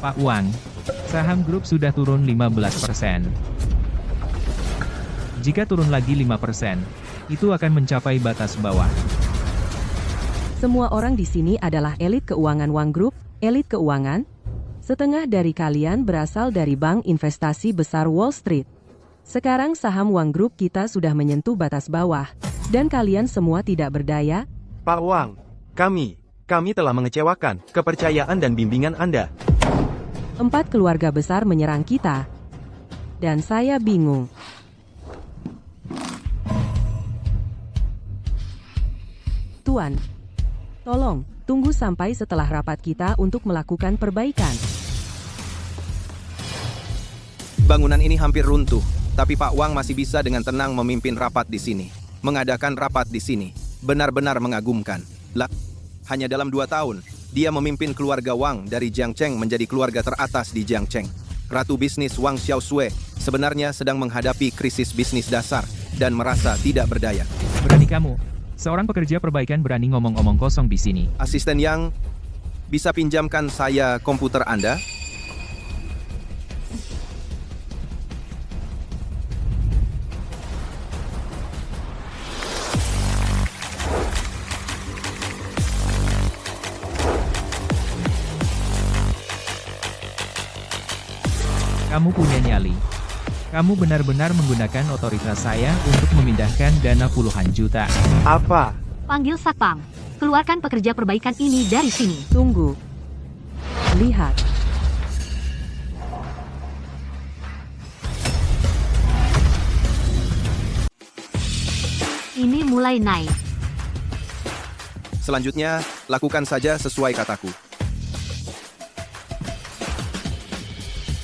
Pak Wang, saham grup sudah turun 15%. Jika turun lagi 5%, itu akan mencapai batas bawah. Semua orang di sini adalah elit keuangan Wang Group, elit keuangan. Setengah dari kalian berasal dari bank investasi besar Wall Street. Sekarang saham Wang Group kita sudah menyentuh batas bawah, dan kalian semua tidak berdaya. Pak Wang, kami telah mengecewakan kepercayaan dan bimbingan Anda. 4 keluarga besar menyerang kita. Dan saya bingung. Tuan, tolong, tunggu sampai setelah rapat kita untuk melakukan perbaikan. Bangunan ini hampir runtuh, tapi Pak Wang masih bisa dengan tenang memimpin rapat di sini. Mengadakan rapat di sini, benar-benar mengagumkan. Hanya dalam 2 tahun, dia memimpin keluarga Wang dari Jiangcheng menjadi keluarga teratas di Jiangcheng. Ratu bisnis Wang Xiaosui sebenarnya sedang menghadapi krisis bisnis dasar dan merasa tidak berdaya. Berani kamu. Seorang pekerja perbaikan berani ngomong-ngomong kosong di sini. Asisten Yang, bisa pinjamkan saya komputer Anda? Kamu punya nyali. Kamu benar-benar menggunakan otoritas saya untuk memindahkan dana puluhan juta. Apa? Panggil Satpam. Keluarkan pekerja perbaikan ini dari sini. Tunggu. Lihat. Ini mulai naik. Selanjutnya, lakukan saja sesuai kataku.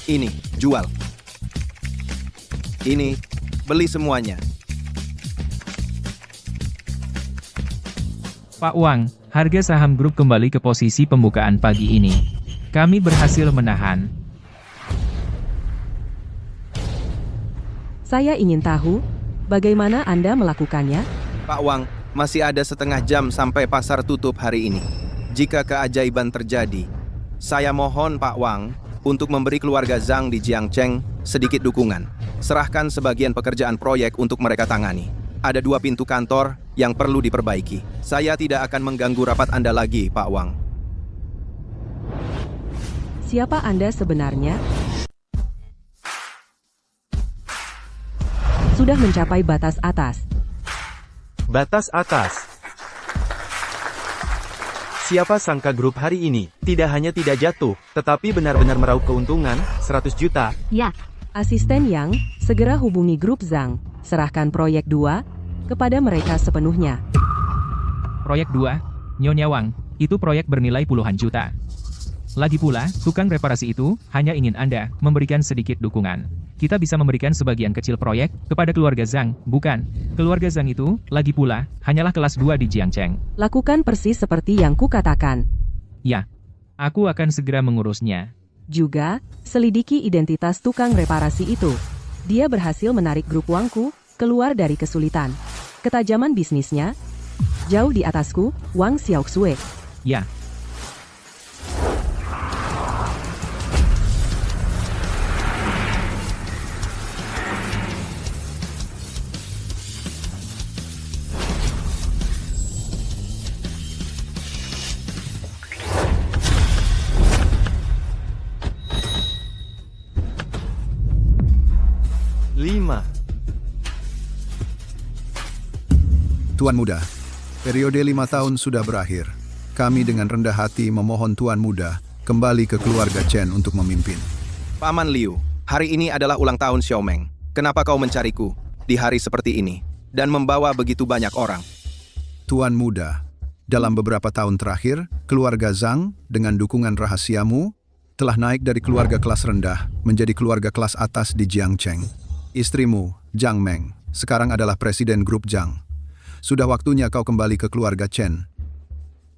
Ini, jual. Ini, beli semuanya. Pak Wang, harga saham grup kembali ke posisi pembukaan pagi ini. Kami berhasil menahan. Saya ingin tahu, bagaimana Anda melakukannya? Pak Wang, masih ada setengah jam sampai pasar tutup hari ini. Jika keajaiban terjadi, saya mohon Pak Wang untuk memberi keluarga Zhang di Jiangcheng sedikit dukungan. Serahkan sebagian pekerjaan proyek untuk mereka tangani. Ada 2 pintu kantor yang perlu diperbaiki. Saya tidak akan mengganggu rapat Anda lagi, Pak Wang. Siapa Anda sebenarnya? Sudah mencapai batas atas. Batas atas. Siapa sangka grup hari ini tidak hanya tidak jatuh, tetapi benar-benar meraup keuntungan 100 juta. Ya, Asisten Yang, segera hubungi grup Zhang. Serahkan proyek 2 kepada mereka sepenuhnya. Proyek 2, Nyonya Wang, itu proyek bernilai puluhan juta. Lagi pula, tukang reparasi itu hanya ingin Anda memberikan sedikit dukungan. Kita bisa memberikan sebagian kecil proyek kepada keluarga Zhang, bukan? Keluarga Zhang itu, lagi pula, hanyalah kelas 2 di Jiangcheng. Lakukan persis seperti yang kukatakan. Ya, aku akan segera mengurusnya. Juga, selidiki identitas tukang reparasi itu. Dia berhasil menarik grup Wangku keluar dari kesulitan. Ketajaman bisnisnya jauh di atasku, Wang Xiaosui. Ya. Tuan Muda, periode 5 tahun sudah berakhir. Kami dengan rendah hati memohon Tuan Muda kembali ke keluarga Chen untuk memimpin. Paman Liu, hari ini adalah ulang tahun Xiaomeng. Kenapa kau mencariku di hari seperti ini dan membawa begitu banyak orang? Tuan Muda, dalam beberapa tahun terakhir, keluarga Zhang dengan dukungan rahasiamu telah naik dari keluarga kelas rendah menjadi keluarga kelas atas di Jiangcheng. Istrimu, Jiang Meng, sekarang adalah presiden grup Zhang. Sudah waktunya kau kembali ke keluarga Chen.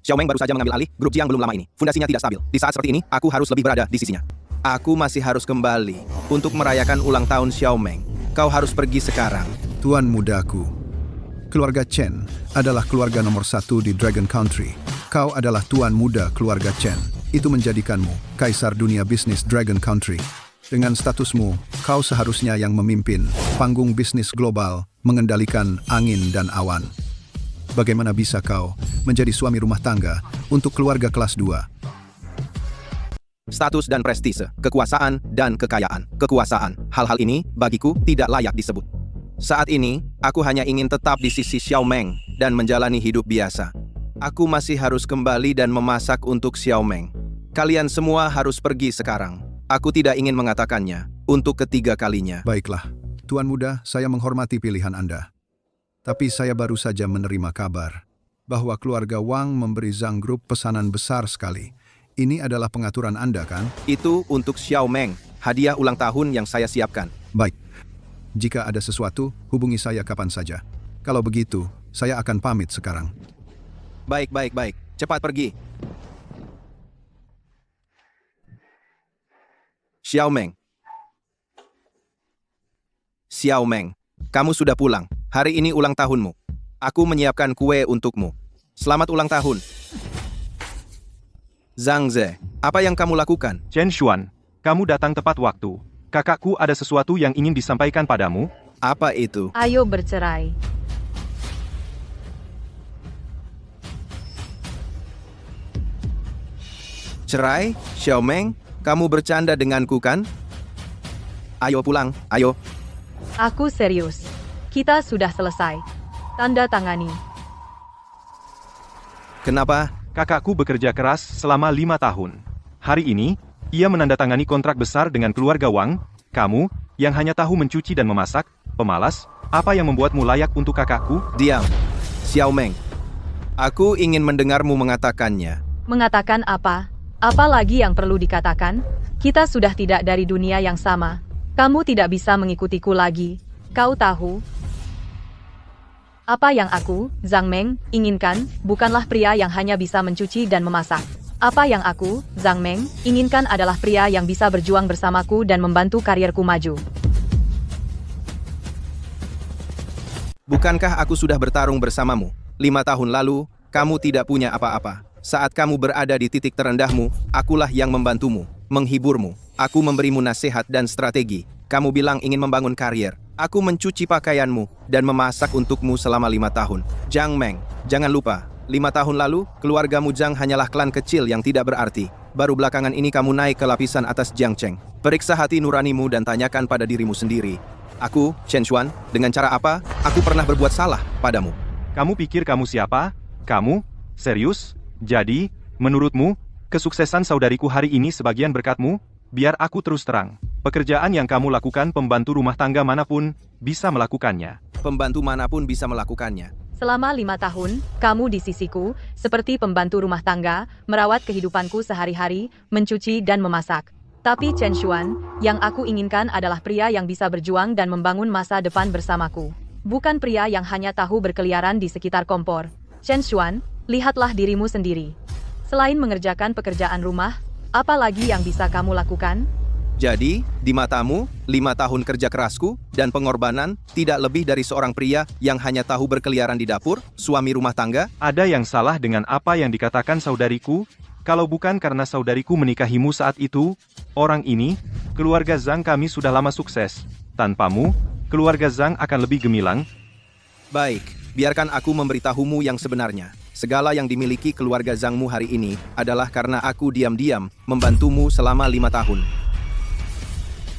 Xiaomeng baru saja mengambil alih, grup Jiang belum lama ini. Fundasinya tidak stabil. Di saat seperti ini, aku harus lebih berada di sisinya. Aku masih harus kembali untuk merayakan ulang tahun Xiaomeng. Kau harus pergi sekarang. Tuan mudaku, keluarga Chen adalah keluarga nomor 1 di Dragon Country. Kau adalah tuan muda keluarga Chen. itu menjadikanmu kaisar dunia bisnis Dragon Country. Dengan statusmu, kau seharusnya yang memimpin panggung bisnis global, mengendalikan angin dan awan. Bagaimana bisa kau menjadi suami rumah tangga untuk keluarga kelas 2? Status dan prestise, kekuasaan dan kekayaan. Kekuasaan, hal-hal ini bagiku tidak layak disebut. Saat ini, aku hanya ingin tetap di sisi Xiao Meng dan menjalani hidup biasa. Aku masih harus kembali dan memasak untuk Xiao Meng. Kalian semua harus pergi sekarang. Aku tidak ingin mengatakannya untuk ketiga kalinya. Baiklah, Tuan Muda, saya menghormati pilihan Anda. Tapi saya baru saja menerima kabar bahwa keluarga Wang memberi Zhang Group pesanan besar sekali. Ini adalah pengaturan Anda, kan? Itu untuk Xiao Meng, hadiah ulang tahun yang saya siapkan. Baik. Jika ada sesuatu, hubungi saya kapan saja. Kalau begitu, saya akan pamit sekarang. Baik. Cepat pergi. Xiao Meng, kamu sudah pulang. Hari ini ulang tahunmu. Aku menyiapkan kue untukmu. Selamat ulang tahun. Zhang Ze, apa yang kamu lakukan? Chen Xuan, kamu datang tepat waktu. Kakakku ada sesuatu yang ingin disampaikan padamu. Apa itu? Ayo bercerai. Cerai? Xiao Meng, kamu bercanda denganku kan? Ayo pulang, ayo. Aku serius. Kita sudah selesai. Tanda tangani. Kenapa? Kakakku bekerja keras selama 5 tahun. Hari ini, ia menandatangani kontrak besar dengan keluarga Wang. Kamu, yang hanya tahu mencuci dan memasak, pemalas, apa yang membuatmu layak untuk kakakku? Diam. Xiao Meng, aku ingin mendengarmu mengatakannya. Mengatakan apa? Apa lagi yang perlu dikatakan? Kita sudah tidak dari dunia yang sama. Kamu tidak bisa mengikutiku lagi. Kau tahu? Apa yang aku, Zhang Meng, inginkan, bukanlah pria yang hanya bisa mencuci dan memasak. Apa yang aku, Zhang Meng, inginkan adalah pria yang bisa berjuang bersamaku dan membantu karierku maju. Bukankah aku sudah bertarung bersamamu? 5 tahun lalu, kamu tidak punya apa-apa. Saat kamu berada di titik terendahmu, akulah yang membantumu, menghiburmu. Aku memberimu nasihat dan strategi. Kamu bilang ingin membangun karier. Aku mencuci pakaianmu dan memasak untukmu selama 5 tahun. Zhang Meng, jangan lupa, 5 tahun lalu, keluargamu Zhang hanyalah klan kecil yang tidak berarti. Baru belakangan ini kamu naik ke lapisan atas Jiangcheng. Periksa hati nuranimu dan tanyakan pada dirimu sendiri. Aku, Chen Xuan, dengan cara apa, aku pernah berbuat salah padamu? Kamu pikir kamu siapa? Kamu? Serius? Jadi, menurutmu, kesuksesan saudariku hari ini sebagian berkatmu? Biar aku terus terang. Pekerjaan yang kamu lakukan pembantu rumah tangga manapun bisa melakukannya. Pembantu manapun bisa melakukannya. Selama 5 tahun, kamu di sisiku, seperti pembantu rumah tangga, merawat kehidupanku sehari-hari, mencuci dan memasak. Tapi Chen Xuan, yang aku inginkan adalah pria yang bisa berjuang dan membangun masa depan bersamaku. Bukan pria yang hanya tahu berkeliaran di sekitar kompor. Chen Xuan, lihatlah dirimu sendiri. Selain mengerjakan pekerjaan rumah, apa lagi yang bisa kamu lakukan? Jadi, di matamu, 5 tahun kerja kerasku dan pengorbanan tidak lebih dari seorang pria yang hanya tahu berkeliaran di dapur, suami rumah tangga? Ada yang salah dengan apa yang dikatakan saudariku? Kalau bukan karena saudariku menikahimu saat itu, orang ini, keluarga Zhang kami sudah lama sukses. Tanpamu, keluarga Zhang akan lebih gemilang. Baik, biarkan aku memberitahumu yang sebenarnya. Segala yang dimiliki keluarga Zhangmu hari ini adalah karena aku diam-diam membantumu selama 5 tahun.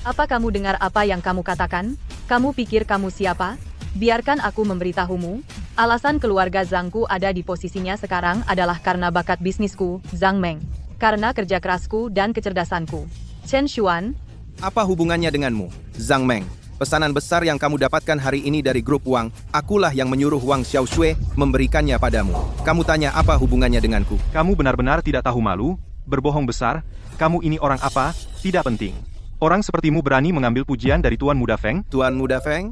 Apa kamu dengar apa yang kamu katakan? Kamu pikir kamu siapa? Biarkan aku memberitahumu. Alasan keluarga Zhangku ada di posisinya sekarang adalah karena bakat bisnisku, Zhang Meng. Karena kerja kerasku dan kecerdasanku. Chen Xuan. Apa hubungannya denganmu, Zhang Meng? Pesanan besar yang kamu dapatkan hari ini dari grup Wang, akulah yang menyuruh Wang Xiaoshui memberikannya padamu. Kamu tanya apa hubungannya denganku? Kamu benar-benar tidak tahu malu, berbohong besar, kamu ini orang apa, tidak penting. Orang sepertimu berani mengambil pujian dari Tuan Muda Feng? Tuan Muda Feng?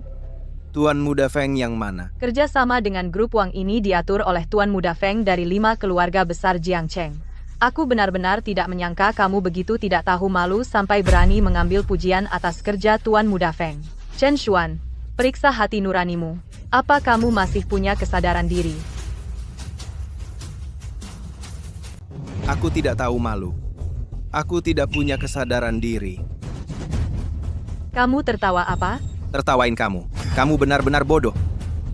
Tuan Muda Feng yang mana? Kerjasama dengan grup Wang ini diatur oleh Tuan Muda Feng dari 5 keluarga besar Jiangcheng. Aku benar-benar tidak menyangka kamu begitu tidak tahu malu sampai berani mengambil pujian atas kerja Tuan Muda Feng. Chen Xuan, periksa hati nuranimu. Apa kamu masih punya kesadaran diri? Aku tidak tahu malu. Aku tidak punya kesadaran diri. Kamu tertawa apa? Tertawain kamu. Kamu benar-benar bodoh.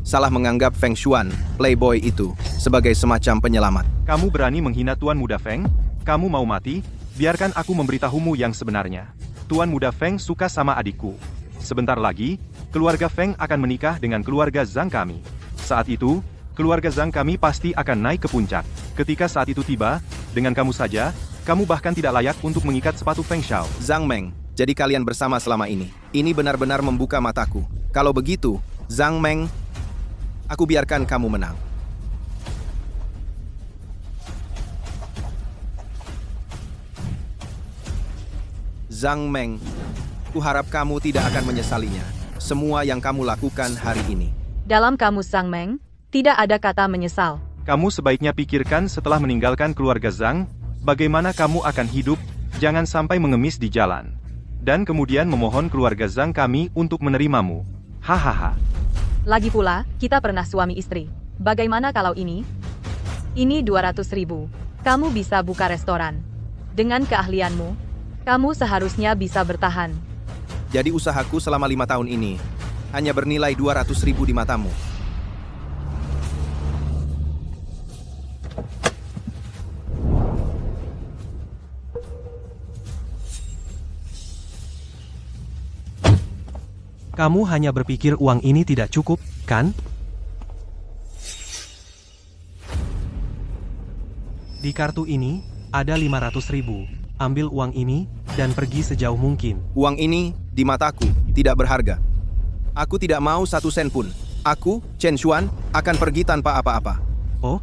Salah menganggap Feng Xuan, playboy itu, sebagai semacam penyelamat. Kamu berani menghina Tuan Muda Feng? Kamu mau mati? Biarkan aku memberitahumu yang sebenarnya. Tuan Muda Feng suka sama adikku. Sebentar lagi, keluarga Feng akan menikah dengan keluarga Zhang kami. Saat itu, keluarga Zhang kami pasti akan naik ke puncak. Ketika saat itu tiba, dengan kamu saja, kamu bahkan tidak layak untuk mengikat sepatu Feng Shao. Zhang Meng, jadi kalian bersama selama ini. Ini benar-benar membuka mataku. Kalau begitu, Zhang Meng, aku biarkan kamu menang. Zhang Meng, kuharap kamu tidak akan menyesalinya. Semua yang kamu lakukan hari ini. Dalam kamus Zhang Meng, tidak ada kata menyesal. Kamu sebaiknya pikirkan setelah meninggalkan keluarga Zhang, bagaimana kamu akan hidup, jangan sampai mengemis di jalan. Dan kemudian memohon keluarga Zhang kami untuk menerimamu. Hahaha. Lagi pula, kita pernah suami istri. Bagaimana kalau ini? Ini 200.000. Kamu bisa buka restoran. Dengan keahlianmu, kamu seharusnya bisa bertahan. Jadi usahaku selama 5 tahun ini hanya bernilai 200.000 di matamu. Kamu hanya berpikir uang ini tidak cukup, kan? Di kartu ini, ada 500.000. Ambil uang ini, dan pergi sejauh mungkin. Uang ini, di mataku, tidak berharga. Aku tidak mau 1 sen pun. Aku, Chen Xuan, akan pergi tanpa apa-apa. Oh?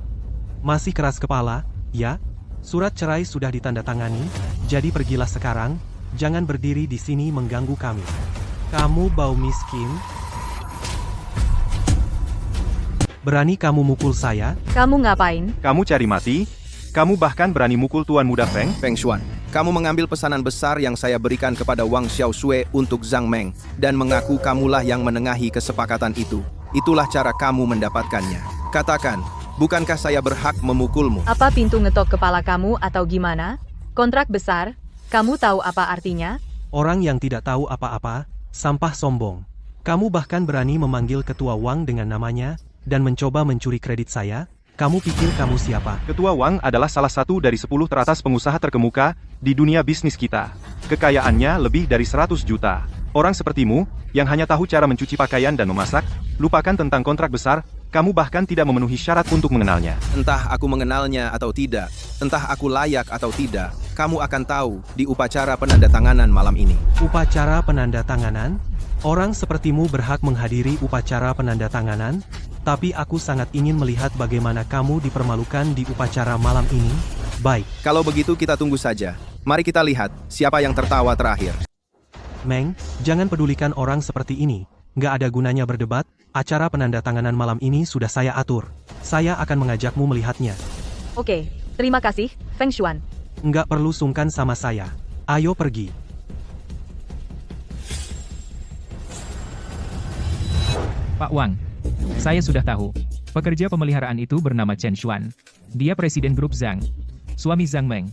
Masih keras kepala, ya? Surat cerai sudah ditandatangani, jadi pergilah sekarang, jangan berdiri di sini mengganggu kami. Kamu bau miskin? Berani kamu mukul saya? Kamu ngapain? Kamu cari mati? Kamu bahkan berani mukul Tuan Muda Feng? Feng Xuan, kamu mengambil pesanan besar yang saya berikan kepada Wang Xiaoshui untuk Zhang Meng, dan mengaku kamulah yang menengahi kesepakatan itu. Itulah cara kamu mendapatkannya. Katakan, bukankah saya berhak memukulmu? Apa pintu ngetok kepala kamu atau gimana? Kontrak besar? Kamu tahu apa artinya? Orang yang tidak tahu apa-apa, sampah sombong. Kamu bahkan berani memanggil ketua Wang dengan namanya, dan mencoba mencuri kredit saya? Kamu pikir kamu siapa? Ketua Wang adalah salah satu dari 10 teratas pengusaha terkemuka di dunia bisnis kita. Kekayaannya lebih dari 100 juta. Orang sepertimu, yang hanya tahu cara mencuci pakaian dan memasak, lupakan tentang kontrak besar, kamu bahkan tidak memenuhi syarat untuk mengenalnya. Entah aku mengenalnya atau tidak, entah aku layak atau tidak, kamu akan tahu di upacara penandatanganan malam ini. Upacara penandatanganan? Orang sepertimu berhak menghadiri upacara penandatanganan, tapi aku sangat ingin melihat bagaimana kamu dipermalukan di upacara malam ini. Baik, Kalau begitu kita tunggu saja. Mari kita lihat, siapa yang tertawa terakhir. Meng, jangan pedulikan orang seperti ini. Nggak ada gunanya berdebat, acara penandatanganan malam ini sudah saya atur. Saya akan mengajakmu melihatnya. Oke, terima kasih, Feng Xuan. Nggak perlu sungkan sama saya. Ayo pergi. Pak Wang, saya sudah tahu. Pekerja pemeliharaan itu bernama Chen Xuan. Dia presiden grup Zhang. Suami Zhang Meng.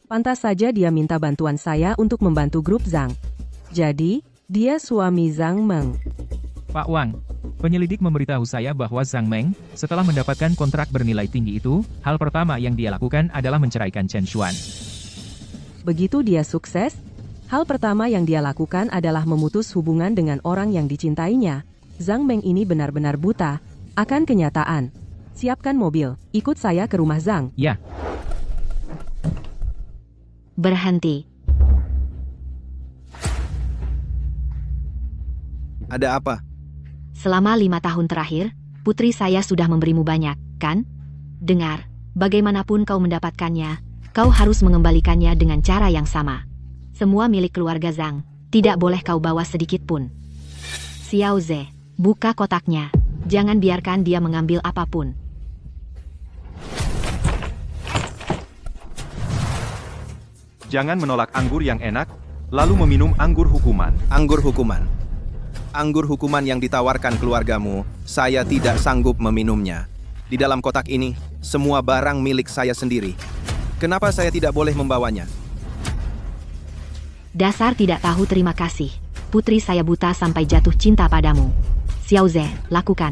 Pantas saja dia minta bantuan saya untuk membantu grup Zhang. Jadi, dia suami Zhang Meng. Pak Wang, penyelidik memberitahu saya bahwa Zhang Meng, setelah mendapatkan kontrak bernilai tinggi itu, hal pertama yang dia lakukan adalah menceraikan Chen Xuan. Begitu dia sukses, hal pertama yang dia lakukan adalah memutus hubungan dengan orang yang dicintainya. Zhang Meng ini benar-benar buta akan kenyataan. Siapkan mobil, ikut saya ke rumah Zhang. Ya, Berhenti. Ada apa? Selama 5 tahun terakhir, putri saya sudah memberimu banyak, kan? Dengar, bagaimanapun kau mendapatkannya, kau harus mengembalikannya dengan cara yang sama. Semua milik keluarga Zhang, tidak boleh kau bawa sedikit pun. Xiao Ze, buka kotaknya. Jangan biarkan dia mengambil apapun. Jangan menolak anggur yang enak, lalu meminum anggur hukuman. Anggur hukuman. Anggur hukuman yang ditawarkan keluargamu, saya tidak sanggup meminumnya. Di dalam kotak ini, semua barang milik saya sendiri. Kenapa saya tidak boleh membawanya? Dasar tidak tahu terima kasih. Putri saya buta sampai jatuh cinta padamu. Xiaoze, lakukan.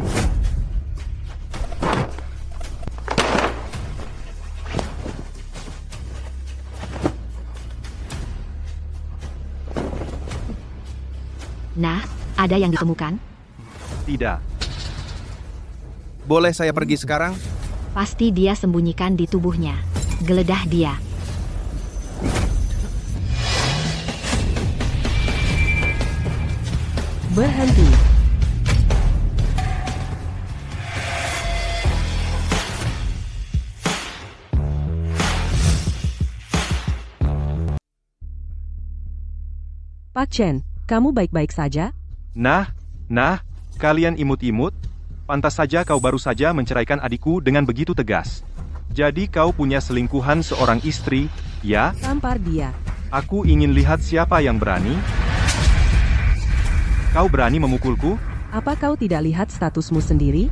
Nah, ada yang ditemukan? Tidak. Boleh saya pergi sekarang? Pasti dia sembunyikan di tubuhnya. Geledah dia. Berhenti. Pak Chen, kamu baik-baik saja? Nah, kalian imut-imut? Pantas saja kau baru saja menceraikan adikku dengan begitu tegas. Jadi kau punya selingkuhan seorang istri, ya? Tampar dia. Aku ingin lihat siapa yang berani. Kau berani memukulku? Apa kau tidak lihat statusmu sendiri?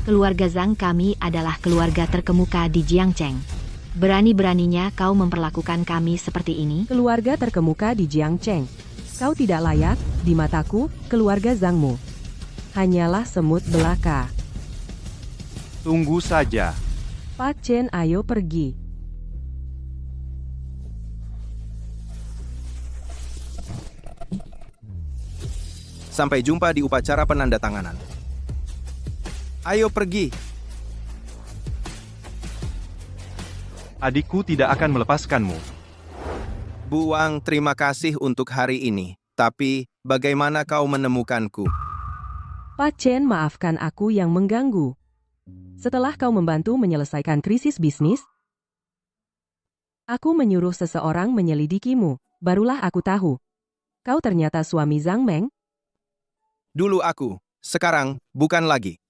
Keluarga Zhang kami adalah keluarga terkemuka di Jiangcheng. Berani-beraninya kau memperlakukan kami seperti ini? Keluarga terkemuka di Jiangcheng. Kau tidak layak, di mataku, keluarga Zhangmu. Hanyalah semut belaka. Tunggu saja. Pak Chen, ayo pergi. Sampai jumpa di upacara penandatanganan. Ayo pergi. Adikku tidak akan melepaskanmu. Bu Wang, terima kasih untuk hari ini. Tapi, bagaimana kau menemukanku? Pak Chen, maafkan aku yang mengganggu. Setelah kau membantu menyelesaikan krisis bisnis, aku menyuruh seseorang menyelidikimu. Barulah aku tahu. Kau ternyata suami Zhang Meng. Dulu aku, sekarang bukan lagi.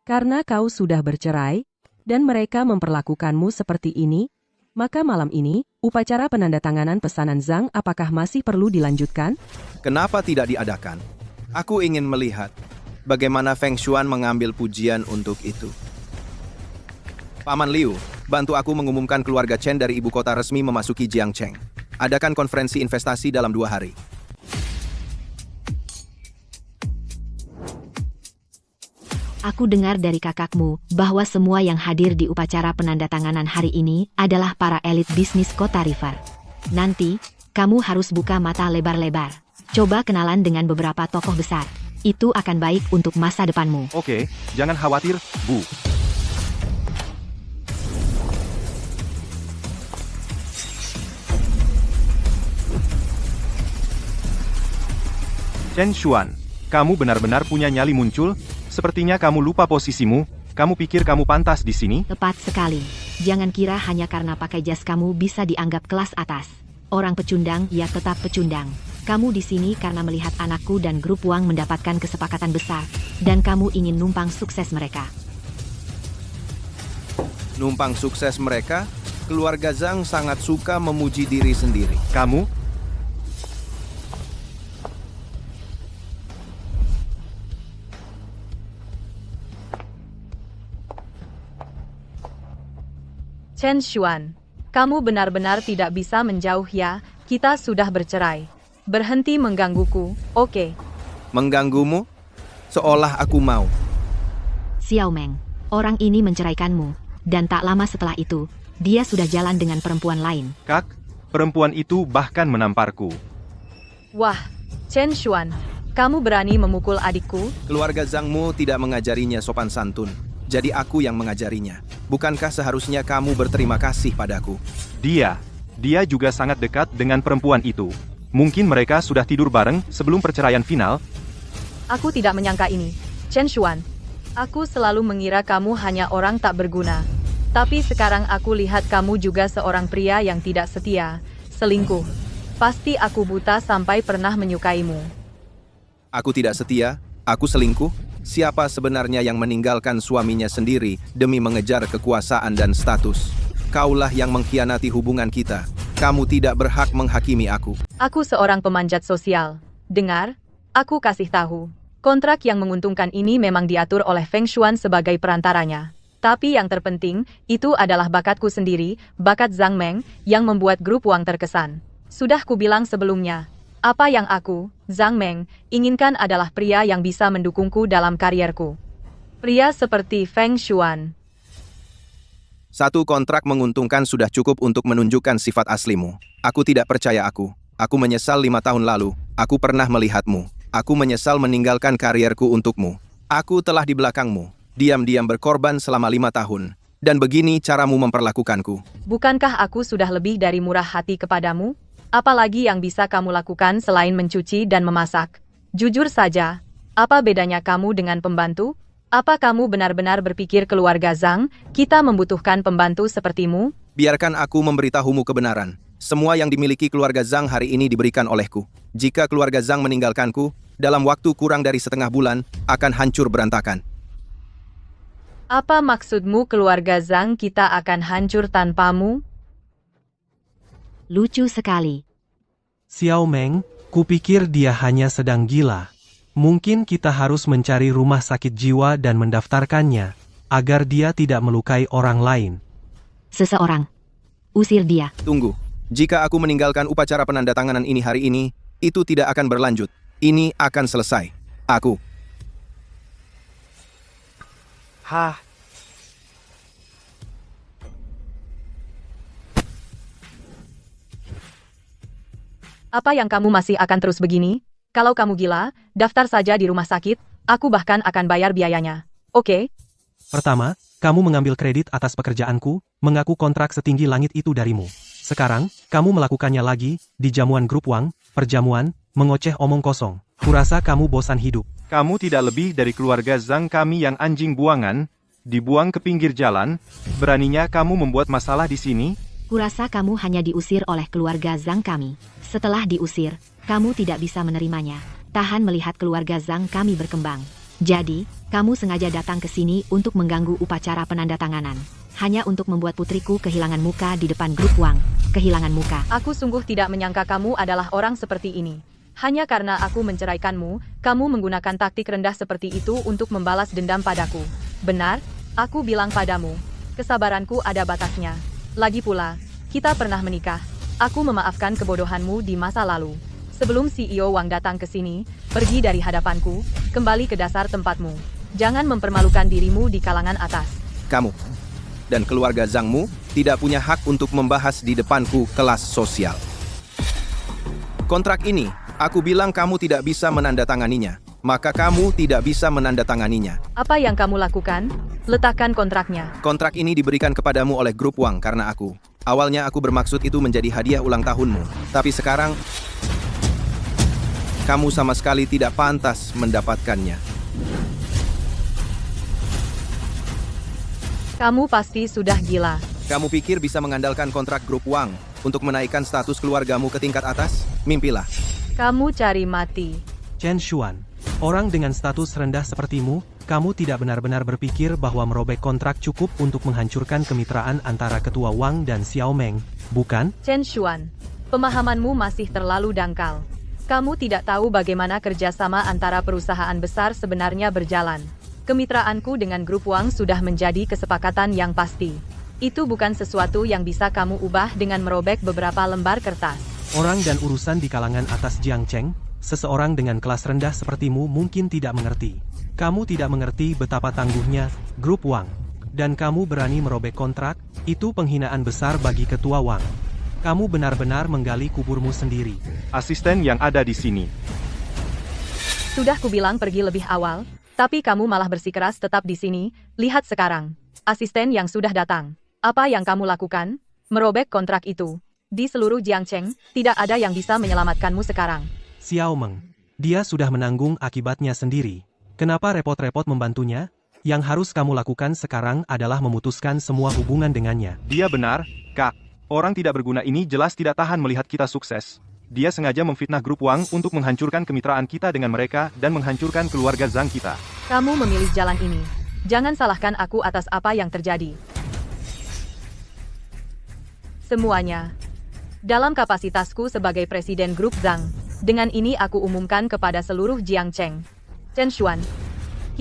Karena kau sudah bercerai, dan mereka memperlakukanmu seperti ini, maka malam ini, upacara penandatanganan pesanan Zhang apakah masih perlu dilanjutkan? Kenapa tidak diadakan? Aku ingin melihat bagaimana Feng Xuan mengambil pujian untuk itu. Paman Liu, bantu aku mengumumkan keluarga Chen dari ibu kota resmi memasuki Jiangcheng. Adakan konferensi investasi dalam 2 hari. Aku dengar dari kakakmu bahwa semua yang hadir di upacara penandatanganan hari ini adalah para elit bisnis kota River. Nanti, kamu harus buka mata lebar-lebar. Coba kenalan dengan beberapa tokoh besar. Itu akan baik untuk masa depanmu. Oke, jangan khawatir, Bu. Chen Xuan, kamu benar-benar punya nyali muncul? Sepertinya kamu lupa posisimu. Kamu pikir kamu pantas di sini? Tepat sekali. Jangan kira hanya karena pakai jas kamu bisa dianggap kelas atas. Orang pecundang, ya tetap pecundang. Kamu di sini karena melihat anakku dan grup Wang mendapatkan kesepakatan besar. Dan kamu ingin numpang sukses mereka. Numpang sukses mereka? Keluarga Zhang sangat suka memuji diri sendiri. Kamu? Chen Xuan, kamu benar-benar tidak bisa menjauh ya, kita sudah bercerai. Berhenti menggangguku, oke? Mengganggumu? Seolah aku mau. Xiao Meng, orang ini menceraikanmu. Dan tak lama setelah itu, dia sudah jalan dengan perempuan lain. Kak, perempuan itu bahkan menamparku. Wah, Chen Xuan, kamu berani memukul adikku? Keluarga Zhangmu tidak mengajarinya sopan santun. Jadi aku yang mengajarinya. Bukankah seharusnya kamu berterima kasih padaku? Dia juga sangat dekat dengan perempuan itu. Mungkin mereka sudah tidur bareng sebelum perceraian final. Aku tidak menyangka ini. Chen Xuan, aku selalu mengira kamu hanya orang tak berguna. Tapi sekarang aku lihat kamu juga seorang pria yang tidak setia, selingkuh. Pasti aku buta sampai pernah menyukaimu. Aku tidak setia, aku selingkuh. Siapa sebenarnya yang meninggalkan suaminya sendiri demi mengejar kekuasaan dan status? Kaulah yang mengkhianati hubungan kita. Kamu tidak berhak menghakimi aku. Aku seorang pemanjat sosial. Dengar, aku kasih tahu. Kontrak yang menguntungkan ini memang diatur oleh Feng Xuan sebagai perantaranya. Tapi yang terpenting, itu adalah bakatku sendiri, bakat Zhang Meng, yang membuat grup Wang terkesan. Sudah kubilang sebelumnya. Apa yang aku, Zhang Meng, inginkan adalah pria yang bisa mendukungku dalam karierku. Pria seperti Feng Xuan. Satu kontrak menguntungkan sudah cukup untuk menunjukkan sifat aslimu. Aku tidak percaya aku. Aku menyesal 5 tahun lalu. Aku pernah melihatmu. Aku menyesal meninggalkan karierku untukmu. Aku telah di belakangmu. Diam-diam berkorban selama 5 tahun. Dan begini caramu memperlakukanku. Bukankah aku sudah lebih dari murah hati kepadamu? Apalagi yang bisa kamu lakukan selain mencuci dan memasak? Jujur saja, apa bedanya kamu dengan pembantu? Apa kamu benar-benar berpikir keluarga Zhang, kita membutuhkan pembantu sepertimu? Biarkan aku memberitahumu kebenaran. Semua yang dimiliki keluarga Zhang hari ini diberikan olehku. Jika keluarga Zhang meninggalkanku, dalam waktu kurang dari setengah bulan, akan hancur berantakan. Apa maksudmu keluarga Zhang kita akan hancur tanpamu? Lucu sekali. Xiao Meng, kupikir dia hanya sedang gila. Mungkin kita harus mencari rumah sakit jiwa dan mendaftarkannya, agar dia tidak melukai orang lain. Seseorang. Usir dia. Tunggu. Jika aku meninggalkan upacara penandatanganan ini hari ini, itu tidak akan berlanjut. Ini akan selesai. Aku. Hah, Apa yang kamu masih akan terus begini? Kalau kamu gila, daftar saja di rumah sakit, aku bahkan akan bayar biayanya. Oke? Pertama, kamu mengambil kredit atas pekerjaanku, mengaku kontrak setinggi langit itu darimu. Sekarang, kamu melakukannya lagi, di jamuan grup Wang, perjamuan, mengoceh omong kosong. Kurasa kamu bosan hidup. Kamu tidak lebih dari keluarga Zhang kami yang anjing buangan, dibuang ke pinggir jalan. Beraninya kamu membuat masalah di sini? Kurasa kamu hanya diusir oleh keluarga Zhang kami. Setelah diusir, kamu tidak bisa menerimanya. Tahan melihat keluarga Zhang kami berkembang. Jadi, kamu sengaja datang ke sini untuk mengganggu upacara penandatanganan. Hanya untuk membuat putriku kehilangan muka di depan grup Wang. Kehilangan muka. Aku sungguh tidak menyangka kamu adalah orang seperti ini. Hanya karena aku menceraikanmu, kamu menggunakan taktik rendah seperti itu untuk membalas dendam padaku. Benar? Aku bilang padamu, kesabaranku ada batasnya. Lagi pula, kita pernah menikah. Aku memaafkan kebodohanmu di masa lalu. Sebelum CEO Wang datang ke sini, pergi dari hadapanku, kembali ke dasar tempatmu. Jangan mempermalukan dirimu di kalangan atas. Kamu dan keluarga Zhangmu tidak punya hak untuk membahas di depanku kelas sosial. Kontrak ini, aku bilang kamu tidak bisa menandatanganinya. Maka kamu tidak bisa menandatanganinya. Apa yang kamu lakukan? Letakkan kontraknya. Kontrak ini diberikan kepadamu oleh grup Wang karena aku. Awalnya aku bermaksud itu menjadi hadiah ulang tahunmu. Tapi sekarang, kamu sama sekali tidak pantas mendapatkannya. Kamu pasti sudah gila. Kamu pikir bisa mengandalkan kontrak grup Wang untuk menaikkan status keluargamu ke tingkat atas? Mimpilah. Kamu cari mati. Chen Xuan, orang dengan status rendah sepertimu, kamu tidak benar-benar berpikir bahwa merobek kontrak cukup untuk menghancurkan kemitraan antara Ketua Wang dan Xiao Meng, bukan? Chen Xuan, pemahamanmu masih terlalu dangkal. Kamu tidak tahu bagaimana kerjasama antara perusahaan besar sebenarnya berjalan. Kemitraanku dengan grup Wang sudah menjadi kesepakatan yang pasti. Itu bukan sesuatu yang bisa kamu ubah dengan merobek beberapa lembar kertas. Orang dan urusan di kalangan atas Jiang Cheng, seseorang dengan kelas rendah sepertimu mungkin tidak mengerti. Kamu tidak mengerti betapa tangguhnya grup Wang. Dan kamu berani merobek kontrak, itu penghinaan besar bagi Ketua Wang. Kamu benar-benar menggali kuburmu sendiri. Asisten yang ada di sini. Sudah kubilang pergi lebih awal, tapi kamu malah bersikeras tetap di sini. Lihat sekarang, asisten yang sudah datang. Apa yang kamu lakukan? Merobek kontrak itu. Di seluruh Jiangcheng, tidak ada yang bisa menyelamatkanmu sekarang. Xiao Meng, dia sudah menanggung akibatnya sendiri. Kenapa repot-repot membantunya? Yang harus kamu lakukan sekarang adalah memutuskan semua hubungan dengannya. Dia benar, Kak. Orang tidak berguna ini jelas tidak tahan melihat kita sukses. Dia sengaja memfitnah grup Wang untuk menghancurkan kemitraan kita dengan mereka dan menghancurkan keluarga Zhang kita. Kamu memilih jalan ini. Jangan salahkan aku atas apa yang terjadi. Semuanya. Dalam kapasitasku sebagai presiden grup Zhang, dengan ini aku umumkan kepada seluruh Jiangcheng. Chen Xuan,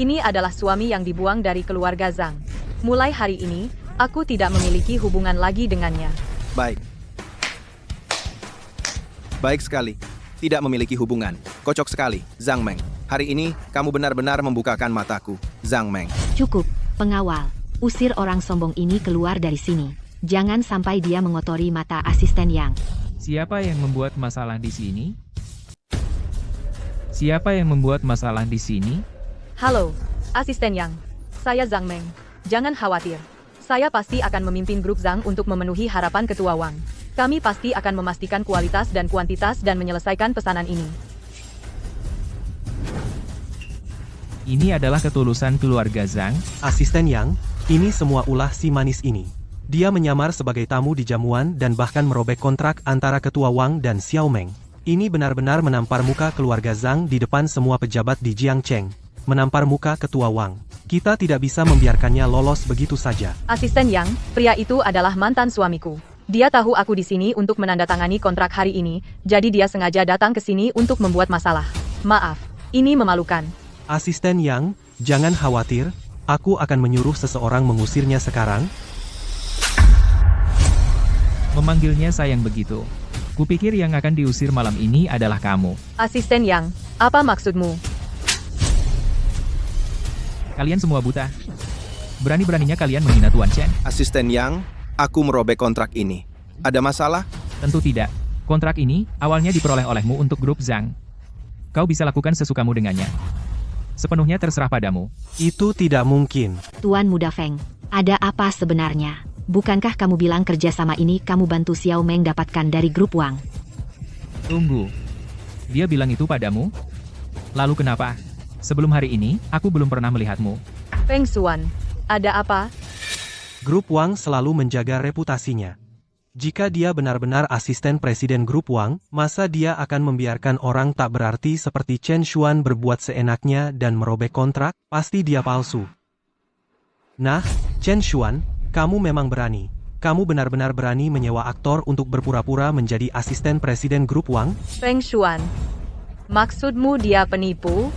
ini adalah suami yang dibuang dari keluarga Zhang. Mulai hari ini, aku tidak memiliki hubungan lagi dengannya. Baik. Baik sekali. Tidak memiliki hubungan. Kocok sekali, Zhang Meng. Hari ini, kamu benar-benar membukakan mataku, Zhang Meng. Cukup, pengawal. Usir orang sombong ini keluar dari sini. Jangan sampai dia mengotori mata asisten Yang. Siapa yang membuat masalah di sini? Siapa yang membuat masalah di sini? Halo, asisten Yang. Saya Zhang Meng. Jangan khawatir. Saya pasti akan memimpin grup Zhang untuk memenuhi harapan Ketua Wang. Kami pasti akan memastikan kualitas dan kuantitas dan menyelesaikan pesanan ini. Ini adalah ketulusan keluarga Zhang. Asisten Yang, ini semua ulah si manis ini. Dia menyamar sebagai tamu di jamuan dan bahkan merobek kontrak antara Ketua Wang dan Xiao Meng. Ini benar-benar menampar muka keluarga Zhang di depan semua pejabat di Jiangcheng. Menampar muka Ketua Wang. Kita tidak bisa membiarkannya lolos begitu saja. Asisten Yang, pria itu adalah mantan suamiku. Dia tahu aku di sini untuk menandatangani kontrak hari ini, jadi dia sengaja datang ke sini untuk membuat masalah. Maaf, ini memalukan. Asisten Yang, jangan khawatir, aku akan menyuruh seseorang mengusirnya sekarang. Memanggilnya sayang begitu. Kupikir yang akan diusir malam ini adalah kamu. Asisten Yang, apa maksudmu? Kalian semua buta. Berani-beraninya kalian menghina Tuan Chen. Asisten Yang, aku merobek kontrak ini. Ada masalah? Tentu tidak. Kontrak ini awalnya diperoleh olehmu untuk grup Zhang. Kau bisa lakukan sesukamu dengannya. Sepenuhnya terserah padamu. Itu tidak mungkin. Tuan Muda Feng, ada apa sebenarnya? Bukankah kamu bilang kerjasama ini kamu bantu Xiao Meng dapatkan dari grup Wang? Tunggu. Dia bilang itu padamu? Lalu kenapa? Sebelum hari ini, aku belum pernah melihatmu. Feng Xuan, ada apa? Grup Wang selalu menjaga reputasinya. Jika dia benar-benar asisten presiden grup Wang, masa dia akan membiarkan orang tak berarti seperti Chen Xuan berbuat seenaknya dan merobek kontrak? Pasti dia palsu. Nah, Chen Xuan, kamu memang berani. Kamu benar-benar berani menyewa aktor untuk berpura-pura menjadi asisten presiden grup Wang? Feng Xuan, maksudmu dia penipu?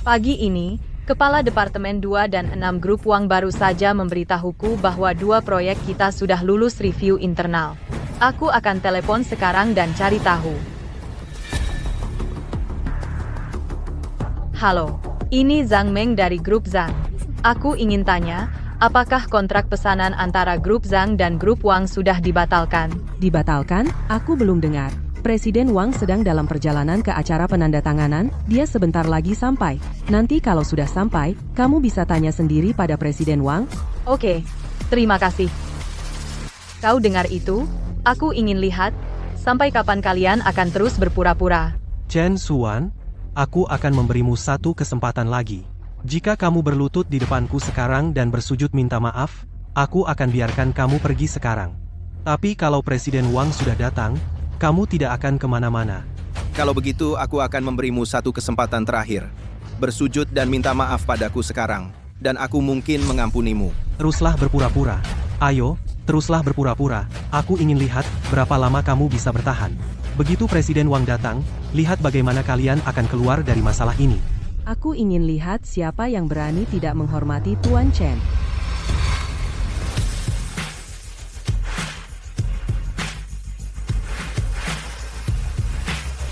Pagi ini, Kepala Departemen 2 dan 6 Grup Wang baru saja memberitahuku bahwa 2 proyek kita sudah lulus review internal. Aku akan telepon sekarang dan cari tahu. Halo, ini Zhang Meng dari Grup Zhang. Aku ingin tanya, apakah kontrak pesanan antara Grup Zhang dan Grup Wang sudah dibatalkan? Dibatalkan? Aku belum dengar. Presiden Wang sedang dalam perjalanan ke acara penandatanganan, dia sebentar lagi sampai. Nanti kalau sudah sampai, kamu bisa tanya sendiri pada Presiden Wang. Oke, terima kasih. Kau dengar itu? Aku ingin lihat, sampai kapan kalian akan terus berpura-pura. Chen Xuan, aku akan memberimu satu kesempatan lagi. Jika kamu berlutut di depanku sekarang dan bersujud minta maaf, aku akan biarkan kamu pergi sekarang. Tapi kalau Presiden Wang sudah datang, kamu tidak akan kemana-mana. Kalau begitu, aku akan memberimu satu kesempatan terakhir. Bersujud dan minta maaf padaku sekarang, dan aku mungkin mengampunimu. Teruslah berpura-pura. Ayo, teruslah berpura-pura. Aku ingin lihat berapa lama kamu bisa bertahan. Begitu Presiden Wang datang, lihat bagaimana kalian akan keluar dari masalah ini. Aku ingin lihat siapa yang berani tidak menghormati Tuan Chen.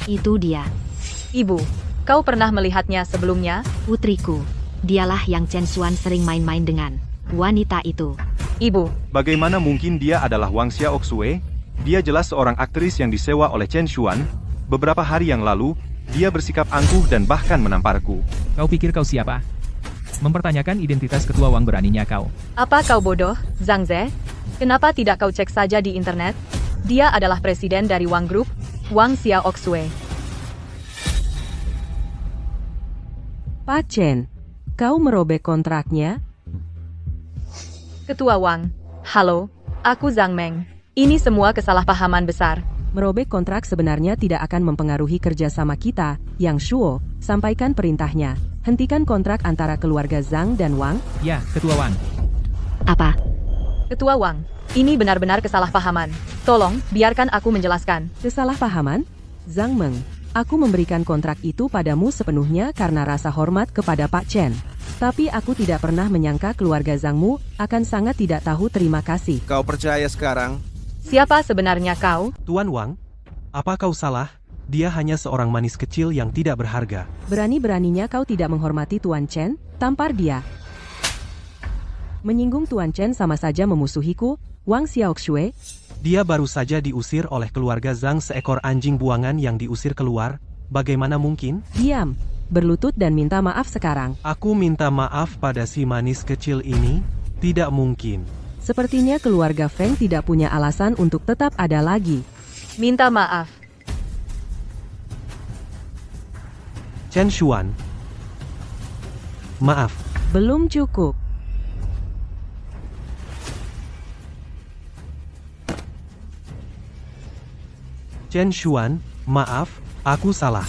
Itu dia. Ibu, kau pernah melihatnya sebelumnya? Putriku. Dialah yang Chen Xuan sering main-main dengan wanita itu. Ibu, Bagaimana mungkin dia adalah Wang Xiaoxue? Dia jelas seorang aktris yang disewa oleh Chen Xuan. Beberapa hari yang lalu, dia bersikap angkuh dan bahkan menamparku. Kau pikir kau siapa? Mempertanyakan identitas Ketua Wang beraninya kau. apa kau bodoh, Zhang Ze? Kenapa tidak kau cek saja di internet? Dia adalah presiden dari Wang Group, Wang Xiaoxue. Pak Chen, kau merobek kontraknya? Ketua Wang, halo, aku Zhang Meng. Ini semua kesalahpahaman besar. Merobek kontrak sebenarnya tidak akan mempengaruhi kerjasama kita, Yang Shuo. Sampaikan perintahnya. Hentikan kontrak antara keluarga Zhang dan Wang. Ya, Ketua Wang. Apa? Ketua Wang, ini benar-benar kesalahpahaman. Tolong, biarkan aku menjelaskan. Kesalahpahaman? Zhang Meng, aku memberikan kontrak itu padamu sepenuhnya karena rasa hormat kepada Pak Chen. Tapi aku tidak pernah menyangka keluarga Zhangmu akan sangat tidak tahu terima kasih. Kau percaya sekarang? Siapa sebenarnya kau? Tuan Wang, Apa kau salah? Dia hanya seorang manis kecil yang tidak berharga. Berani-beraninya kau tidak menghormati Tuan Chen, tampar dia. Menyinggung Tuan Chen sama saja memusuhiku, Wang Xiaoxue. Dia baru saja diusir oleh keluarga Zhang, seekor anjing buangan yang diusir keluar. Bagaimana mungkin? Diam, berlutut dan minta maaf sekarang. Aku minta maaf pada si manis kecil ini? Tidak mungkin. Sepertinya keluarga Feng tidak punya alasan untuk tetap ada lagi. Minta maaf. Chen Xuan. Maaf. Belum cukup. Chen Xuan, maaf, aku salah.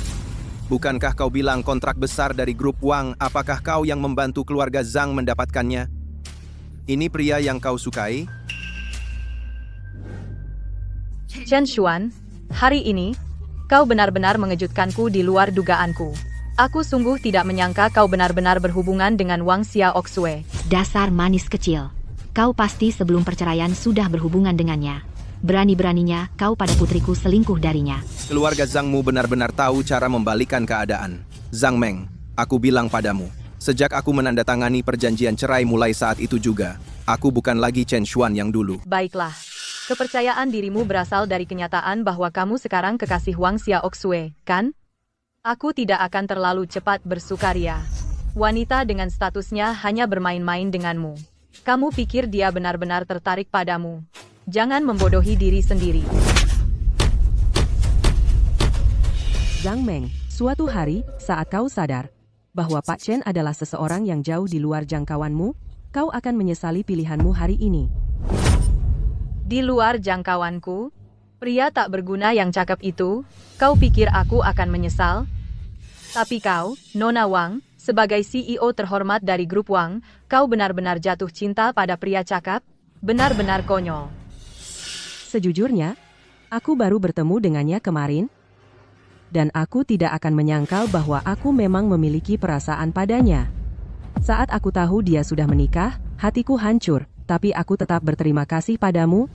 Bukankah kau bilang kontrak besar dari grup Wang? Apakah kau yang membantu keluarga Zhang mendapatkannya? Ini pria yang kau sukai? Chen Xuan, hari ini, kau benar-benar mengejutkanku di luar dugaanku. Aku sungguh tidak menyangka kau benar-benar berhubungan dengan Wang Xiaoxue. Dasar manis kecil. Kau pasti sebelum perceraian sudah berhubungan dengannya. Berani-beraninya kau pada putriku selingkuh darinya. Keluarga Zhangmu benar-benar tahu cara membalikkan keadaan. Zhang Meng, aku bilang padamu, sejak aku menandatangani perjanjian cerai mulai saat itu juga, aku bukan lagi Chen Xuan yang dulu. Baiklah. Kepercayaan dirimu berasal dari kenyataan bahwa kamu sekarang kekasih Wang Xiaoxue, kan? Aku tidak akan terlalu cepat bersukaria. Wanita dengan statusnya hanya bermain-main denganmu. Kamu pikir dia benar-benar tertarik padamu. Jangan membodohi diri sendiri. Zhang Meng, suatu hari, saat kau sadar bahwa Pak Chen adalah seseorang yang jauh di luar jangkauanmu, kau akan menyesali pilihanmu hari ini. Di luar jangkauanku? Pria tak berguna yang cakep itu, kau pikir aku akan menyesal? Tapi kau, Nona Wang, sebagai CEO terhormat dari grup Wang, kau benar-benar jatuh cinta pada pria cakep? Benar-benar konyol. Sejujurnya, aku baru bertemu dengannya kemarin, dan aku tidak akan menyangkal bahwa aku memang memiliki perasaan padanya. Saat aku tahu dia sudah menikah, hatiku hancur, tapi aku tetap berterima kasih padamu.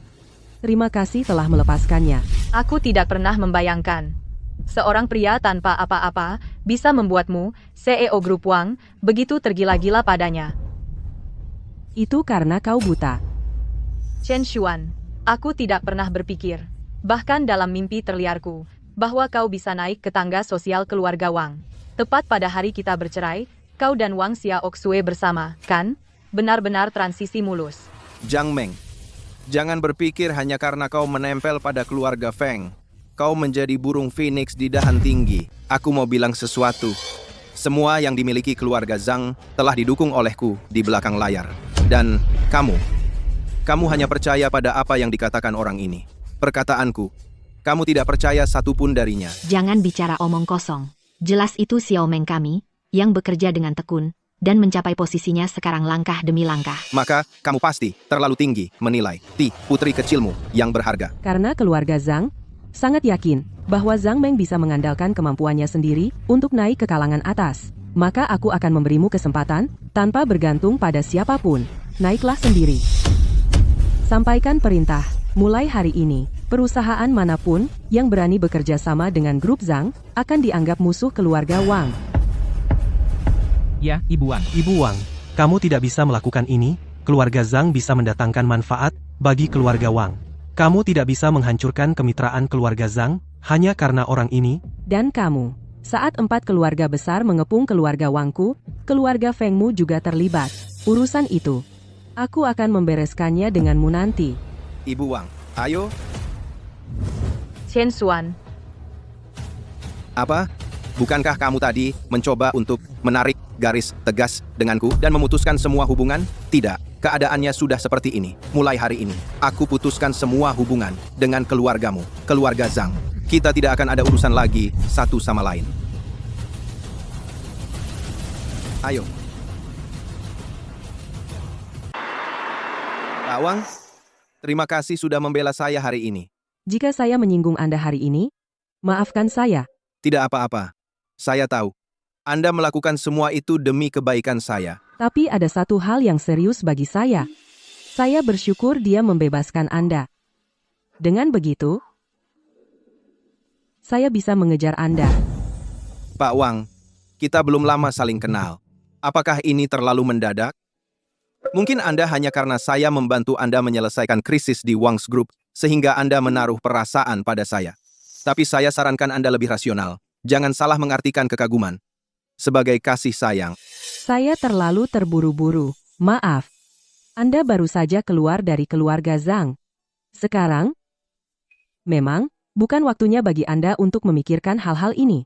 Terima kasih telah melepaskannya. Aku tidak pernah membayangkan seorang pria tanpa apa-apa bisa membuatmu, CEO grup Wang, begitu tergila-gila padanya. Itu karena kau buta. Chen Xuan, aku tidak pernah berpikir, bahkan dalam mimpi terliarku, bahwa kau bisa naik ke tangga sosial keluarga Wang. Tepat pada hari kita bercerai, kau dan Wang Xiaoxue bersama, kan? Benar-benar transisi mulus. Zhang Meng, jangan berpikir hanya karena kau menempel pada keluarga Feng, kau menjadi burung phoenix di dahan tinggi. Aku mau bilang sesuatu. Semua yang dimiliki keluarga Zhang telah didukung olehku di belakang layar. Dan kamu hanya percaya pada apa yang dikatakan orang ini. Perkataanku, kamu tidak percaya satupun darinya. Jangan bicara omong kosong. Jelas itu Xiao Meng kami, yang bekerja dengan tekun, dan mencapai posisinya sekarang langkah demi langkah. Maka, kamu pasti terlalu tinggi menilai putri kecilmu yang berharga. Karena keluarga Zhang sangat yakin bahwa Zhang Meng bisa mengandalkan kemampuannya sendiri untuk naik ke kalangan atas. Maka aku akan memberimu kesempatan tanpa bergantung pada siapapun. Naiklah sendiri. Sampaikan perintah. Mulai hari ini, perusahaan manapun yang berani bekerja sama dengan grup Zhang akan dianggap musuh keluarga Wang. Ya, Ibu Wang. Ibu Wang, kamu tidak bisa melakukan ini. Keluarga Zhang bisa mendatangkan manfaat bagi keluarga Wang. Kamu tidak bisa menghancurkan kemitraan keluarga Zhang hanya karena orang ini. Dan kamu, saat 4 keluarga besar mengepung keluarga Wangku, keluarga Fengmu juga terlibat. Urusan itu, aku akan membereskannya denganmu nanti. Ibu Wang, ayo. Chen Xuan, Apa? Bukankah kamu tadi mencoba untuk menarik garis tegas denganku dan memutuskan semua hubungan? Tidak, keadaannya sudah seperti ini. Mulai hari ini, aku putuskan semua hubungan dengan keluargamu, keluarga Zhang. Kita tidak akan ada urusan lagi satu sama lain. Ayo. Pak Wang, terima kasih sudah membela saya hari ini. Jika saya menyinggung Anda hari ini, maafkan saya. Tidak apa-apa. Saya tahu. Anda melakukan semua itu demi kebaikan saya. Tapi ada satu hal yang serius bagi saya. Saya bersyukur dia membebaskan Anda. Dengan begitu, saya bisa mengejar Anda. Pak Wang, kita belum lama saling kenal. Apakah ini terlalu mendadak? Mungkin Anda hanya karena saya membantu Anda menyelesaikan krisis di Wang's Group, sehingga Anda menaruh perasaan pada saya. Tapi saya sarankan Anda lebih rasional. Jangan salah mengartikan kekaguman. Sebagai kasih sayang. Saya terlalu terburu-buru. Maaf. Anda baru saja keluar dari keluarga Zhang. Sekarang, memang, bukan waktunya bagi Anda untuk memikirkan hal-hal ini.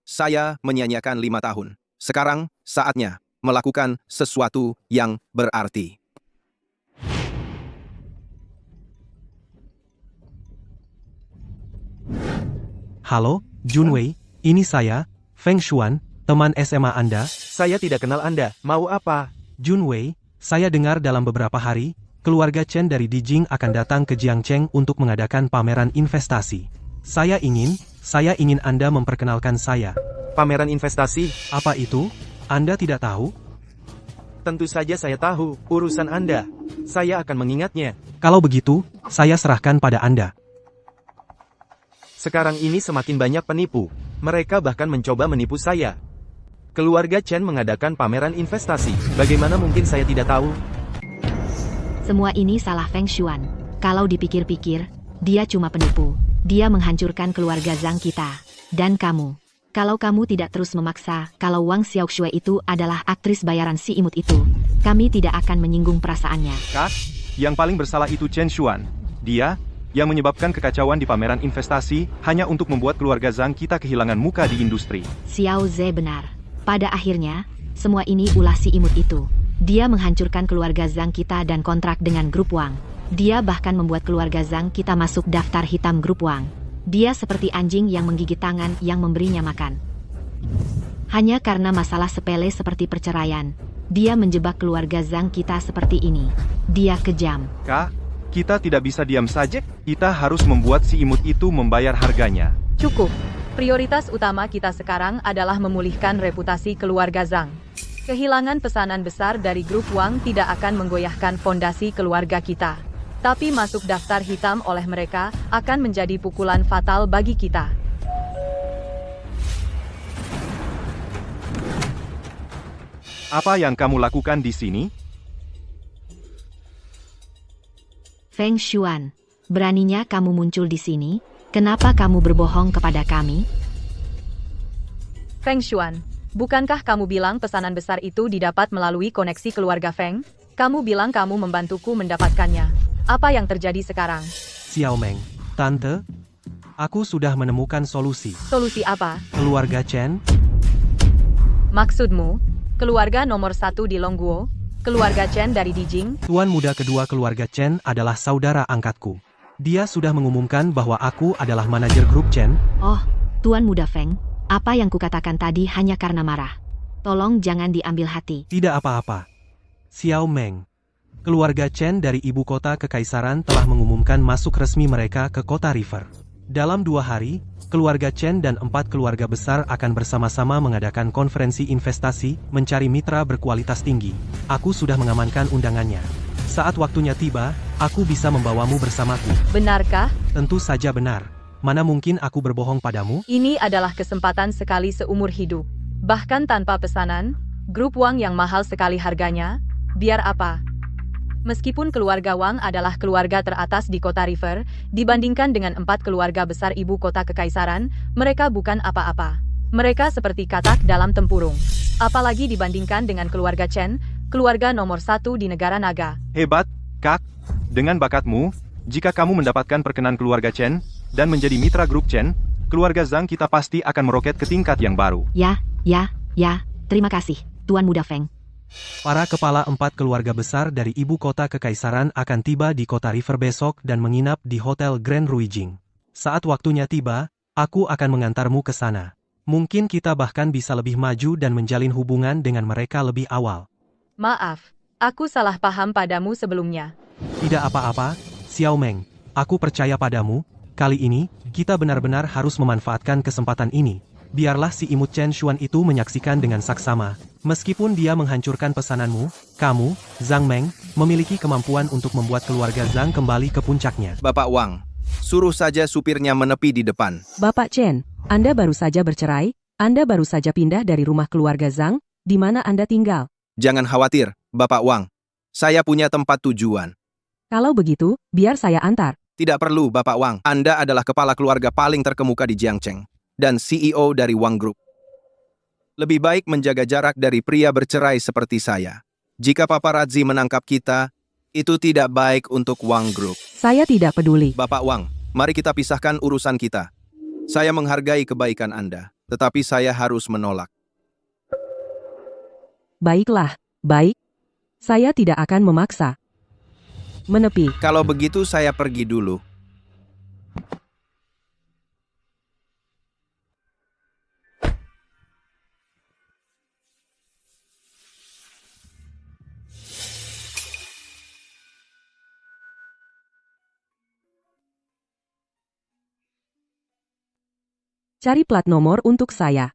Saya menyanyiakan 5 tahun. Sekarang, saatnya melakukan sesuatu yang berarti. Halo, Junwei, ini saya, Feng Xuan, teman SMA Anda. Saya tidak kenal Anda. Mau apa? Junwei, saya dengar dalam beberapa hari, keluarga Chen dari Dijing akan datang ke Jiangcheng untuk mengadakan pameran investasi. Saya ingin Anda memperkenalkan saya. Pameran investasi? Apa itu? Anda tidak tahu? Tentu saja saya tahu. Urusan Anda. Saya akan mengingatnya. Kalau begitu, saya serahkan pada Anda. Sekarang ini semakin banyak penipu. Mereka bahkan mencoba menipu saya. Keluarga Chen mengadakan pameran investasi. Bagaimana mungkin saya tidak tahu? Semua ini salah Feng Xuan. Kalau dipikir-pikir, dia cuma penipu. Dia menghancurkan keluarga Zhang kita. Dan kamu. Kalau kamu tidak terus memaksa, kalau Wang Xiaoxue itu adalah aktris bayaran si imut itu, kami tidak akan menyinggung perasaannya. Kak, yang paling bersalah itu Chen Xuan. Dia yang menyebabkan kekacauan di pameran investasi hanya untuk membuat keluarga Zhang kita kehilangan muka di industri. Xiao Ze benar. Pada akhirnya, semua ini ulah si imut itu. Dia menghancurkan keluarga Zhang kita dan kontrak dengan grup Wang. Dia bahkan membuat keluarga Zhang kita masuk daftar hitam grup Wang. Dia seperti anjing yang menggigit tangan yang memberinya makan. Hanya karena masalah sepele seperti perceraian, dia menjebak keluarga Zhang kita seperti ini. Dia kejam. Kak, kita tidak bisa diam saja. Kita harus membuat si imut itu membayar harganya. Cukup. Prioritas utama kita sekarang adalah memulihkan reputasi keluarga Zhang. Kehilangan pesanan besar dari grup Wang tidak akan menggoyahkan fondasi keluarga kita. Tapi masuk daftar hitam oleh mereka akan menjadi pukulan fatal bagi kita. Apa yang kamu lakukan di sini? Feng Xuan, beraninya kamu muncul di sini? Kenapa kamu berbohong kepada kami? Feng Xuan, bukankah kamu bilang pesanan besar itu didapat melalui koneksi keluarga Feng? Kamu bilang kamu membantuku mendapatkannya. Apa yang terjadi sekarang? Xiao Meng, Tante, aku sudah menemukan solusi. Solusi apa? Keluarga Chen? Maksudmu, keluarga nomor 1 di Longguo? Keluarga Chen dari Dijing? Tuan muda kedua keluarga Chen adalah saudara angkatku. Dia sudah mengumumkan bahwa aku adalah manajer grup Chen. Oh, Tuan Muda Feng, apa yang kukatakan tadi hanya karena marah. Tolong jangan diambil hati. Tidak apa-apa. Xiao Meng, keluarga Chen dari ibu kota kekaisaran telah mengumumkan masuk resmi mereka ke kota River. Dalam 2 hari, keluarga Chen dan 4 keluarga besar akan bersama-sama mengadakan konferensi investasi, mencari mitra berkualitas tinggi. Aku sudah mengamankan undangannya. Saat waktunya tiba, aku bisa membawamu bersamaku. Benarkah? Tentu saja benar. Mana mungkin aku berbohong padamu? Ini adalah kesempatan sekali seumur hidup. Bahkan tanpa pesanan, grup Wang yang mahal sekali harganya, biar apa? Meskipun keluarga Wang adalah keluarga teratas di kota River, dibandingkan dengan 4 keluarga besar ibu kota kekaisaran, mereka bukan apa-apa. Mereka seperti katak dalam tempurung. Apalagi dibandingkan dengan keluarga Chen, keluarga nomor 1 di negara naga. Hebat, Kak. Dengan bakatmu, jika kamu mendapatkan perkenan keluarga Chen, dan menjadi mitra grup Chen, keluarga Zhang kita pasti akan meroket ke tingkat yang baru. Ya, terima kasih, Tuan Muda Feng. Para kepala 4 keluarga besar dari ibu kota kekaisaran akan tiba di kota River besok dan menginap di Hotel Grand Ruijing. Saat waktunya tiba, aku akan mengantarmu ke sana. Mungkin kita bahkan bisa lebih maju dan menjalin hubungan dengan mereka lebih awal. Maaf, aku salah paham padamu sebelumnya. Tidak apa-apa, Xiao Meng. Aku percaya padamu. Kali ini, kita benar-benar harus memanfaatkan kesempatan ini. Biarlah si imut Chen Xuan itu menyaksikan dengan saksama. Meskipun dia menghancurkan pesananmu, kamu, Zhang Meng, memiliki kemampuan untuk membuat keluarga Zhang kembali ke puncaknya. Bapak Wang, Suruh saja supirnya menepi di depan. Bapak Chen, Anda baru saja bercerai, Anda baru saja pindah dari rumah keluarga Zhang, di mana Anda tinggal. Jangan khawatir, Bapak Wang. Saya punya tempat tujuan. Kalau begitu, biar saya antar. Tidak perlu, Bapak Wang. Anda adalah kepala keluarga paling terkemuka di Jiangcheng dan CEO dari Wang Group. Lebih baik menjaga jarak dari pria bercerai seperti saya. Jika paparazzi menangkap kita, itu tidak baik untuk Wang Group. Saya tidak peduli. Bapak Wang, mari kita pisahkan urusan kita. Saya menghargai kebaikan Anda, tetapi saya harus menolak. Baiklah, baik. Saya tidak akan memaksa. Menepi. Kalau begitu saya pergi dulu. Cari plat nomor untuk saya.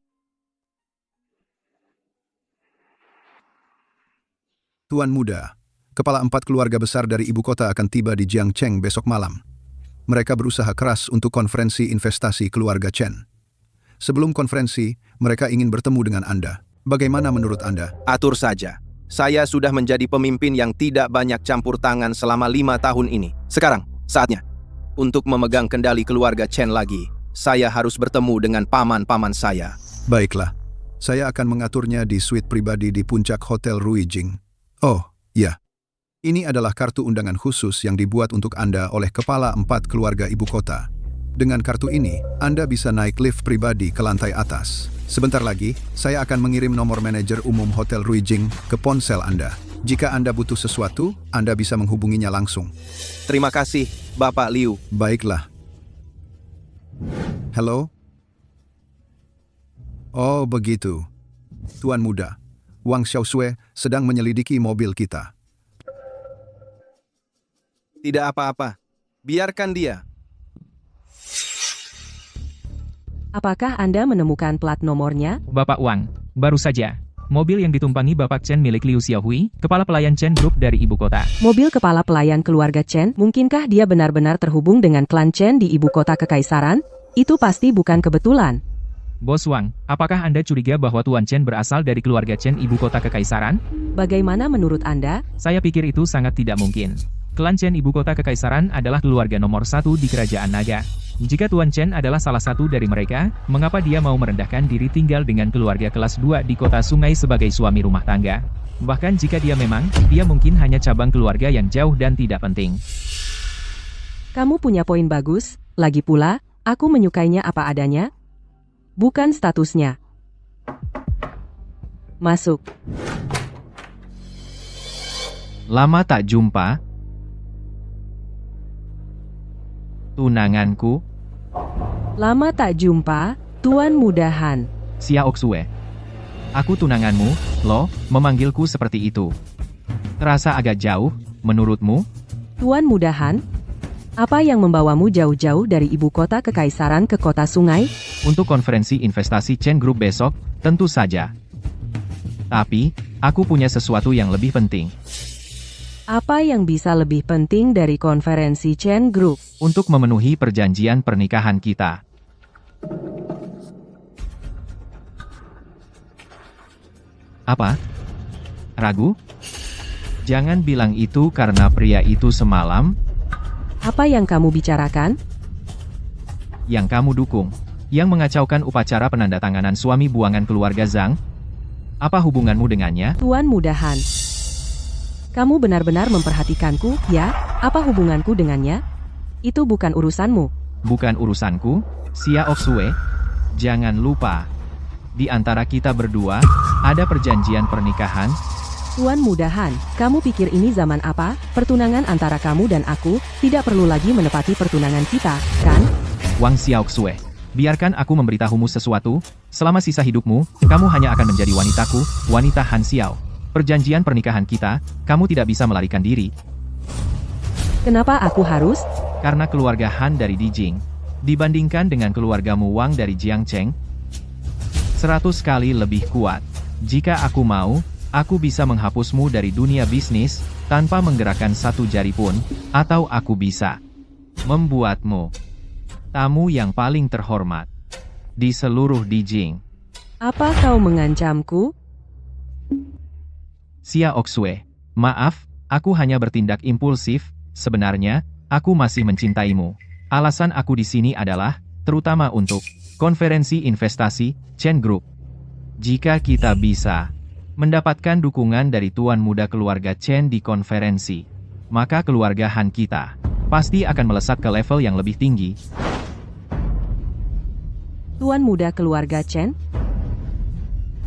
Tuan muda, kepala 4 keluarga besar dari ibu kota akan tiba di Jiangcheng besok malam. Mereka berusaha keras untuk konferensi investasi keluarga Chen. Sebelum konferensi, mereka ingin bertemu dengan Anda. Bagaimana menurut Anda? Atur saja. Saya sudah menjadi pemimpin yang tidak banyak campur tangan selama 5 tahun ini. Sekarang, saatnya. Untuk memegang kendali keluarga Chen lagi, saya harus bertemu dengan paman-paman saya. Baiklah, saya akan mengaturnya di suite pribadi di puncak Hotel Ruijing. Oh, ya. Ini adalah kartu undangan khusus yang dibuat untuk Anda oleh kepala 4 keluarga ibu kota. Dengan kartu ini, Anda bisa naik lift pribadi ke lantai atas. Sebentar lagi, saya akan mengirim nomor manajer umum Hotel Ruijing ke ponsel Anda. Jika Anda butuh sesuatu, Anda bisa menghubunginya langsung. Terima kasih, Bapak Liu. Baiklah. Halo? Oh, begitu. Tuan muda, Wang Xiaosui sedang menyelidiki mobil kita. Tidak apa-apa. Biarkan dia. Apakah Anda menemukan plat nomornya? Bapak Wang, baru saja. Mobil yang ditumpangi Bapak Chen milik Liu Xiaohui, kepala pelayan Chen Group dari ibu kota. Mobil kepala pelayan keluarga Chen, mungkinkah dia benar-benar terhubung dengan klan Chen di ibu kota kekaisaran? Itu pasti bukan kebetulan. Bos Wang, apakah Anda curiga bahwa Tuan Chen berasal dari keluarga Chen ibu kota kekaisaran? Bagaimana menurut Anda? Saya pikir itu sangat tidak mungkin. Klan Chen ibu kota kekaisaran adalah keluarga nomor 1 di kerajaan naga. Jika Tuan Chen adalah salah satu dari mereka, mengapa dia mau merendahkan diri tinggal dengan keluarga kelas 2 di kota sungai sebagai suami rumah tangga? Bahkan jika dia mungkin hanya cabang keluarga yang jauh dan tidak penting. Kamu punya poin bagus, lagi pula, aku menyukainya apa adanya. Bukan statusnya. Masuk. Lama tak jumpa. Tunanganku. Lama tak jumpa, Tuan Mudahan. Xiao Oxue. Aku tunanganmu, loh, memanggilku seperti itu. Terasa agak jauh, menurutmu? Tuan Mudahan, apa yang membawamu jauh-jauh dari ibu kota kekaisaran ke kota sungai? Untuk konferensi investasi Chen Group besok, tentu saja. Tapi, aku punya sesuatu yang lebih penting. Apa yang bisa lebih penting dari konferensi Chen Group? Untuk memenuhi perjanjian pernikahan kita. Apa? Ragu? Jangan bilang itu karena pria itu semalam, Apa yang kamu bicarakan? yang kamu dukung, yang mengacaukan upacara penandatanganan suami buangan keluarga Zhang. Apa hubunganmu dengannya? Tuan Mudahan. Kamu benar-benar memperhatikanku, ya? Apa hubunganku dengannya? Itu bukan urusanmu. Bukan urusanku, Xiao Oxue. Jangan lupa, di antara kita berdua, ada perjanjian pernikahan. Tuan Mudahan, kamu pikir ini zaman apa? Pertunangan antara kamu dan aku, tidak perlu lagi menepati pertunangan kita, kan? Wang Xiaoxue, biarkan aku memberitahumu sesuatu. Selama sisa hidupmu, kamu hanya akan menjadi wanitaku, wanita Han Xiao. Perjanjian pernikahan kita, kamu tidak bisa melarikan diri. Kenapa aku harus? Karena keluarga Han dari Dijing, dibandingkan dengan keluargamu Wang dari Jiangcheng, 100 kali lebih kuat. Jika aku mau, aku bisa menghapusmu dari dunia bisnis, tanpa menggerakkan satu jari pun, atau aku bisa membuatmu tamu yang paling terhormat di seluruh Dijing. Apa kau mengancamku? Xia Oxue, maaf, aku hanya bertindak impulsif. Sebenarnya, aku masih mencintaimu. Alasan aku di sini adalah, terutama untuk konferensi investasi Chen Group. Jika kita bisa mendapatkan dukungan dari tuan muda keluarga Chen di konferensi, maka keluarga Han kita pasti akan melesat ke level yang lebih tinggi. Tuan muda keluarga Chen?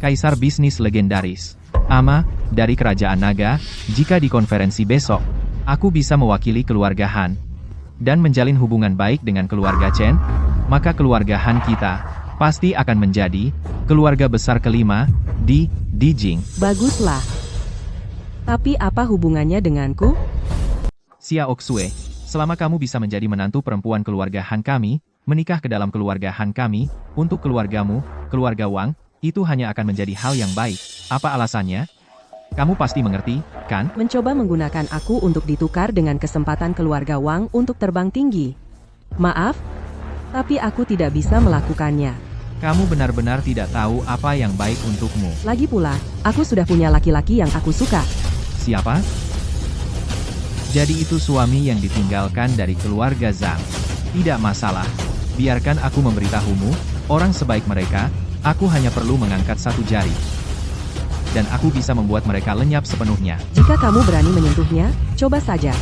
Kaisar bisnis legendaris, Ama, dari Kerajaan Naga. Jika di konferensi besok, aku bisa mewakili keluarga Han dan menjalin hubungan baik dengan keluarga Chen, maka keluarga Han kita pasti akan menjadi keluarga besar kelima di Dijing. Baguslah. Tapi apa hubungannya denganku? Xia Oxue, selama kamu bisa menjadi menantu perempuan keluarga Han kami, menikah ke dalam keluarga Han kami, untuk keluargamu, keluarga Wang, itu hanya akan menjadi hal yang baik. Apa alasannya? Kamu pasti mengerti, kan? Mencoba menggunakan aku untuk ditukar dengan kesempatan keluarga Wang untuk terbang tinggi. Maaf, tapi aku tidak bisa melakukannya. Kamu benar-benar tidak tahu apa yang baik untukmu. Lagi pula, aku sudah punya laki-laki yang aku suka. Siapa? Jadi itu suami yang ditinggalkan dari keluarga Zhang. Tidak masalah. Biarkan aku memberitahumu, orang sebaik mereka, aku hanya perlu mengangkat satu jari. Dan aku bisa membuat mereka lenyap sepenuhnya. Jika kamu berani menyentuhnya, coba saja.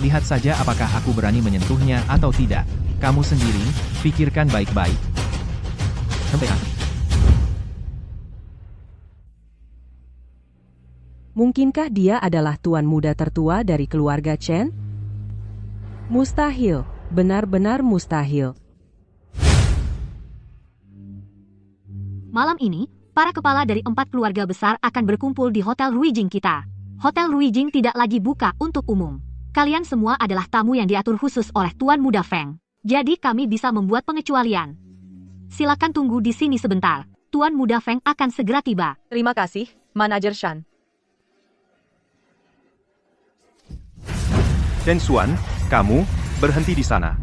Lihat saja apakah aku berani menyentuhnya atau tidak. Kamu sendiri, pikirkan baik-baik. Mungkinkah dia adalah tuan muda tertua dari keluarga Chen? Mustahil, benar-benar mustahil. Malam ini, para kepala dari 4 keluarga besar akan berkumpul di Hotel Ruijing kita. Hotel Ruijing tidak lagi buka untuk umum. Kalian semua adalah tamu yang diatur khusus oleh Tuan Muda Feng. Jadi kami bisa membuat pengecualian. Silakan tunggu di sini sebentar. Tuan Muda Feng akan segera tiba. Terima kasih, Manajer Shan. Chen Xuan, kamu, berhenti di sana.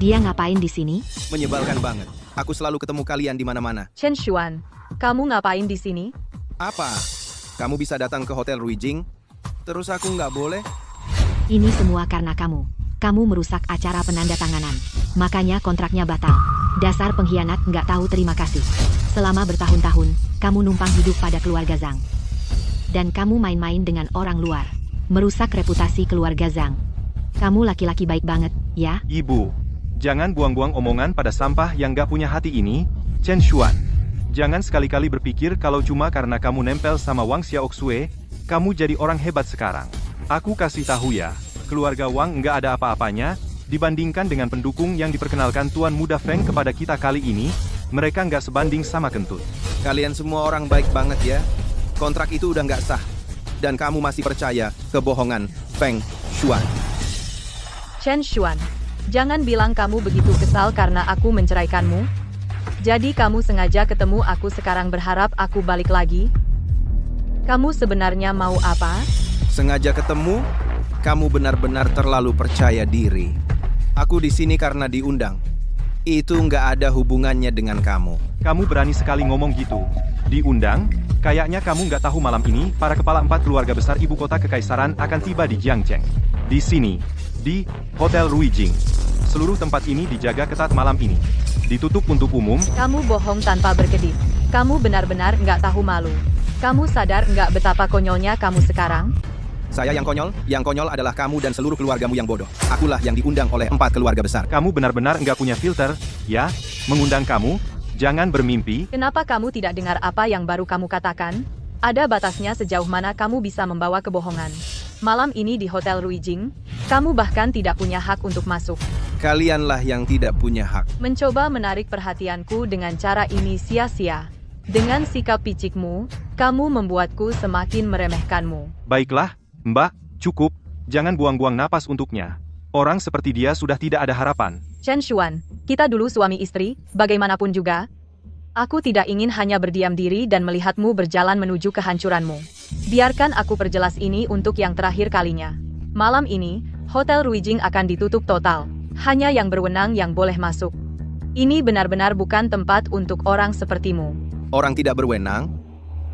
Dia ngapain di sini? Menyebalkan banget. Aku selalu ketemu kalian di mana-mana. Chen Xuan, kamu ngapain di sini? Apa? Kamu bisa datang ke Hotel Ruijing? Terus aku nggak boleh? Ini semua karena kamu. Kamu merusak acara penandatanganan. Makanya kontraknya batal. Dasar pengkhianat nggak tahu terima kasih. Selama bertahun-tahun, kamu numpang hidup pada keluarga Zhang. Dan kamu main-main dengan orang luar. Merusak reputasi keluarga Zhang. Kamu laki-laki baik banget, ya? Ibu, jangan buang-buang omongan pada sampah yang gak punya hati ini, Chen Xuan. Jangan sekali-kali berpikir kalau cuma karena kamu nempel sama Wang Xiaoxue, kamu jadi orang hebat sekarang. Aku kasih tahu ya, keluarga Wang nggak ada apa-apanya, dibandingkan dengan pendukung yang diperkenalkan Tuan Muda Feng kepada kita kali ini, mereka nggak sebanding sama kentut. Kalian semua orang baik banget ya. Kontrak itu udah nggak sah. Dan kamu masih percaya kebohongan Feng Xuan. Chen Xuan, jangan bilang kamu begitu kesal karena aku menceraikanmu. Jadi kamu sengaja ketemu aku sekarang berharap aku balik lagi? Kamu sebenarnya mau apa? Sengaja ketemu? Kamu benar-benar terlalu percaya diri. Aku di sini karena diundang. Itu nggak ada hubungannya dengan kamu. Kamu berani sekali ngomong gitu. Diundang? Kayaknya kamu nggak tahu malam ini, para kepala 4 keluarga besar ibu kota kekaisaran akan tiba di Jiangcheng. Di sini, di Hotel Ruijing. Seluruh tempat ini dijaga ketat malam ini. Ditutup untuk umum. Kamu bohong tanpa berkedip. Kamu benar-benar nggak tahu malu. Kamu sadar nggak betapa konyolnya kamu sekarang? Saya yang konyol adalah kamu dan seluruh keluargamu yang bodoh. Akulah yang diundang oleh 4 keluarga besar. Kamu benar-benar nggak punya filter, ya? Mengundang kamu? Jangan bermimpi. Kenapa kamu tidak dengar apa yang baru kamu katakan? Ada batasnya sejauh mana kamu bisa membawa kebohongan. Malam ini di Hotel Ruijing, kamu bahkan tidak punya hak untuk masuk. Kalianlah yang tidak punya hak. Mencoba menarik perhatianku dengan cara ini sia-sia. Dengan sikap picikmu, kamu membuatku semakin meremehkanmu. Baiklah, Mbak, cukup. Jangan buang-buang napas untuknya. Orang seperti dia sudah tidak ada harapan. Chen Xuan, kita dulu suami istri, bagaimanapun juga. Aku tidak ingin hanya berdiam diri dan melihatmu berjalan menuju kehancuranmu. Biarkan aku perjelas ini untuk yang terakhir kalinya. Malam ini, Hotel Ruijing akan ditutup total. Hanya yang berwenang yang boleh masuk. Ini benar-benar bukan tempat untuk orang sepertimu. Orang tidak berwenang?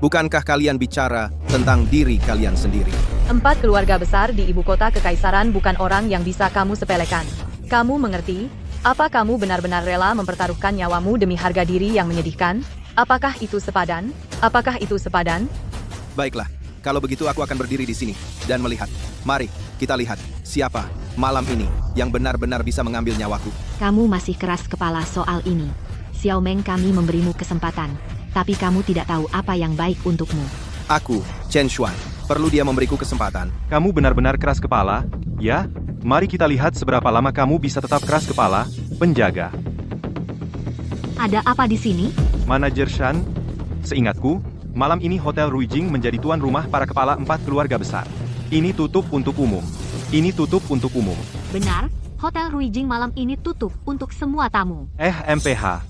Bukankah kalian bicara tentang diri kalian sendiri? 4 keluarga besar di ibu kota kekaisaran bukan orang yang bisa kamu sepelekan. Kamu mengerti? Apa kamu benar-benar rela mempertaruhkan nyawamu demi harga diri yang menyedihkan? Apakah itu sepadan? Apakah itu sepadan? Baiklah, kalau begitu aku akan berdiri di sini dan melihat. Mari, kita lihat siapa malam ini yang benar-benar bisa mengambil nyawaku. Kamu masih keras kepala soal ini. Xiao Meng, kami memberimu kesempatan, tapi kamu tidak tahu apa yang baik untukmu. Aku, Chen Xuan, perlu dia memberiku kesempatan. Kamu benar-benar keras kepala, ya? Mari kita lihat seberapa lama kamu bisa tetap keras kepala, penjaga. Ada apa di sini? Manajer Shan, seingatku, malam ini Hotel Ruijing menjadi tuan rumah para kepala 4 keluarga besar. Ini tutup untuk umum. Ini tutup untuk umum. Benar, Hotel Ruijing malam ini tutup untuk semua tamu. MPH.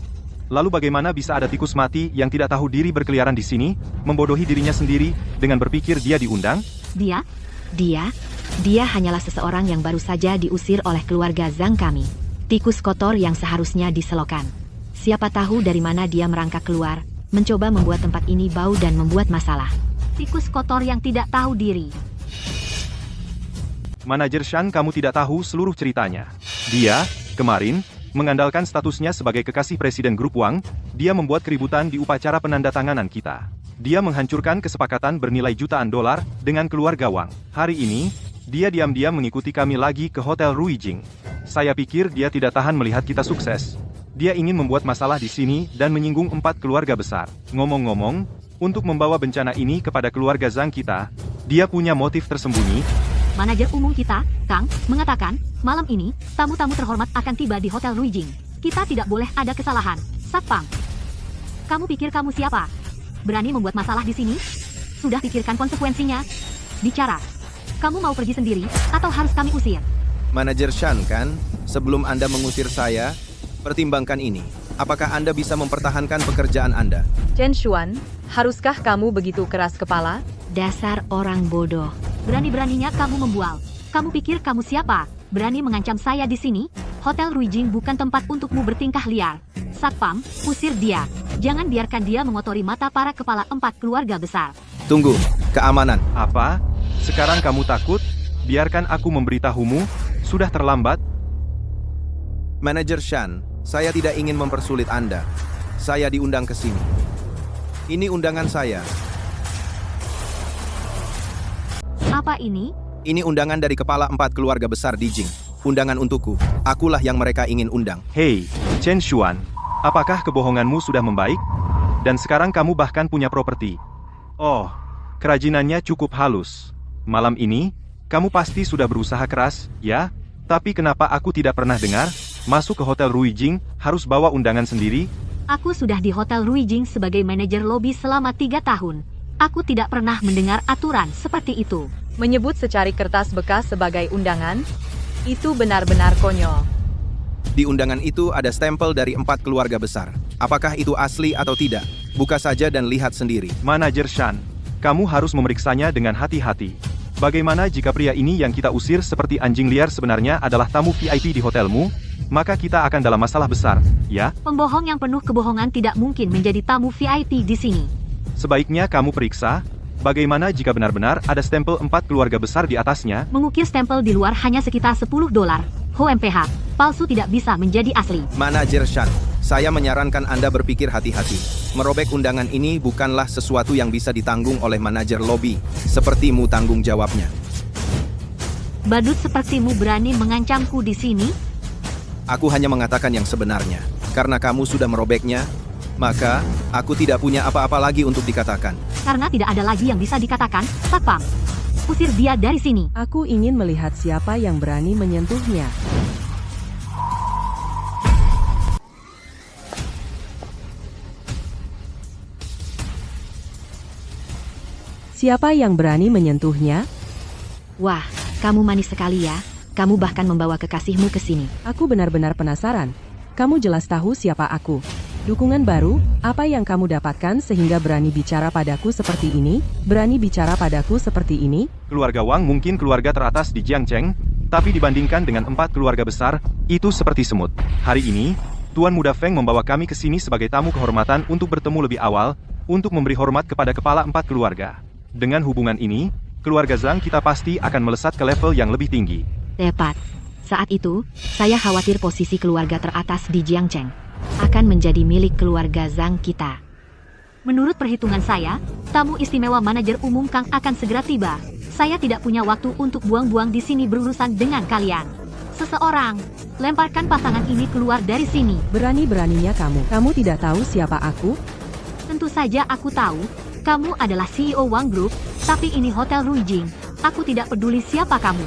Lalu bagaimana bisa ada tikus mati yang tidak tahu diri berkeliaran di sini, membodohi dirinya sendiri, dengan berpikir dia diundang? Dia hanyalah seseorang yang baru saja diusir oleh keluarga Zhang kami. Tikus kotor yang seharusnya diselokan. Siapa tahu dari mana dia merangkak keluar, mencoba membuat tempat ini bau dan membuat masalah. Tikus kotor yang tidak tahu diri. Manajer Shan, kamu tidak tahu seluruh ceritanya. Dia, kemarin, mengandalkan statusnya sebagai kekasih Presiden Grup Wang, dia membuat keributan di upacara penandatanganan kita. Dia menghancurkan kesepakatan bernilai jutaan dolar dengan keluarga Wang. Hari ini, dia diam-diam mengikuti kami lagi ke Hotel Ruijing. Saya pikir dia tidak tahan melihat kita sukses. Dia ingin membuat masalah di sini dan menyinggung 4 keluarga besar. Ngomong-ngomong, untuk membawa bencana ini kepada keluarga Zhang kita, dia punya motif tersembunyi. Manajer umum kita, Kang, mengatakan, malam ini, tamu-tamu terhormat akan tiba di Hotel Ruijing. Kita tidak boleh ada kesalahan. Satpam. Kamu pikir kamu siapa? Berani membuat masalah di sini? Sudah pikirkan konsekuensinya? Bicara. Kamu mau pergi sendiri, atau harus kami usir? Manajer Shan kan, sebelum Anda mengusir saya, pertimbangkan ini. Apakah Anda bisa mempertahankan pekerjaan Anda? Chen Xuan, haruskah kamu begitu keras kepala? Dasar orang bodoh. Berani-beraninya kamu membual. Kamu pikir kamu siapa? Berani mengancam saya di sini? Hotel Ruijing bukan tempat untukmu bertingkah liar. Satpam, usir dia. Jangan biarkan dia mengotori mata para kepala 4 keluarga besar. Tunggu, keamanan. Apa? Sekarang kamu takut? Biarkan aku memberitahumu, sudah terlambat. Manajer Shan, saya tidak ingin mempersulit Anda. Saya diundang ke sini. Ini undangan saya. Apa ini? Ini undangan dari kepala 4 keluarga besar di Jing. Undangan untukku. Akulah yang mereka ingin undang. Hei, Chen Xuan, apakah kebohonganmu sudah membaik? Dan sekarang kamu bahkan punya properti. Oh, kerajinannya cukup halus. Malam ini, kamu pasti sudah berusaha keras, ya? Tapi kenapa aku tidak pernah dengar? Masuk ke Hotel Ruijing, harus bawa undangan sendiri? Aku sudah di Hotel Ruijing sebagai manajer lobi selama 3 tahun. Aku tidak pernah mendengar aturan seperti itu. Menyebut secari kertas bekas sebagai undangan? Itu benar-benar konyol. Di undangan itu ada stempel dari 4 keluarga besar. Apakah itu asli atau tidak? Buka saja dan lihat sendiri. Manajer Shan, kamu harus memeriksanya dengan hati-hati. Bagaimana jika pria ini yang kita usir seperti anjing liar sebenarnya adalah tamu VIP di hotelmu? Maka kita akan dalam masalah besar, ya? Pembohong yang penuh kebohongan tidak mungkin menjadi tamu VIP di sini. Sebaiknya kamu periksa, bagaimana jika benar-benar ada stempel 4 keluarga besar di atasnya? Mengukir stempel di luar hanya sekitar $10. HMPH, palsu tidak bisa menjadi asli. Manajer Shan, saya menyarankan Anda berpikir hati-hati. Merobek undangan ini bukanlah sesuatu yang bisa ditanggung oleh manajer lobi. Sepertimu tanggung jawabnya. Badut sepertimu berani mengancamku di sini? Aku hanya mengatakan yang sebenarnya. Karena kamu sudah merobeknya, maka aku tidak punya apa-apa lagi untuk dikatakan. Karena tidak ada lagi yang bisa dikatakan, Satpam. Usir dia dari sini. Aku ingin melihat siapa yang berani menyentuhnya. Siapa yang berani menyentuhnya? Wah, kamu manis sekali ya. Kamu bahkan membawa kekasihmu ke sini. Aku benar-benar penasaran. Kamu jelas tahu siapa aku. Dukungan baru, apa yang kamu dapatkan sehingga berani bicara padaku seperti ini? Berani bicara padaku seperti ini? Keluarga Wang mungkin keluarga teratas di Jiangcheng, Tapi dibandingkan dengan 4 keluarga besar, itu seperti semut. Hari ini, Tuan Muda Feng membawa kami ke sini sebagai tamu kehormatan untuk bertemu lebih awal, untuk memberi hormat kepada kepala 4 keluarga. Dengan hubungan ini, keluarga Zhang kita pasti akan melesat ke level yang lebih tinggi. Tepat. Saat itu, saya khawatir posisi keluarga teratas di Jiangcheng akan menjadi milik keluarga Zhang kita. Menurut perhitungan saya, tamu istimewa manajer umum Kang akan segera tiba. Saya tidak punya waktu untuk buang-buang di sini berurusan dengan kalian. Seseorang, lemparkan pasangan ini keluar dari sini. Berani-beraninya kamu. Kamu tidak tahu siapa aku? Tentu saja aku tahu, kamu adalah CEO Wang Group, tapi ini Hotel Ruijing. Aku tidak peduli siapa kamu.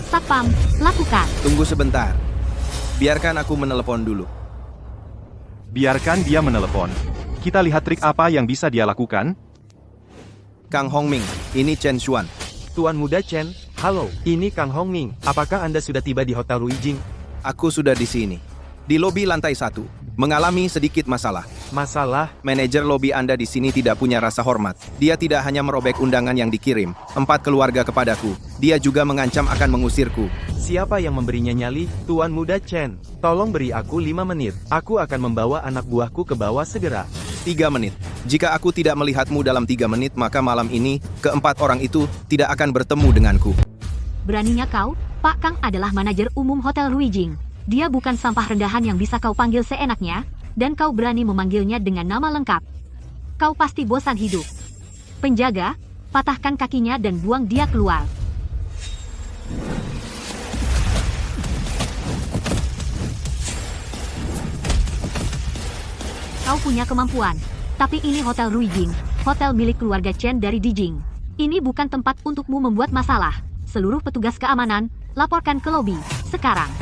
Satpam, lakukan. Tunggu sebentar. Biarkan aku menelepon dulu. Biarkan dia menelepon. Kita lihat trik apa yang bisa dia lakukan. Kang Hongming, ini Chen Xuan. Tuan Muda Chen, halo, ini Kang Hongming. Apakah Anda sudah tiba di Hotel Ruijing? Aku sudah di sini. Di lobi lantai 1. Mengalami sedikit masalah. Masalah? Manajer lobi Anda di sini tidak punya rasa hormat. Dia tidak hanya merobek undangan yang dikirim 4 keluarga kepadaku. Dia juga mengancam akan mengusirku. Siapa yang memberinya nyali? Tuan Muda Chen, tolong beri aku 5 menit. Aku akan membawa anak buahku ke bawah segera. 3 menit. Jika aku tidak melihatmu dalam 3 menit, maka malam ini, keempat orang itu tidak akan bertemu denganku. Beraninya kau, Pak Kang adalah manajer umum Hotel Ruijing. Dia bukan sampah rendahan yang bisa kau panggil seenaknya, dan kau berani memanggilnya dengan nama lengkap. Kau pasti bosan hidup. Penjaga, patahkan kakinya dan buang dia keluar. Kau punya kemampuan, tapi ini Hotel Ruijing, hotel milik keluarga Chen dari Dijing. Ini bukan tempat untukmu membuat masalah. Seluruh petugas keamanan, laporkan ke lobi, sekarang.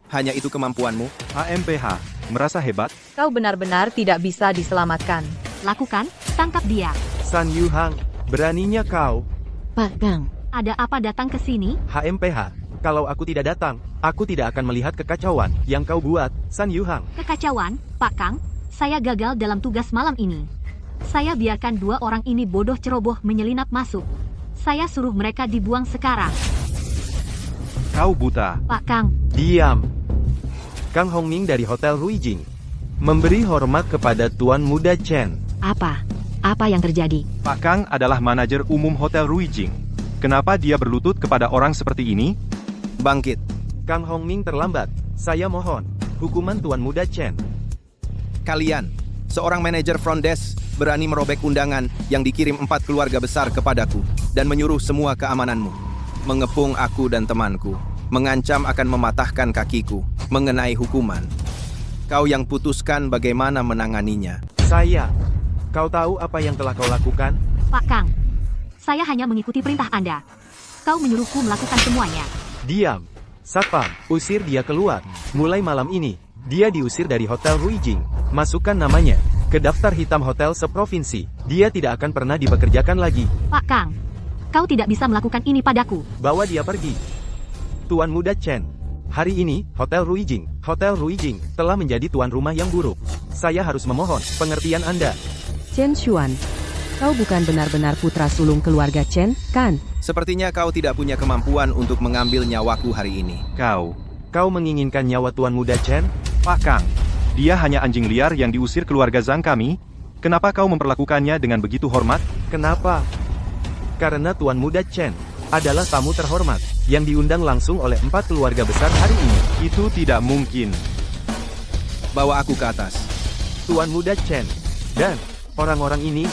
Hanya itu kemampuanmu? AMPH, merasa hebat? Kau benar-benar tidak bisa diselamatkan. Lakukan, tangkap dia. San Yuhang, beraninya kau. Pak Kang. Ada apa datang ke sini? HMPH, kalau aku tidak datang, aku tidak akan melihat kekacauan yang kau buat, San Yuhang. Kekacauan, Pak Kang. Saya gagal dalam tugas malam ini. Saya biarkan 2 orang ini bodoh ceroboh menyelinap masuk. Saya suruh mereka dibuang sekarang. Kau buta. Pak Kang, Diam. Kang Hongming dari Hotel Ruijing memberi hormat kepada Tuan Muda Chen. apa? Apa yang terjadi? Pak Kang adalah manajer umum Hotel Ruijing. Kenapa dia berlutut kepada orang seperti ini? Bangkit. Kang Hongming terlambat. Saya mohon, hukuman Tuan Muda Chen. Kalian, seorang manajer front desk, berani merobek undangan yang dikirim 4 keluarga besar kepadaku, dan menyuruh semua keamananmu. Mengepung aku dan temanku. Mengancam akan mematahkan kakiku, mengenai hukuman. Kau yang putuskan bagaimana menanganinya. Saya. Kau tahu apa yang telah kau lakukan? Pak Kang, saya hanya mengikuti perintah Anda. Kau menyuruhku melakukan semuanya. Diam. Satpam, usir dia keluar. Mulai malam ini, dia diusir dari Hotel Ruijing. Masukkan namanya ke daftar hitam hotel seprovinsi. Dia tidak akan pernah dipekerjakan lagi. Pak Kang, kau tidak bisa melakukan ini padaku. Bawa dia pergi. Tuan Muda Chen, hari ini, Hotel Ruijing telah menjadi tuan rumah yang buruk. Saya harus memohon pengertian Anda. Chen Xuan. Kau bukan benar-benar putra sulung keluarga Chen, kan? Sepertinya kau tidak punya kemampuan untuk mengambil nyawaku hari ini. Kau menginginkan nyawa Tuan Muda Chen? Pak Kang, dia hanya anjing liar yang diusir keluarga Zhang kami. Kenapa kau memperlakukannya dengan begitu hormat? Kenapa? Karena Tuan Muda Chen adalah tamu terhormat yang diundang langsung oleh 4 keluarga besar hari ini. Itu tidak mungkin. Bawa aku ke atas. Tuan Muda Chen dan orang-orang ini.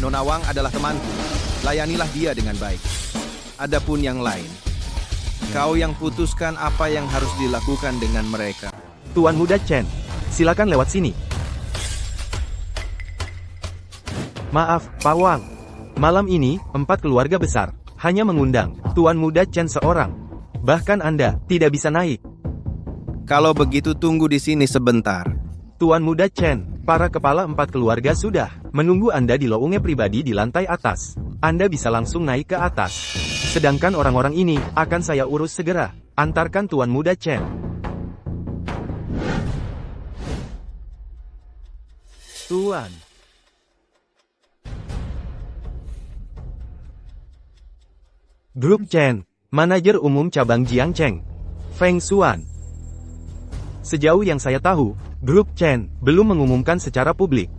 Nona Wang adalah temanku. Layanilah dia dengan baik. Adapun yang lain, kau yang putuskan apa yang harus dilakukan dengan mereka. Tuan Muda Chen, silakan lewat sini. Maaf, Pak Wang. Malam ini, 4 keluarga besar hanya mengundang Tuan Muda Chen seorang. Bahkan Anda tidak bisa naik. Kalau begitu tunggu di sini sebentar. Tuan Muda Chen, para kepala 4 keluarga sudah menunggu Anda di lounge pribadi di lantai atas. Anda bisa langsung naik ke atas. Sedangkan orang-orang ini akan saya urus segera. Antarkan Tuan Muda Chen. Tuan. Grup Chen, Manajer Umum Cabang Jiangcheng, Feng Xuan. Sejauh yang saya tahu, Grup Chen belum mengumumkan secara publik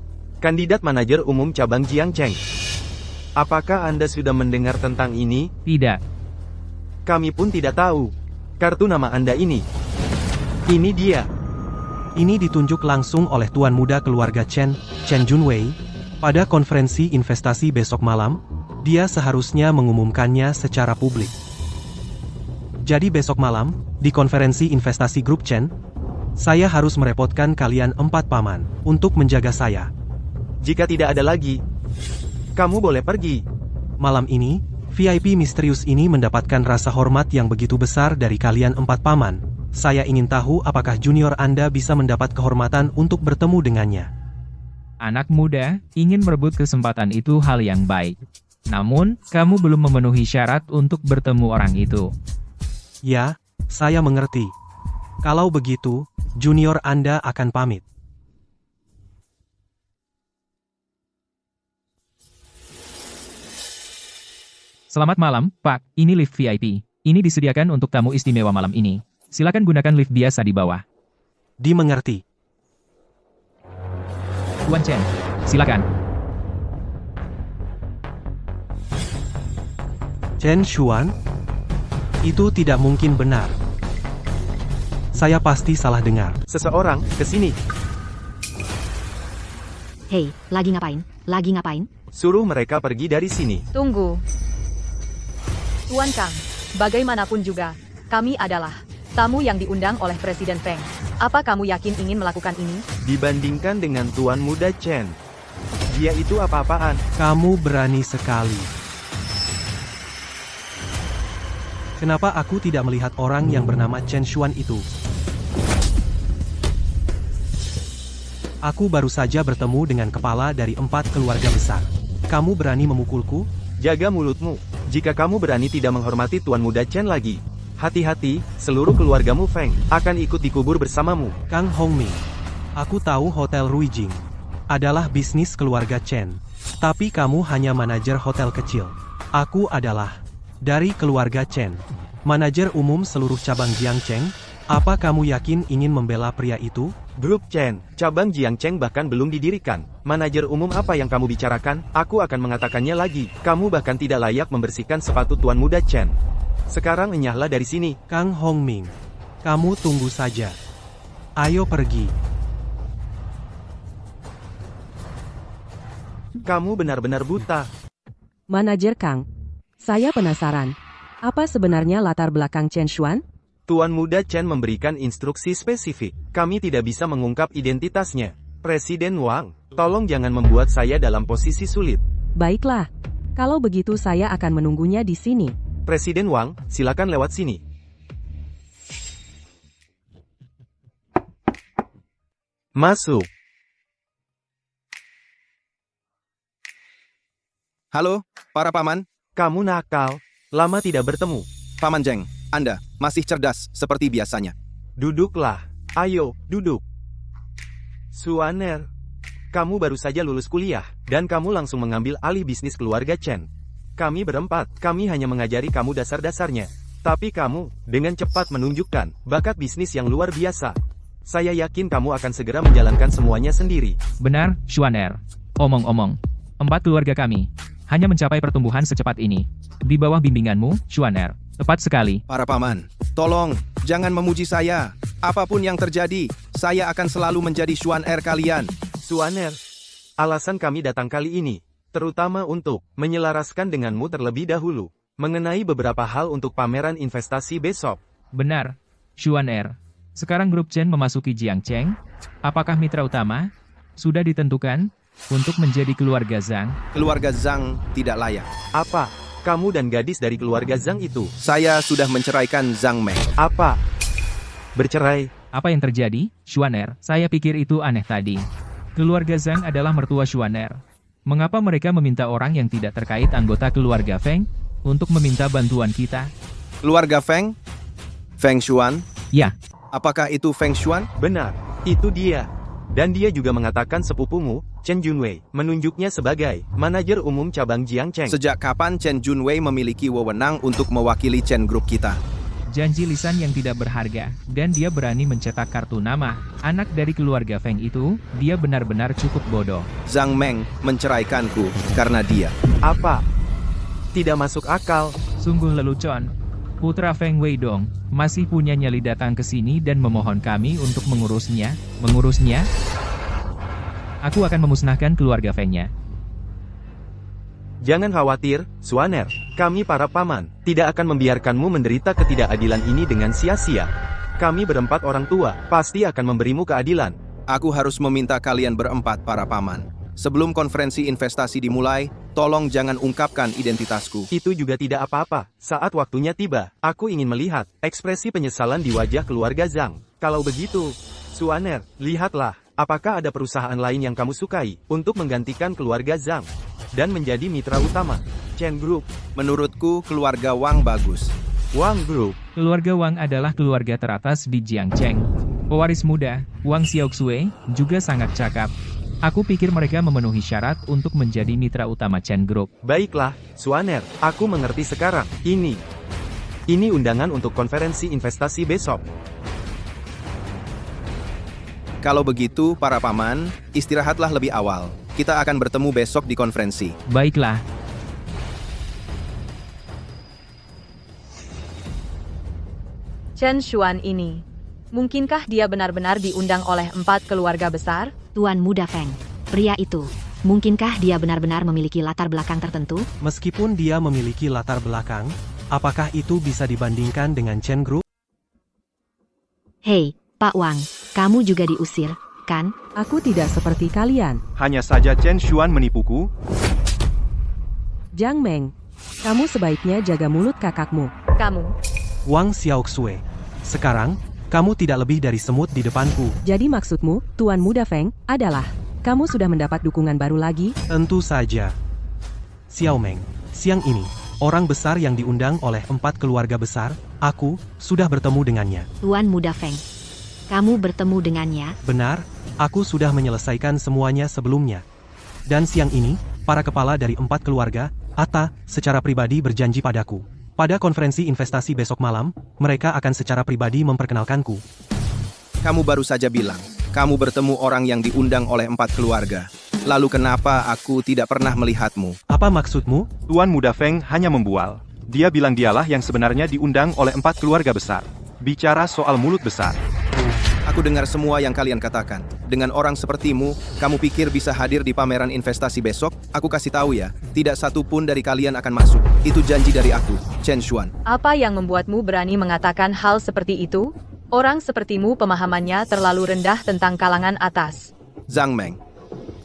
kandidat manajer umum cabang Jiangcheng. Apakah Anda sudah mendengar tentang ini? Tidak. Kami pun tidak tahu. Kartu nama Anda ini. Ini dia. Ini ditunjuk langsung oleh Tuan Muda keluarga Chen, Chen Junwei, pada konferensi investasi besok malam. Dia seharusnya mengumumkannya secara publik. Jadi besok malam, di konferensi investasi grup Chen, saya harus merepotkan kalian 4 paman untuk menjaga saya. Jika tidak ada lagi, kamu boleh pergi. Malam ini, VIP misterius ini mendapatkan rasa hormat yang begitu besar dari kalian 4 paman. Saya ingin tahu apakah junior Anda bisa mendapat kehormatan untuk bertemu dengannya. Anak muda, ingin merebut kesempatan itu hal yang baik. Namun, kamu belum memenuhi syarat untuk bertemu orang itu. Ya, saya mengerti. Kalau begitu, junior Anda akan pamit. Selamat malam, Pak. Ini lift VIP. Ini disediakan untuk tamu istimewa malam ini. Silakan gunakan lift biasa di bawah. Dimengerti. Tuan Chen, silakan. Chen Xuan? Itu tidak mungkin benar. Saya pasti salah dengar. Seseorang, ke sini. Hei, lagi ngapain? Lagi ngapain? Suruh mereka pergi dari sini. Tunggu. Tuan Kang, bagaimanapun juga, kami adalah tamu yang diundang oleh Presiden Feng. Apa kamu yakin ingin melakukan ini? Dibandingkan dengan Tuan Muda Chen, dia itu apa-apaan. Kamu berani sekali. Kenapa aku tidak melihat orang yang bernama Chen Xuan itu? Aku baru saja bertemu dengan kepala dari 4 keluarga besar. Kamu berani memukulku? Jaga mulutmu. Jika kamu berani tidak menghormati Tuan Muda Chen lagi, hati-hati, seluruh keluargamu Feng akan ikut dikubur bersamamu. Kang Hongming, aku tahu Hotel Ruijing adalah bisnis keluarga Chen. Tapi kamu hanya manajer hotel kecil. Aku adalah dari keluarga Chen, manajer umum seluruh cabang Jiangcheng. Apa kamu yakin ingin membela pria itu? Grup Chen, cabang Jiangcheng bahkan belum didirikan. Manajer umum apa yang kamu bicarakan? Aku akan mengatakannya lagi. Kamu bahkan tidak layak membersihkan sepatu Tuan Muda Chen. Sekarang enyahlah dari sini. Kang Hongming, kamu tunggu saja. Ayo pergi. Kamu benar-benar buta. Manajer Kang, saya penasaran. Apa sebenarnya latar belakang Chen Xuan? Tuan Muda Chen memberikan instruksi spesifik. Kami tidak bisa mengungkap identitasnya. Presiden Wang, tolong jangan membuat saya dalam posisi sulit. Baiklah. Kalau begitu saya akan menunggunya di sini. Presiden Wang, silakan lewat sini. Masuk. Halo, para paman. Kamu nakal. Lama tidak bertemu. Paman Zheng, Anda masih cerdas seperti biasanya. Duduklah. Ayo, duduk. Xuaner, kamu baru saja lulus kuliah, dan kamu langsung mengambil alih bisnis keluarga Chen. Kami berempat, kami hanya mengajari kamu dasar-dasarnya. Tapi kamu, dengan cepat menunjukkan bakat bisnis yang luar biasa. Saya yakin kamu akan segera menjalankan semuanya sendiri. Benar, Xuaner. Omong-omong, 4 keluarga kami hanya mencapai pertumbuhan secepat ini. Di bawah bimbinganmu, Xuaner. Tepat sekali. Para paman, tolong, jangan memuji saya. Apapun yang terjadi, saya akan selalu menjadi Xuaner kalian. Xuaner, alasan kami datang kali ini, terutama untuk menyelaraskan denganmu terlebih dahulu, mengenai beberapa hal untuk pameran investasi besok. Benar, Xuaner. Sekarang grup Chen memasuki Jiangcheng. Apakah mitra utama? Sudah ditentukan untuk menjadi keluarga Zhang. Keluarga Zhang tidak layak. Apa? Kamu dan gadis dari keluarga Zhang itu? Saya sudah menceraikan Zhang Meng. Apa? Bercerai? Apa yang terjadi, Xuaner? Saya pikir itu aneh tadi. Keluarga Zhang adalah mertua Xuaner. Mengapa mereka meminta orang yang tidak terkait anggota keluarga Feng untuk meminta bantuan kita? Keluarga Feng? Feng Xuan? Ya, Apakah itu Feng Xuan? Benar, itu dia. Dan dia juga mengatakan sepupumu, Chen Junwei, menunjuknya sebagai manajer umum cabang Jiangcheng. Sejak kapan Chen Junwei memiliki wewenang untuk mewakili Chen Group kita? Janji lisan yang tidak berharga, dan dia berani mencetak kartu nama. Anak dari keluarga Feng itu, dia benar-benar cukup bodoh. Zhang Meng menceraikanku karena dia. Apa? Tidak masuk akal. Sungguh lelucon. Putra Feng Weidong, masih punya nyali datang ke sini dan memohon kami untuk mengurusnya. Mengurusnya? Aku akan memusnahkan keluarga Fengnya. Jangan khawatir, Suaner. Kami para paman, tidak akan membiarkanmu menderita ketidakadilan ini dengan sia-sia. Kami berempat orang tua, pasti akan memberimu keadilan. Aku harus meminta kalian berempat para paman. Sebelum konferensi investasi dimulai, tolong jangan ungkapkan identitasku. Itu juga tidak apa-apa. Saat waktunya tiba, aku ingin melihat ekspresi penyesalan di wajah keluarga Zhang. Kalau begitu, Suaner, lihatlah, apakah ada perusahaan lain yang kamu sukai untuk menggantikan keluarga Zhang dan menjadi mitra utama Chen Group? Menurutku keluarga Wang bagus. Wang Group. Keluarga Wang adalah keluarga teratas di Jiangcheng. Pewaris muda, Wang Xiaoxue, juga sangat cakap. Aku pikir mereka memenuhi syarat untuk menjadi mitra utama Chen Group. Baiklah, Suaner, aku mengerti sekarang. Ini undangan untuk konferensi investasi besok. Kalau begitu, para paman, istirahatlah lebih awal. Kita akan bertemu besok di konferensi. Baiklah. Chen Xuan ini. Mungkinkah dia benar-benar diundang oleh 4 keluarga besar? Tuan Muda Feng, pria itu, mungkinkah dia benar-benar memiliki latar belakang tertentu? Meskipun dia memiliki latar belakang, apakah itu bisa dibandingkan dengan Chen Group? Hei, Pak Wang, kamu juga diusir, kan? Aku tidak seperti kalian. Hanya saja Chen Xuan menipuku. Zhang Meng, kamu sebaiknya jaga mulut kakakmu. Kamu. Wang Xiaoxue, sekarang, kamu tidak lebih dari semut di depanku. Jadi maksudmu, Tuan Muda Feng, adalah kamu sudah mendapat dukungan baru lagi? Tentu saja. Xiao Meng, siang ini, orang besar yang diundang oleh 4 keluarga besar, aku, sudah bertemu dengannya. Tuan Muda Feng, kamu bertemu dengannya? Benar, aku sudah menyelesaikan semuanya sebelumnya. Dan siang ini, para kepala dari 4 keluarga, Atta, secara pribadi berjanji padaku. Pada konferensi investasi besok malam, mereka akan secara pribadi memperkenalkanku. Kamu baru saja bilang, kamu bertemu orang yang diundang oleh 4 keluarga. Lalu kenapa aku tidak pernah melihatmu? Apa maksudmu? Tuan Muda Feng hanya membual. Dia bilang dialah yang sebenarnya diundang oleh 4 keluarga besar. Bicara soal mulut besar. Aku dengar semua yang kalian katakan. Dengan orang sepertimu, kamu pikir bisa hadir di pameran investasi besok? Aku kasih tahu ya, tidak satu pun dari kalian akan masuk. Itu janji dari aku, Chen Xuan. Apa yang membuatmu berani mengatakan hal seperti itu? Orang sepertimu pemahamannya terlalu rendah tentang kalangan atas. Zhang Meng,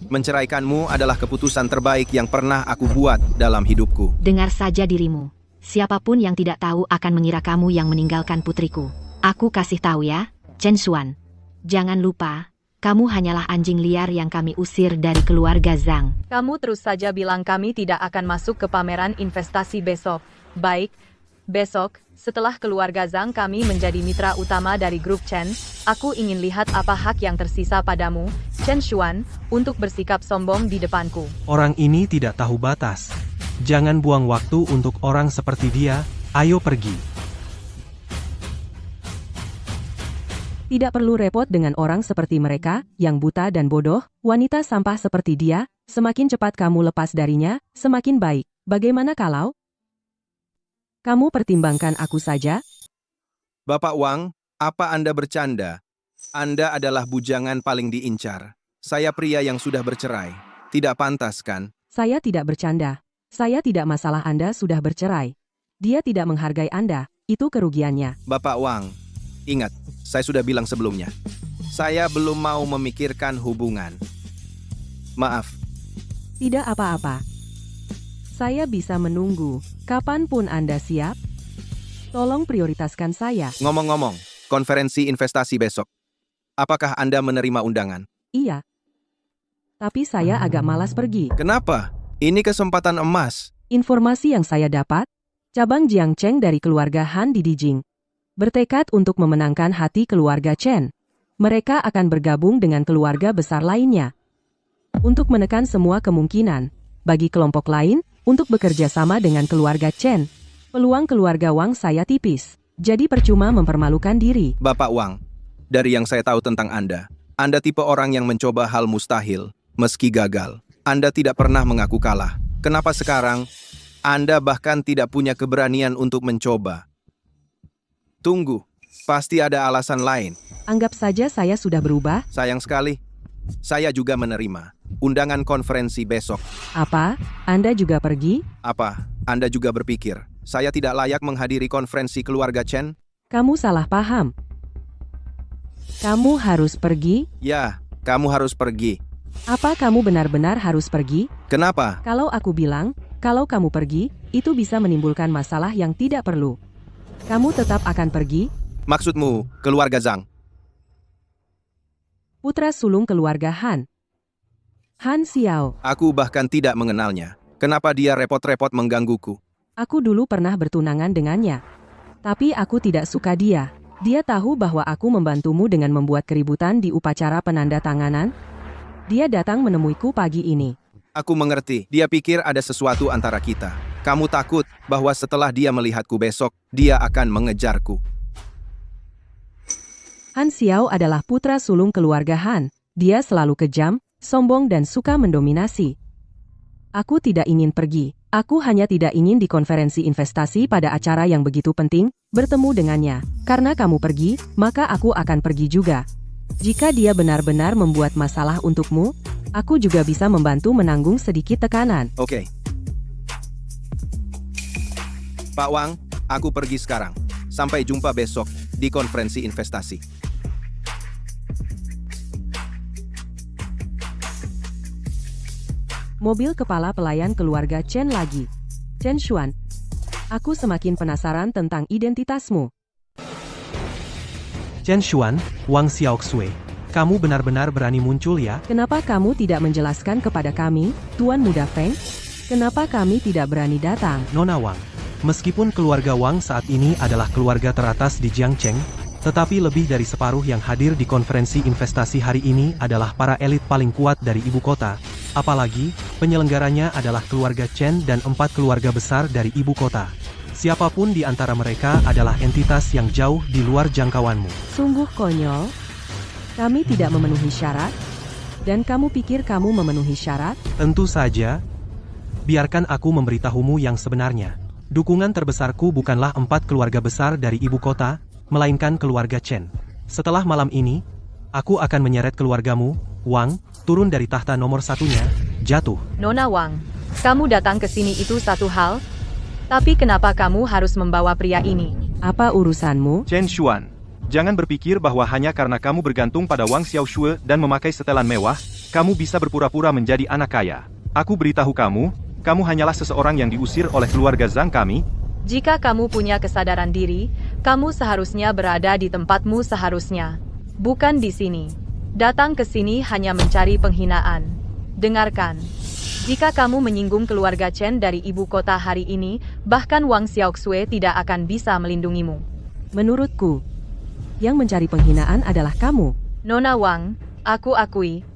menceraikanmu adalah keputusan terbaik yang pernah aku buat dalam hidupku. Dengar saja dirimu. Siapapun yang tidak tahu akan mengira kamu yang meninggalkan putriku. Aku kasih tahu ya, Chen Xuan. Jangan lupa, kamu hanyalah anjing liar yang kami usir dari keluarga Zhang. Kamu terus saja bilang kami tidak akan masuk ke pameran investasi besok. Baik, besok, setelah keluarga Zhang kami menjadi mitra utama dari grup Chen, aku ingin lihat apa hak yang tersisa padamu, Chen Xuan, untuk bersikap sombong di depanku. Orang ini tidak tahu batas. Jangan buang waktu untuk orang seperti dia, ayo pergi. Tidak perlu repot dengan orang seperti mereka, yang buta dan bodoh, wanita sampah seperti dia, semakin cepat kamu lepas darinya, semakin baik. Bagaimana kalau kamu pertimbangkan aku saja? Bapak Wang, apa Anda bercanda? Anda adalah bujangan paling diincar. Saya pria yang sudah bercerai. Tidak pantas kan? Saya tidak bercanda. Saya tidak masalah Anda sudah bercerai. Dia tidak menghargai Anda, itu kerugiannya. Bapak Wang, ingat, saya sudah bilang sebelumnya. Saya belum mau memikirkan hubungan. Maaf. Tidak apa-apa. Saya bisa menunggu. Kapanpun Anda siap, tolong prioritaskan saya. Ngomong-ngomong, konferensi investasi besok. Apakah Anda menerima undangan? Iya. Tapi saya agak malas pergi. Kenapa? Ini kesempatan emas. Informasi yang saya dapat, cabang Jiangcheng dari keluarga Han di Dijing bertekad untuk memenangkan hati keluarga Chen. Mereka akan bergabung dengan keluarga besar lainnya. Untuk menekan semua kemungkinan, bagi kelompok lain, untuk bekerja sama dengan keluarga Chen. Peluang keluarga Wang saya tipis, jadi percuma mempermalukan diri. Bapak Wang, dari yang saya tahu tentang Anda tipe orang yang mencoba hal mustahil, meski gagal. Anda tidak pernah mengaku kalah. Kenapa sekarang, Anda bahkan tidak punya keberanian untuk mencoba? Tunggu, pasti ada alasan lain. Anggap saja saya sudah berubah. Sayang sekali, saya juga menerima undangan konferensi besok. Apa? Anda juga pergi? Apa, Anda juga berpikir, saya tidak layak menghadiri konferensi keluarga Chen? Kamu salah paham. Kamu harus pergi? Ya, kamu harus pergi. Apa kamu benar-benar harus pergi? Kenapa? Kalau aku bilang, kalau kamu pergi, itu bisa menimbulkan masalah yang tidak perlu. Kamu tetap akan pergi? Maksudmu, keluarga Zhang? Putra sulung keluarga Han. Han Xiao. Aku bahkan tidak mengenalnya. Kenapa dia repot-repot menggangguku? Aku dulu pernah bertunangan dengannya. Tapi aku tidak suka dia. Dia tahu bahwa aku membantumu dengan membuat keributan di upacara penandatanganan. Dia datang menemuiku pagi ini. Aku mengerti, dia pikir ada sesuatu antara kita. Kamu takut bahwa setelah dia melihatku besok, dia akan mengejarku. Han Xiao adalah putra sulung keluarga Han. Dia selalu kejam, sombong dan suka mendominasi. Aku tidak ingin pergi. Aku hanya tidak ingin di konferensi investasi pada acara yang begitu penting, bertemu dengannya. Karena kamu pergi, maka aku akan pergi juga. Jika dia benar-benar membuat masalah untukmu, aku juga bisa membantu menanggung sedikit tekanan. Oke. Pak Wang, aku pergi sekarang. Sampai jumpa besok di konferensi investasi. Mobil kepala pelayan keluarga Chen lagi. Chen Xuan, aku semakin penasaran tentang identitasmu. Chen Xuan, Wang Xiaoxue, kamu benar-benar berani muncul ya? Kenapa kamu tidak menjelaskan kepada kami, Tuan Muda Feng? Kenapa kami tidak berani datang? Nona Wang, meskipun keluarga Wang saat ini adalah keluarga teratas di Jiangcheng, tetapi lebih dari separuh yang hadir di konferensi investasi hari ini adalah para elit paling kuat dari ibu kota. Apalagi, penyelenggaranya adalah keluarga Chen dan 4 keluarga besar dari ibu kota. Siapapun di antara mereka adalah entitas yang jauh di luar jangkauanmu. Sungguh konyol. Kami tidak memenuhi syarat? Dan kamu pikir kamu memenuhi syarat? Tentu saja. Biarkan aku memberitahumu yang sebenarnya. Dukungan terbesarku bukanlah 4 keluarga besar dari ibu kota, melainkan keluarga Chen. Setelah malam ini, aku akan menyeret keluargamu, Wang, turun dari tahta nomor 1-nya, jatuh. Nona Wang, kamu datang ke sini itu satu hal, tapi kenapa kamu harus membawa pria ini? Apa urusanmu? Chen Xuan, jangan berpikir bahwa hanya karena kamu bergantung pada Wang Xiaoxue dan memakai setelan mewah, kamu bisa berpura-pura menjadi anak kaya. Aku beritahu kamu, kamu hanyalah seseorang yang diusir oleh keluarga Zhang kami. Jika kamu punya kesadaran diri, kamu seharusnya berada di tempatmu seharusnya. Bukan di sini. Datang ke sini hanya mencari penghinaan. Dengarkan. Jika kamu menyinggung keluarga Chen dari ibu kota hari ini, bahkan Wang Xiaoxue tidak akan bisa melindungimu. Menurutku, yang mencari penghinaan adalah kamu. Nona Wang, aku akui,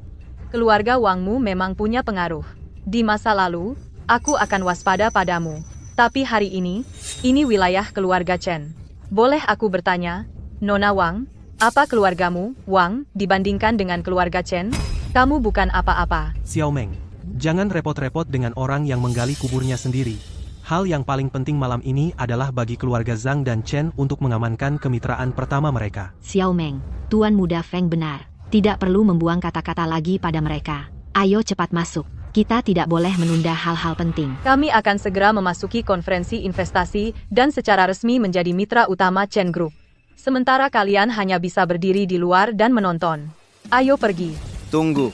keluarga Wangmu memang punya pengaruh. Di masa lalu, aku akan waspada padamu. Tapi hari ini wilayah keluarga Chen. Boleh aku bertanya, Nona Wang, apa keluargamu, Wang, dibandingkan dengan keluarga Chen? Kamu bukan apa-apa. Xiao Meng, jangan repot-repot dengan orang yang menggali kuburnya sendiri. Hal yang paling penting malam ini adalah bagi keluarga Zhang dan Chen untuk mengamankan kemitraan pertama mereka. Xiao Meng, Tuan Muda Feng benar. Tidak perlu membuang kata-kata lagi pada mereka. Ayo cepat masuk. Kita tidak boleh menunda hal-hal penting. Kami akan segera memasuki konferensi investasi dan secara resmi menjadi mitra utama Chen Group. Sementara kalian hanya bisa berdiri di luar dan menonton. Ayo pergi. Tunggu.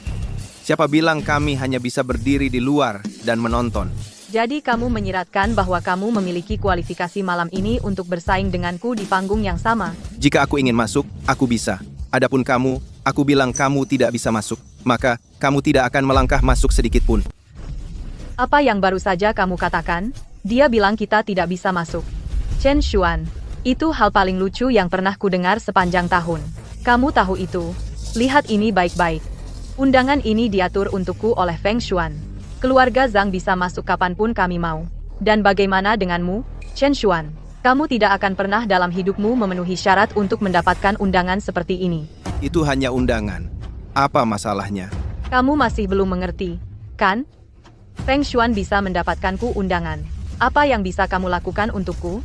Siapa bilang kami hanya bisa berdiri di luar dan menonton? Jadi kamu menyiratkan bahwa kamu memiliki kualifikasi malam ini untuk bersaing denganku di panggung yang sama. Jika aku ingin masuk, aku bisa. Adapun kamu, aku bilang kamu tidak bisa masuk. Maka, kamu tidak akan melangkah masuk sedikit pun. Apa yang baru saja kamu katakan? Dia bilang kita tidak bisa masuk. Chen Xuan, itu hal paling lucu yang pernah kudengar sepanjang tahun. Kamu tahu itu. Lihat ini baik-baik. Undangan ini diatur untukku oleh Feng Xuan. Keluarga Zhang bisa masuk kapanpun kami mau. Dan bagaimana denganmu, Chen Xuan? Kamu tidak akan pernah dalam hidupmu memenuhi syarat untuk mendapatkan undangan seperti ini. Itu hanya undangan. Apa masalahnya? Kamu masih belum mengerti, kan? Feng Xuan bisa mendapatkanku undangan. Apa yang bisa kamu lakukan untukku?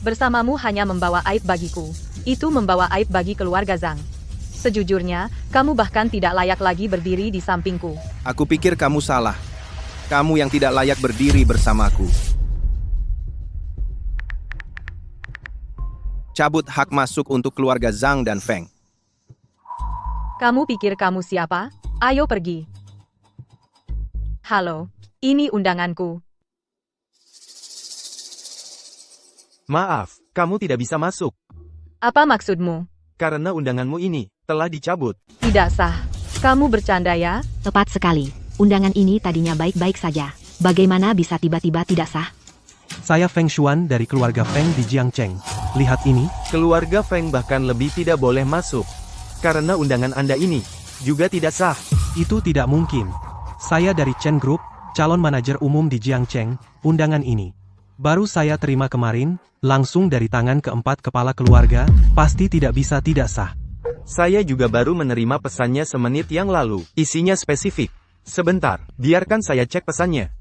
Bersamamu hanya membawa aib bagiku. Itu membawa aib bagi keluarga Zhang. Sejujurnya, kamu bahkan tidak layak lagi berdiri di sampingku. Aku pikir kamu salah. Kamu yang tidak layak berdiri bersamaku. Cabut hak masuk untuk keluarga Zhang dan Feng. Kamu pikir kamu siapa? Ayo pergi. Halo, ini undanganku. Maaf, kamu tidak bisa masuk. Apa maksudmu? Karena undanganmu ini telah dicabut. Tidak sah. Kamu bercanda ya? Tepat sekali. Undangan ini tadinya baik-baik saja. Bagaimana bisa tiba-tiba tidak sah? Saya Feng Xuan dari keluarga Feng di Jiangcheng. Lihat ini. Keluarga Feng bahkan lebih tidak boleh masuk. Karena undangan Anda ini juga tidak sah. Itu tidak mungkin. Saya dari Chen Group, calon manajer umum di Jiangcheng. Undangan ini baru saya terima kemarin, langsung dari tangan keempat kepala keluarga, pasti tidak bisa tidak sah. Saya juga baru menerima pesannya semenit yang lalu. Isinya spesifik. Sebentar, biarkan saya cek pesannya.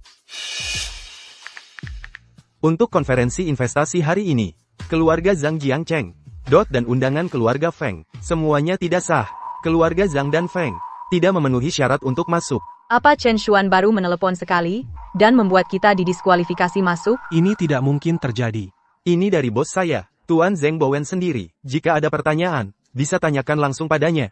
Untuk konferensi investasi hari ini, keluarga Zhang Jiangcheng, dan undangan keluarga Feng, semuanya tidak sah. Keluarga Zhang dan Feng tidak memenuhi syarat untuk masuk. Apa Chen Xuan baru menelepon sekali, dan membuat kita didiskualifikasi masuk? Ini tidak mungkin terjadi. Ini dari bos saya, Tuan Zheng Bowen sendiri. Jika ada pertanyaan, bisa tanyakan langsung padanya.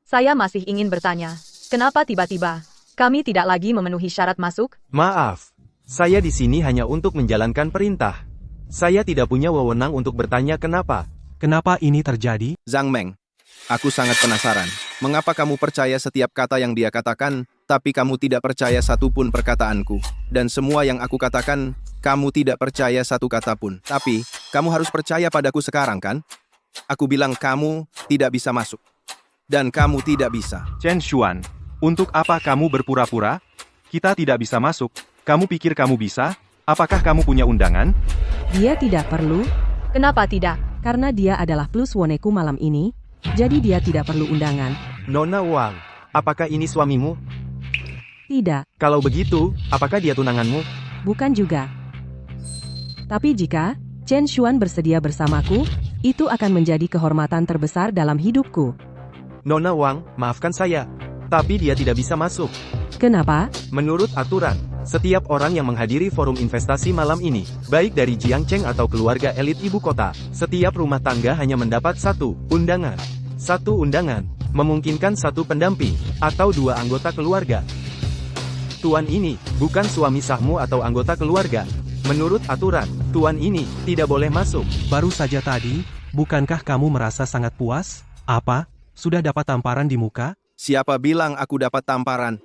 Saya masih ingin bertanya, kenapa tiba-tiba kami tidak lagi memenuhi syarat masuk? Maaf, saya di sini hanya untuk menjalankan perintah. Saya tidak punya wewenang untuk bertanya kenapa. Kenapa ini terjadi? Zhang Meng, aku sangat penasaran. Mengapa kamu percaya setiap kata yang dia katakan, tapi kamu tidak percaya satupun perkataanku? Dan semua yang aku katakan, kamu tidak percaya satu kata pun. Tapi, kamu harus percaya padaku sekarang kan? Aku bilang kamu tidak bisa masuk. Dan kamu tidak bisa. Chen Xuan, untuk apa kamu berpura-pura? Kita tidak bisa masuk. Kamu pikir kamu bisa? Apakah kamu punya undangan? Dia tidak perlu, Kenapa tidak? karena dia adalah plus woneku malam ini, jadi dia tidak perlu undangan. Nona Wang, apakah ini suamimu? Tidak, Kalau begitu, apakah dia tunanganmu? bukan juga. Tapi jika Chen Xuan bersedia bersamaku, itu akan menjadi kehormatan terbesar dalam hidupku. Nona Wang, maafkan saya. Tapi dia tidak bisa masuk. Kenapa? Menurut aturan, setiap orang yang menghadiri forum investasi malam ini, baik dari Jiangcheng atau keluarga elit ibu kota, setiap rumah tangga hanya mendapat satu undangan. Satu undangan, memungkinkan satu pendamping, atau dua anggota keluarga. Tuan ini, bukan suami sahmu atau anggota keluarga. Menurut aturan, tuan ini tidak boleh masuk. Baru saja tadi, bukankah kamu merasa sangat puas? Apa? Sudah dapat tamparan di muka? Siapa bilang aku dapat tamparan?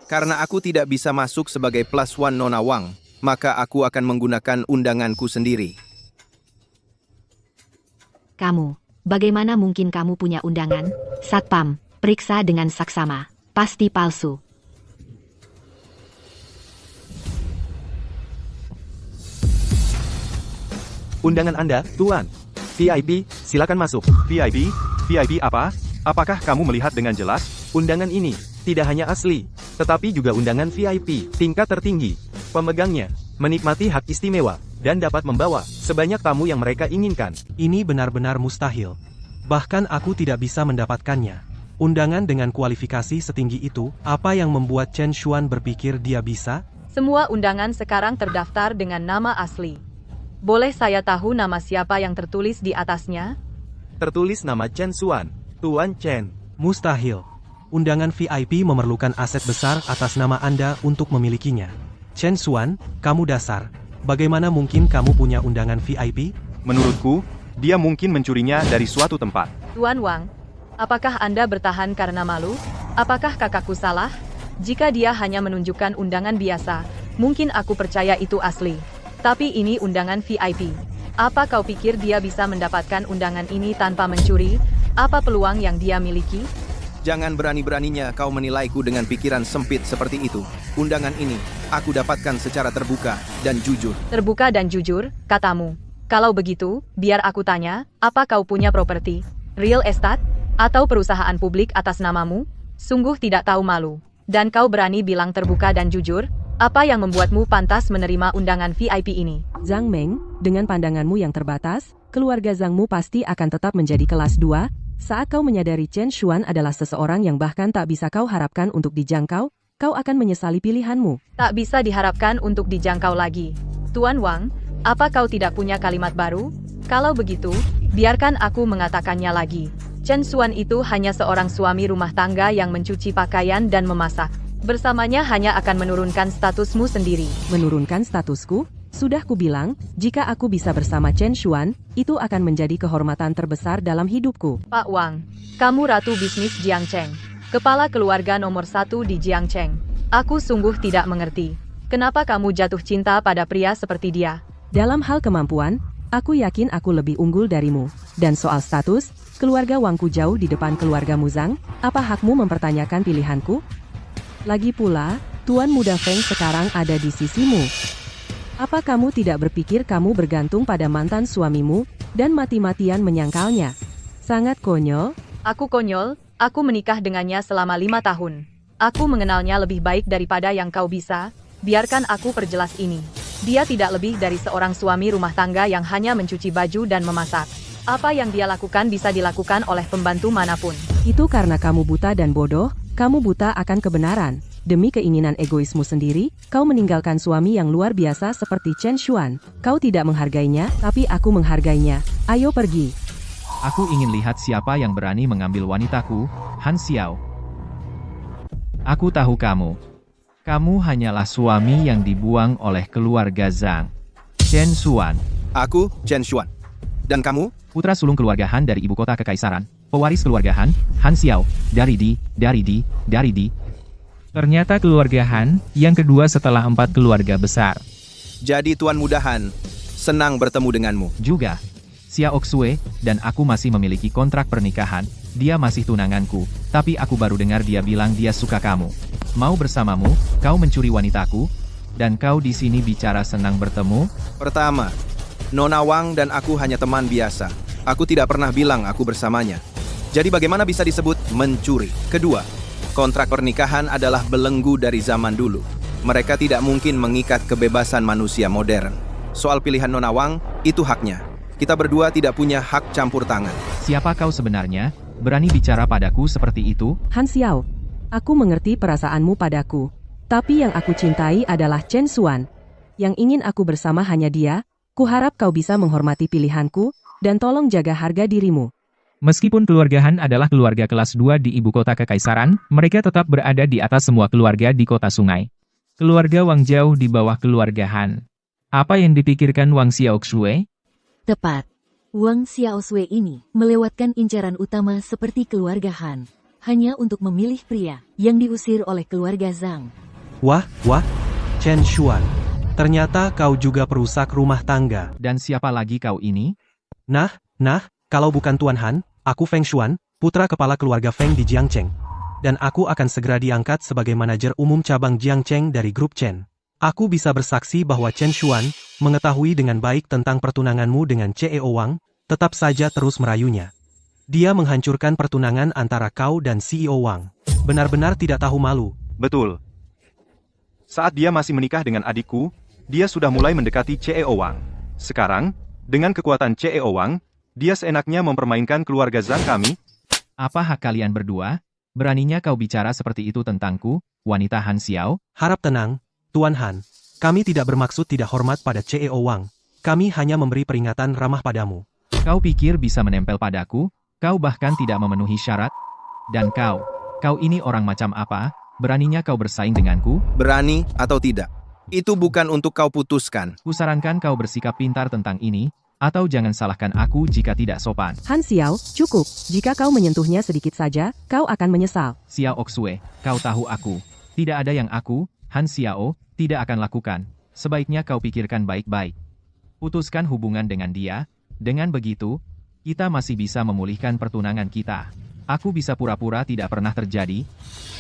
Karena aku tidak bisa masuk sebagai plus one Nona Wang, maka aku akan menggunakan undanganku sendiri. Kamu, bagaimana mungkin kamu punya undangan? Satpam, periksa dengan saksama. Pasti palsu. Undangan Anda, Tuan. VIP, silakan masuk. VIP? VIP apa? Apakah kamu melihat dengan jelas? Undangan ini tidak hanya asli, tetapi juga undangan VIP tingkat tertinggi. Pemegangnya menikmati hak istimewa dan dapat membawa sebanyak tamu yang mereka inginkan. Ini benar-benar mustahil. Bahkan aku tidak bisa mendapatkannya. Undangan dengan kualifikasi setinggi itu, apa yang membuat Chen Xuan berpikir dia bisa? Semua undangan sekarang terdaftar dengan nama asli. Boleh saya tahu nama siapa yang tertulis di atasnya? Tertulis nama Chen Xuan, Tuan Chen. Mustahil. Undangan VIP memerlukan aset besar atas nama Anda untuk memilikinya. Chen Xuan, kamu dasar. Bagaimana mungkin kamu punya undangan VIP? Menurutku, dia mungkin mencurinya dari suatu tempat. Tuan Wang, apakah Anda bertahan karena malu? Apakah kakakku salah? Jika dia hanya menunjukkan undangan biasa, mungkin aku percaya itu asli. Tapi ini undangan VIP. Apa kau pikir dia bisa mendapatkan undangan ini tanpa mencuri? Apa peluang yang dia miliki? Jangan berani-beraninya kau menilaiku dengan pikiran sempit seperti itu. Undangan ini, aku dapatkan secara terbuka dan jujur. Terbuka dan jujur, katamu. Kalau begitu, biar aku tanya, apa kau punya properti, real estate, atau perusahaan publik atas namamu? Sungguh tidak tahu malu. Dan kau berani bilang terbuka dan jujur? Apa yang membuatmu pantas menerima undangan VIP ini? Zhang Meng, dengan pandanganmu yang terbatas, keluarga Zhangmu pasti akan tetap menjadi kelas 2, saat kau menyadari Chen Xuan adalah seseorang yang bahkan tak bisa kau harapkan untuk dijangkau, kau akan menyesali pilihanmu. Tak bisa diharapkan untuk dijangkau lagi. Tuan Wang, apa kau tidak punya kalimat baru? Kalau begitu, biarkan aku mengatakannya lagi. Chen Xuan itu hanya seorang suami rumah tangga yang mencuci pakaian dan memasak. Bersamanya hanya akan menurunkan statusmu sendiri. Menurunkan statusku? Sudah kubilang, jika aku bisa bersama Chen Xuan, itu akan menjadi kehormatan terbesar dalam hidupku. Pak Wang, kamu ratu bisnis Jiangcheng. Kepala keluarga nomor 1 di Jiangcheng. Aku sungguh tidak mengerti. Kenapa kamu jatuh cinta pada pria seperti dia? Dalam hal kemampuan, aku yakin aku lebih unggul darimu. Dan soal status, keluarga Wangku jauh di depan keluargamu Zhang, apa hakmu mempertanyakan pilihanku? Lagi pula, Tuan Muda Feng sekarang ada di sisimu. Apa kamu tidak berpikir kamu bergantung pada mantan suamimu, dan mati-matian menyangkalnya? Sangat konyol. Aku konyol, aku menikah dengannya selama 5 tahun. Aku mengenalnya lebih baik daripada yang kau bisa, biarkan aku perjelas ini. Dia tidak lebih dari seorang suami rumah tangga yang hanya mencuci baju dan memasak. Apa yang dia lakukan bisa dilakukan oleh pembantu manapun. Itu karena kamu buta dan bodoh, kamu buta akan kebenaran. Demi keinginan egoismu sendiri, kau meninggalkan suami yang luar biasa seperti Chen Xuan. Kau tidak menghargainya, tapi aku menghargainya. Ayo pergi. Aku ingin lihat siapa yang berani mengambil wanitaku, Han Xiao. Aku tahu kamu. Kamu hanyalah suami yang dibuang oleh keluarga Zhang. Chen Xuan. Aku, Chen Xuan. Dan kamu? Putra sulung keluarga Han dari ibu kota kekaisaran. Pewaris keluarga Han Xiao, dari di. Ternyata keluarga Han, yang kedua setelah 4 keluarga besar. Jadi Tuan Muda Han, senang bertemu denganmu. Juga, Xiao Xue, dan aku masih memiliki kontrak pernikahan. Dia masih tunanganku, tapi aku baru dengar dia bilang dia suka kamu. Mau bersamamu, kau mencuri wanitaku, dan kau di sini bicara senang bertemu? Pertama, Nona Wang dan aku hanya teman biasa. Aku tidak pernah bilang aku bersamanya. Jadi bagaimana bisa disebut mencuri? Kedua, kontrak pernikahan adalah belenggu dari zaman dulu. Mereka tidak mungkin mengikat kebebasan manusia modern. Soal pilihan Nona Wang, itu haknya. Kita berdua tidak punya hak campur tangan. Siapa kau sebenarnya? Berani bicara padaku seperti itu? Han Xiao, aku mengerti perasaanmu padaku. Tapi yang aku cintai adalah Chen Xuan. Yang ingin aku bersama hanya dia. Kuharap kau bisa menghormati pilihanku, dan tolong jaga harga dirimu. Meskipun keluarga Han adalah keluarga kelas 2 di ibu kota kekaisaran, mereka tetap berada di atas semua keluarga di kota sungai. Keluarga Wang jauh di bawah keluarga Han. Apa yang dipikirkan Wang Xiaoxue? Tepat. Wang Xiaoxue ini melewatkan incaran utama seperti keluarga Han, hanya untuk memilih pria yang diusir oleh keluarga Zhang. Wah, Chen Xuan. Ternyata kau juga perusak rumah tangga. Dan siapa lagi kau ini? Nah, kalau bukan Tuan Han, aku Feng Xuan, putra kepala keluarga Feng di Jiangcheng. Dan aku akan segera diangkat sebagai manajer umum cabang Jiangcheng dari grup Chen. Aku bisa bersaksi bahwa Chen Xuan mengetahui dengan baik tentang pertunanganmu dengan CEO Wang, tetap saja terus merayunya. Dia menghancurkan pertunangan antara kau dan CEO Wang. Benar-benar tidak tahu malu. Betul. Saat dia masih menikah dengan adikku, dia sudah mulai mendekati CEO Wang. Sekarang, dengan kekuatan CEO Wang, dia seenaknya mempermainkan keluarga Zhang kami. Apa hak kalian berdua? Beraninya kau bicara seperti itu tentangku, wanita Han Xiao? Harap tenang, Tuan Han. Kami tidak bermaksud tidak hormat pada CEO Wang. Kami hanya memberi peringatan ramah padamu. Kau pikir bisa menempel padaku? Kau bahkan tidak memenuhi syarat? Dan kau ini orang macam apa? Beraninya kau bersaing denganku? Berani atau tidak? Itu bukan untuk kau putuskan. Kusarankan kau bersikap pintar tentang ini, atau jangan salahkan aku jika tidak sopan. Han Xiao, cukup. Jika kau menyentuhnya sedikit saja, kau akan menyesal. Xiao Xue, kau tahu aku. Tidak ada yang aku, Han Xiao, tidak akan lakukan. Sebaiknya kau pikirkan baik-baik. Putuskan hubungan dengan dia. Dengan begitu, kita masih bisa memulihkan pertunangan kita. Aku bisa pura-pura tidak pernah terjadi,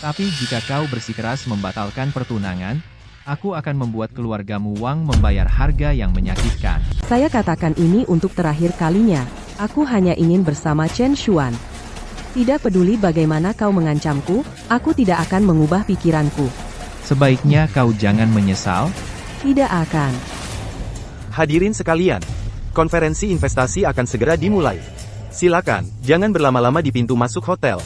tapi jika kau bersikeras membatalkan pertunangan, aku akan membuat keluargamu Wang membayar harga yang menyakitkan. Saya katakan ini untuk terakhir kalinya. Aku hanya ingin bersama Chen Xuan. Tidak peduli bagaimana kau mengancamku, aku tidak akan mengubah pikiranku. Sebaiknya kau jangan menyesal. Tidak akan. Hadirin sekalian, konferensi investasi akan segera dimulai. Silakan, jangan berlama-lama di pintu masuk hotel.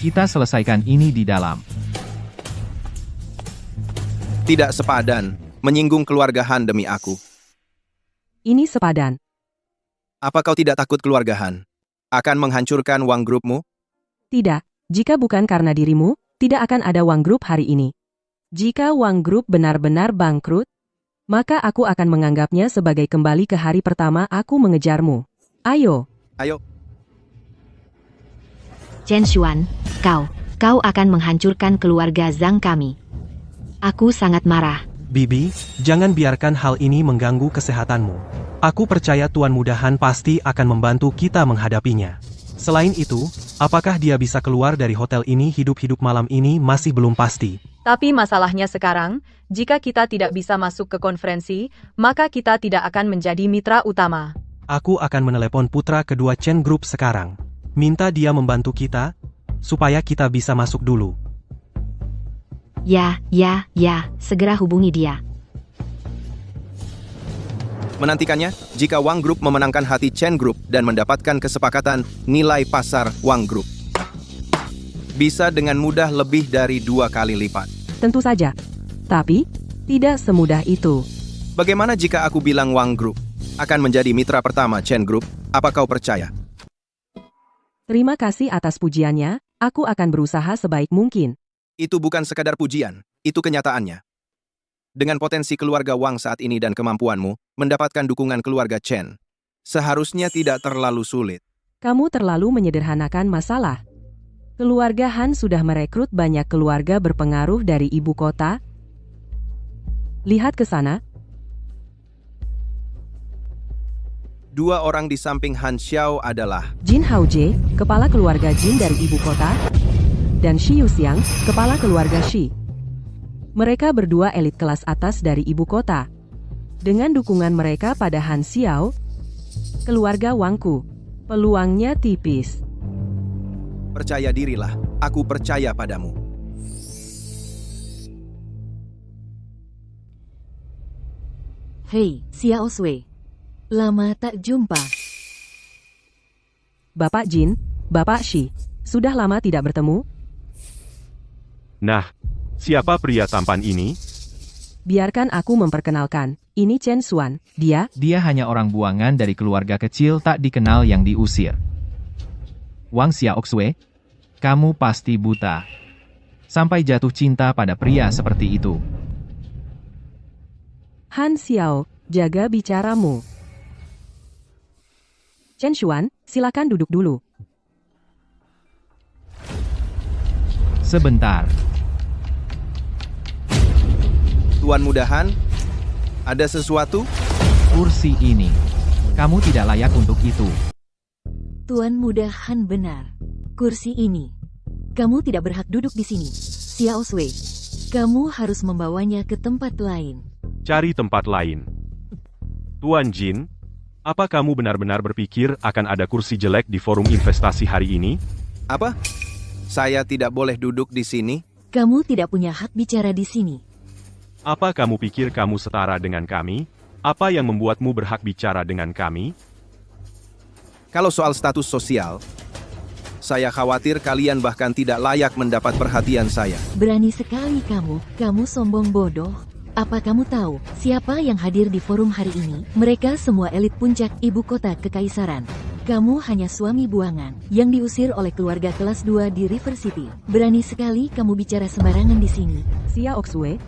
Kita selesaikan ini di dalam. Tidak sepadan, menyinggung keluarga Han demi aku. Ini sepadan. Apa kau tidak takut keluarga Han akan menghancurkan Wang Grupmu? Tidak, jika bukan karena dirimu, tidak akan ada Wang Group hari ini. Jika Wang Group benar-benar bangkrut, maka aku akan menganggapnya sebagai kembali ke hari pertama aku mengejarmu. Ayo. Ayo. Chen Xuan, kau akan menghancurkan keluarga Zhang kami. Aku sangat marah. Bibi, jangan biarkan hal ini mengganggu kesehatanmu. Aku percaya Tuan Muda Han pasti akan membantu kita menghadapinya. Selain itu, apakah dia bisa keluar dari hotel ini hidup-hidup malam ini masih belum pasti. Tapi masalahnya sekarang, jika kita tidak bisa masuk ke konferensi, maka kita tidak akan menjadi mitra utama. Aku akan menelepon putra kedua Chen Group sekarang. Minta dia membantu kita, supaya kita bisa masuk dulu. Ya, segera hubungi dia. Menantikannya, jika Wang Group memenangkan hati Chen Group dan mendapatkan kesepakatan nilai pasar Wang Group bisa dengan mudah lebih dari 2 kali lipat. Tentu saja. Tapi, tidak semudah itu. Bagaimana jika aku bilang Wang Group akan menjadi mitra pertama Chen Group? Apa kau percaya? Terima kasih atas pujiannya, aku akan berusaha sebaik mungkin. Itu bukan sekadar pujian, itu kenyataannya. Dengan potensi keluarga Wang saat ini dan kemampuanmu mendapatkan dukungan keluarga Chen, seharusnya tidak terlalu sulit. Kamu terlalu menyederhanakan masalah. Keluarga Han sudah merekrut banyak keluarga berpengaruh dari ibu kota. Lihat ke sana. 2 orang di samping Han Xiao adalah Jin Haojie, kepala keluarga Jin dari ibu kota, dan Shi Yuxiang, kepala keluarga Shi. Mereka berdua elit kelas atas dari ibu kota. Dengan dukungan mereka pada Han Xiao, keluarga Wangku, peluangnya tipis. percaya dirilah, aku percaya padamu. Hei, Xiao Sui. Lama tak jumpa. Bapak Jin, Bapak Shi, sudah lama tidak bertemu? Nah, siapa pria tampan ini? Biarkan aku memperkenalkan, ini Chen Xuan, dia hanya orang buangan dari keluarga kecil tak dikenal yang diusir. Wang Xiaoxue, kamu pasti buta. Sampai jatuh cinta pada pria seperti itu. Han Xiao, jaga bicaramu. Chen Xuan, silakan duduk dulu. Sebentar. Tuan Muda Han, ada sesuatu? Kursi ini. Kamu tidak layak untuk itu. Tuan Muda Han benar. Kursi ini. Kamu tidak berhak duduk di sini. Xiao Sui, kamu harus membawanya ke tempat lain. Cari tempat lain. Tuan Jin, apa kamu benar-benar berpikir akan ada kursi jelek di forum investasi hari ini? Apa? Saya tidak boleh duduk di sini? Kamu tidak punya hak bicara di sini. Apa kamu pikir kamu setara dengan kami? Apa yang membuatmu berhak bicara dengan kami? Kalau soal status sosial, saya khawatir kalian bahkan tidak layak mendapat perhatian saya. Berani sekali kamu sombong bodoh. Apa kamu tahu siapa yang hadir di forum hari ini? Mereka semua elit puncak ibu kota kekaisaran. Kamu hanya suami buangan yang diusir oleh keluarga kelas 2 di River City. Berani sekali kamu bicara sembarangan di sini. Xiaoxue,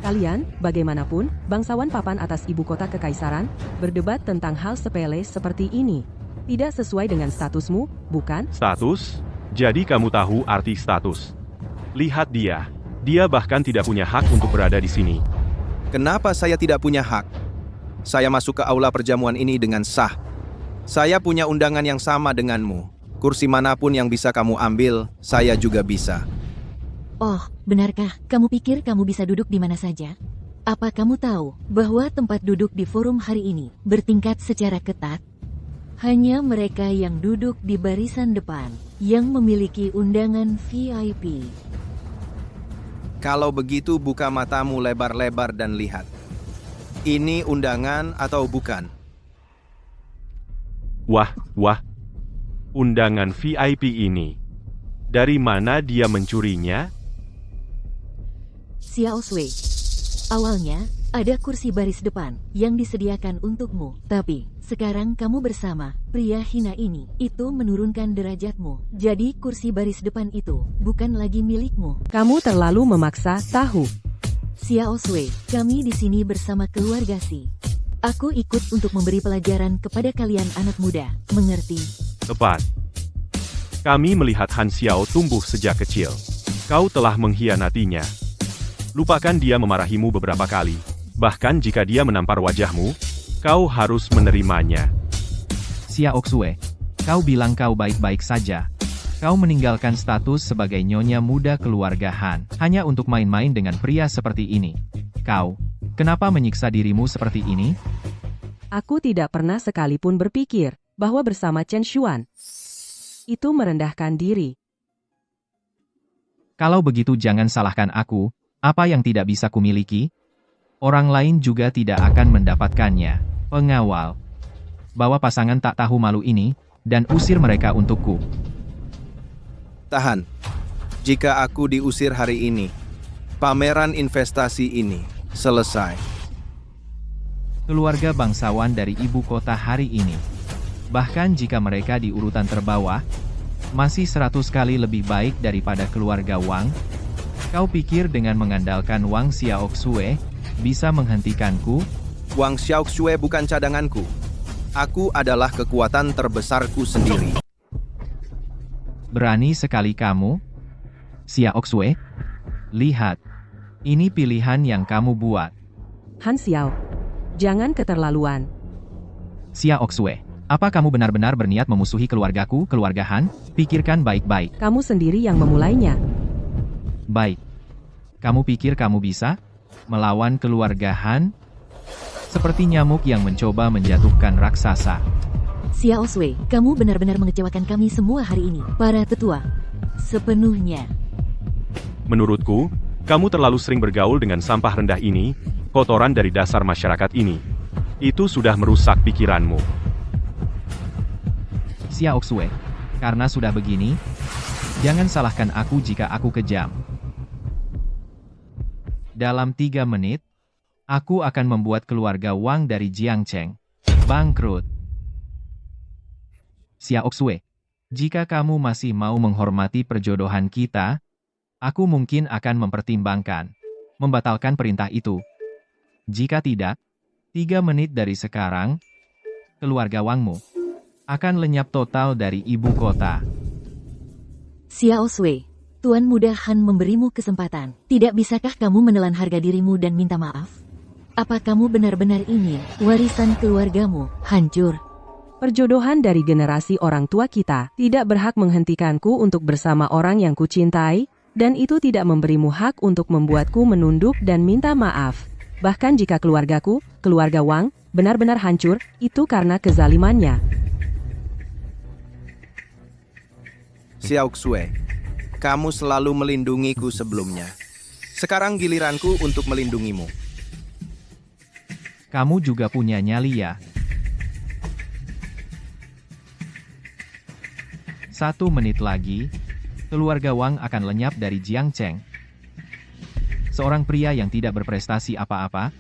kalian, bagaimanapun, bangsawan papan atas ibu kota kekaisaran, berdebat tentang hal sepele seperti ini. Tidak sesuai dengan statusmu, bukan? Status? Jadi kamu tahu arti status. Lihat dia. Dia bahkan tidak punya hak untuk berada di sini. Kenapa saya tidak punya hak? Saya masuk ke aula perjamuan ini dengan sah. Saya punya undangan yang sama denganmu. Kursi manapun yang bisa kamu ambil, saya juga bisa. Oh, benarkah? Kamu pikir kamu bisa duduk di mana saja? Apa kamu tahu bahwa tempat duduk di forum hari ini bertingkat secara ketat? Hanya mereka yang duduk di barisan depan yang memiliki undangan VIP. Kalau begitu buka matamu lebar-lebar dan lihat. Ini undangan atau bukan? Wah, undangan VIP ini. Dari mana dia mencurinya? Xiao Sui. Awalnya, ada kursi baris depan yang disediakan untukmu. Tapi, sekarang kamu bersama pria hina ini. Itu menurunkan derajatmu. Jadi kursi baris depan itu bukan lagi milikmu. Kamu terlalu memaksa, tahu. Xiao Sui, kami di sini bersama keluarga Si. Aku ikut untuk memberi pelajaran kepada kalian anak muda. Mengerti? Tepat. Kami melihat Han Xiao tumbuh sejak kecil. Kau telah mengkhianatinya. Lupakan dia memarahimu beberapa kali. Bahkan jika dia menampar wajahmu, kau harus menerimanya. Xiao Xue, kau bilang kau baik-baik saja. Kau meninggalkan status sebagai nyonya muda keluarga Han, hanya untuk main-main dengan pria seperti ini. Kau, kenapa menyiksa dirimu seperti ini? Aku tidak pernah sekalipun berpikir bahwa bersama Chen Xuan itu merendahkan diri. Kalau begitu jangan salahkan aku, apa yang tidak bisa kumiliki? Orang lain juga tidak akan mendapatkannya. Pengawal, bawa pasangan tak tahu malu ini, dan usir mereka untukku. Tahan. Jika aku diusir hari ini, pameran investasi ini selesai. Keluarga bangsawan dari ibu kota hari ini. Bahkan jika mereka di urutan terbawah, masih 100 kali lebih baik daripada keluarga Wang. Kau pikir dengan mengandalkan Wang Xiaoxue, bisa menghentikanku? Wang Xiaoxue bukan cadanganku. Aku adalah kekuatan terbesarku sendiri. Berani sekali kamu? Xiaoxue? Lihat. Ini pilihan yang kamu buat. Han Xiao, jangan keterlaluan. Xiaoxue, apa kamu benar-benar berniat memusuhi keluargaku, keluarga Han? Pikirkan baik-baik. Kamu sendiri yang memulainya. Baik. Kamu pikir kamu bisa melawan keluarga Han? Seperti nyamuk yang mencoba menjatuhkan raksasa. Xiao Sui, kamu benar-benar mengecewakan kami semua hari ini, para tetua. Sepenuhnya. Menurutku, kamu terlalu sering bergaul dengan sampah rendah ini, kotoran dari dasar masyarakat ini. Itu sudah merusak pikiranmu. Xiaoxue, karena sudah begini, jangan salahkan aku jika aku kejam. Dalam 3 menit, aku akan membuat keluarga Wang dari Jiangcheng bangkrut. Xiaoxue, jika kamu masih mau menghormati perjodohan kita, aku mungkin akan mempertimbangkan membatalkan perintah itu. Jika tidak, 3 menit dari sekarang, keluarga Wangmu akan lenyap total dari ibu kota. Xiao Sui, Tuan Muda Han memberimu kesempatan. Tidak bisakah kamu menelan harga dirimu dan minta maaf? Apa kamu benar-benar ingin warisan keluargamu hancur? Perjodohan dari generasi orang tua kita tidak berhak menghentikanku untuk bersama orang yang kucintai, dan itu tidak memberimu hak untuk membuatku menunduk dan minta maaf. Bahkan jika keluargaku, keluarga Wang, benar-benar hancur, itu karena kezalimannya. Xiaoxue, kamu selalu melindungiku sebelumnya. Sekarang giliranku untuk melindungimu. Kamu juga punya nyali ya? 1 menit lagi, keluarga Wang akan lenyap dari Jiangcheng. Seorang pria yang tidak berprestasi apa-apa.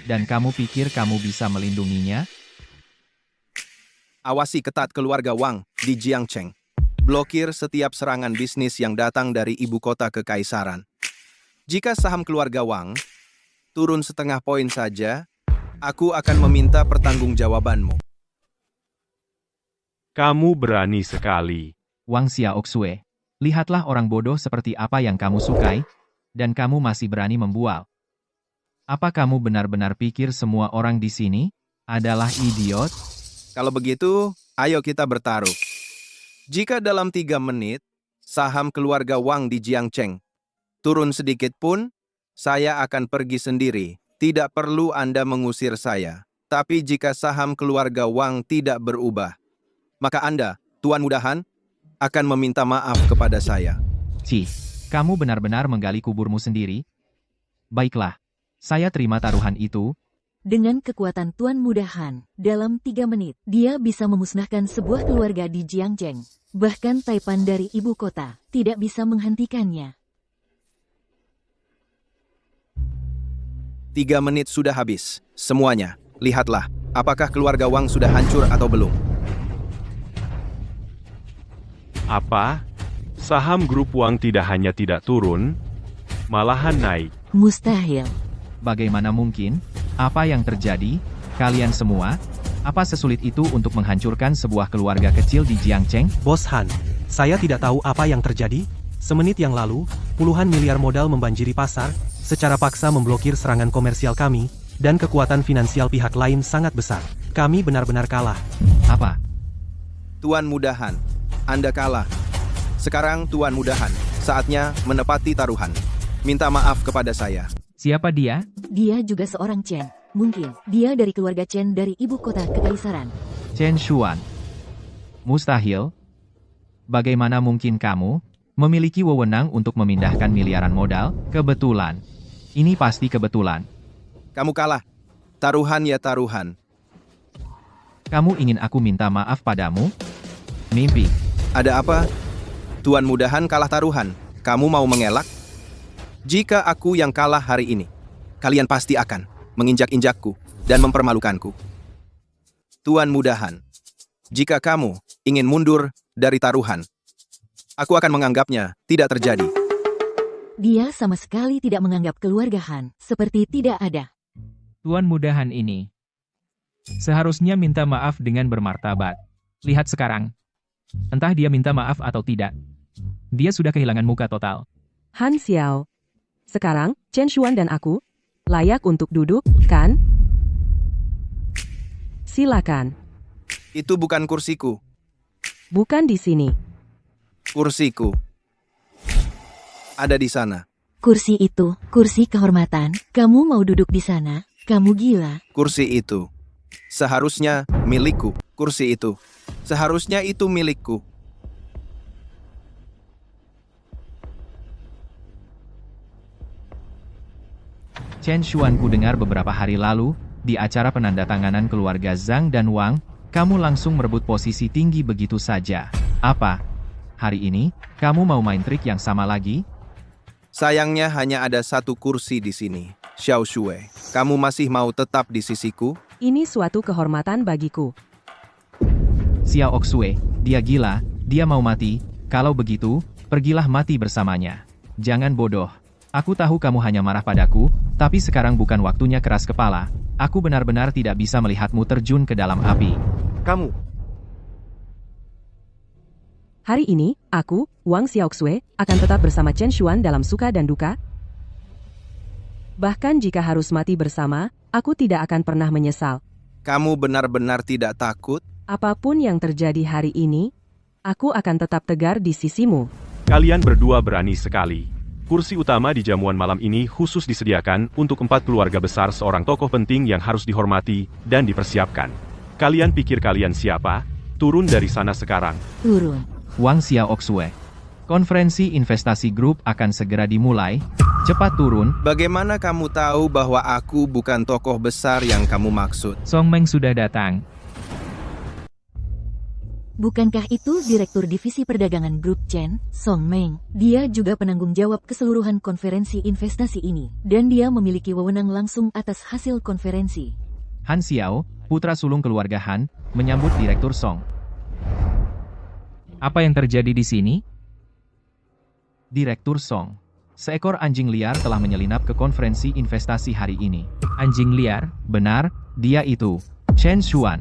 Dan kamu pikir kamu bisa melindunginya? Awasi ketat keluarga Wang di Jiangcheng. Blokir setiap serangan bisnis yang datang dari ibu kota kekaisaran. Jika saham keluarga Wang turun setengah poin saja, aku akan meminta pertanggungjawabanmu. Kamu berani sekali. Wang Xiaoxue, lihatlah orang bodoh seperti apa yang kamu sukai, dan kamu masih berani membual. Apa kamu benar-benar pikir semua orang di sini adalah idiot? Kalau begitu, ayo kita bertaruh. Jika dalam 3 menit, saham keluarga Wang di Jiangcheng turun sedikit pun, saya akan pergi sendiri. Tidak perlu Anda mengusir saya. Tapi jika saham keluarga Wang tidak berubah, maka Anda, Tuan Mudahan, akan meminta maaf kepada saya. Cih, kamu benar-benar menggali kuburmu sendiri? Baiklah, saya terima taruhan itu. Dengan kekuatan Tuan Mudahan, dalam 3 menit, dia bisa memusnahkan sebuah keluarga di Jiangcheng. Bahkan Taipan dari ibu kota tidak bisa menghentikannya. 3 menit sudah habis. Semuanya, lihatlah, apakah keluarga Wang sudah hancur atau belum? Apa? Saham grup Wang tidak hanya tidak turun, malahan naik. Mustahil. Bagaimana mungkin? Apa yang terjadi? Kalian semua? Apa sesulit itu untuk menghancurkan sebuah keluarga kecil di Jiangcheng? Bos Han, saya tidak tahu apa yang terjadi. Semenit yang lalu, puluhan miliar modal membanjiri pasar, secara paksa memblokir serangan komersial kami, dan kekuatan finansial pihak lain sangat besar. Kami benar-benar kalah. Apa? Tuan Mudahan, Anda kalah. Sekarang Tuan Mudahan, saatnya menepati taruhan. Minta maaf kepada saya. Siapa dia? Dia juga seorang Chen. Mungkin, dia dari keluarga Chen dari ibu kota kekaisaran. Chen Xuan. Mustahil. Bagaimana mungkin kamu memiliki wewenang untuk memindahkan miliaran modal? Kebetulan. Ini pasti kebetulan. Kamu kalah. Taruhan ya taruhan. Kamu ingin aku minta maaf padamu? Mimpi. Ada apa? Tuan Mudahan kalah taruhan. Kamu mau mengelak? Jika aku yang kalah hari ini, kalian pasti akan menginjak-injakku dan mempermalukanku. Tuan Mudahan, jika kamu ingin mundur dari taruhan, aku akan menganggapnya tidak terjadi. Dia sama sekali tidak menganggap keluarga Han seperti tidak ada. Tuan Mudahan ini seharusnya minta maaf dengan bermartabat. Lihat sekarang. Entah dia minta maaf atau tidak. Dia sudah kehilangan muka total. Han Xiao. Sekarang, Chen Xuan dan aku layak untuk duduk, kan? Silakan. Itu bukan kursiku. Bukan di sini. Kursiku ada di sana. Kursi itu, kursi kehormatan. Kamu mau duduk di sana? Kamu gila. Kursi itu seharusnya milikku. Kursi itu seharusnya itu milikku. Chen Xuan ku dengar beberapa hari lalu, di acara penandatanganan keluarga Zhang dan Wang, kamu langsung merebut posisi tinggi begitu saja. Apa? Hari ini, kamu mau main trik yang sama lagi? Sayangnya hanya ada satu kursi di sini. Xiao Shui, kamu masih mau tetap di sisiku? Ini suatu kehormatan bagiku. Xiao Oxue, dia gila, dia mau mati. Kalau begitu, pergilah mati bersamanya. Jangan bodoh. Aku tahu kamu hanya marah padaku, tapi sekarang bukan waktunya keras kepala. Aku benar-benar tidak bisa melihatmu terjun ke dalam api. Kamu. Hari ini, aku, Wang Xiaoxue, akan tetap bersama Chen Xuan dalam suka dan duka. Bahkan jika harus mati bersama, aku tidak akan pernah menyesal. Kamu benar-benar tidak takut? Apapun yang terjadi hari ini, aku akan tetap tegar di sisimu. Kalian berdua berani sekali. Kursi utama di jamuan malam ini khusus disediakan untuk 4 keluarga besar seorang tokoh penting yang harus dihormati dan dipersiapkan. Kalian pikir kalian siapa? Turun dari sana sekarang. Turun. Wang Xiaoxue. Konferensi investasi grup akan segera dimulai. Cepat turun. Bagaimana kamu tahu bahwa aku bukan tokoh besar yang kamu maksud? Song Meng sudah datang. Bukankah itu Direktur Divisi Perdagangan Grup Chen, Song Meng? Dia juga penanggung jawab keseluruhan konferensi investasi ini, dan dia memiliki wewenang langsung atas hasil konferensi. Han Xiao, putra sulung keluarga Han, menyambut Direktur Song. Apa yang terjadi di sini? Direktur Song. Seekor anjing liar telah menyelinap ke konferensi investasi hari ini. Anjing liar? Benar, dia itu. Chen Xuan.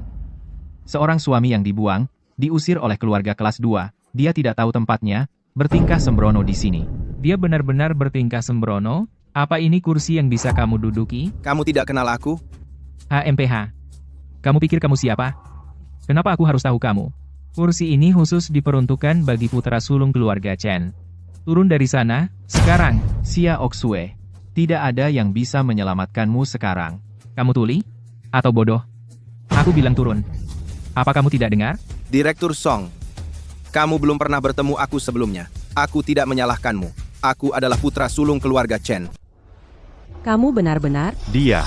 Seorang suami yang dibuang, diusir oleh keluarga kelas 2, dia tidak tahu tempatnya, bertingkah sembrono di sini. Dia benar-benar bertingkah sembrono? Apa ini kursi yang bisa kamu duduki? Kamu tidak kenal aku? HMPH. Kamu pikir kamu siapa? Kenapa aku harus tahu kamu? Kursi ini khusus diperuntukkan bagi putra sulung keluarga Chen. Turun dari sana, sekarang, Xia Oxue. Tidak ada yang bisa menyelamatkanmu sekarang. Kamu tuli? Atau bodoh? Aku bilang turun. Apa kamu tidak dengar? Direktur Song, kamu belum pernah bertemu aku sebelumnya. Aku tidak menyalahkanmu. Aku adalah putra sulung keluarga Chen. Kamu benar-benar? Dia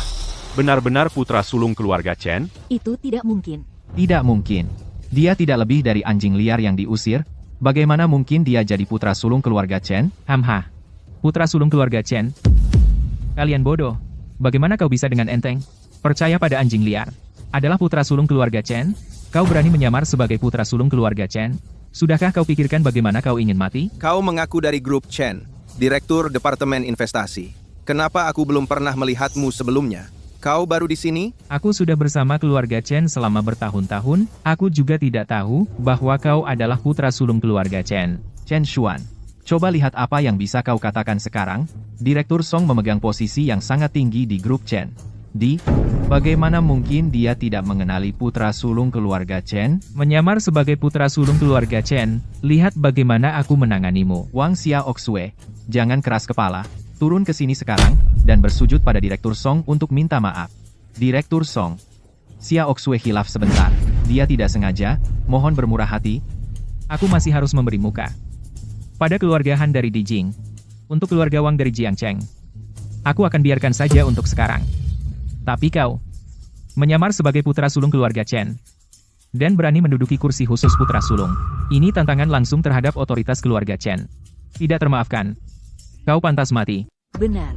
benar-benar putra sulung keluarga Chen? Itu tidak mungkin. Tidak mungkin. Dia tidak lebih dari anjing liar yang diusir. Bagaimana mungkin dia jadi putra sulung keluarga Chen? Hamha. Putra sulung keluarga Chen? Kalian bodoh. Bagaimana kau bisa dengan enteng percaya pada anjing liar? Adalah putra sulung keluarga Chen? Kau berani menyamar sebagai putra sulung keluarga Chen? Sudahkah kau pikirkan bagaimana kau ingin mati? Kau mengaku dari grup Chen, Direktur Departemen Investasi. Kenapa aku belum pernah melihatmu sebelumnya? Kau baru di sini? Aku sudah bersama keluarga Chen selama bertahun-tahun. Aku juga tidak tahu bahwa kau adalah putra sulung keluarga Chen. Chen Xuan. Coba lihat apa yang bisa kau katakan sekarang. Direktur Song memegang posisi yang sangat tinggi di grup Chen. Bagaimana mungkin dia tidak mengenali putra sulung keluarga Chen? Menyamar sebagai putra sulung keluarga Chen. Lihat bagaimana aku menanganimu. Wang Xia Oxue. Jangan keras kepala. Turun ke sini sekarang, dan bersujud pada Direktur Song untuk minta maaf. Direktur Song. Xia Oxue hilaf sebentar. Dia tidak sengaja, mohon bermurah hati. Aku masih harus memberi muka. Pada keluarga Han dari Dijing. Untuk keluarga Wang dari Jiangcheng. Aku akan biarkan saja untuk sekarang. Tapi kau menyamar sebagai putra sulung keluarga Chen. Dan berani menduduki kursi khusus putra sulung. Ini tantangan langsung terhadap otoritas keluarga Chen. Tidak termaafkan. Kau pantas mati. Benar.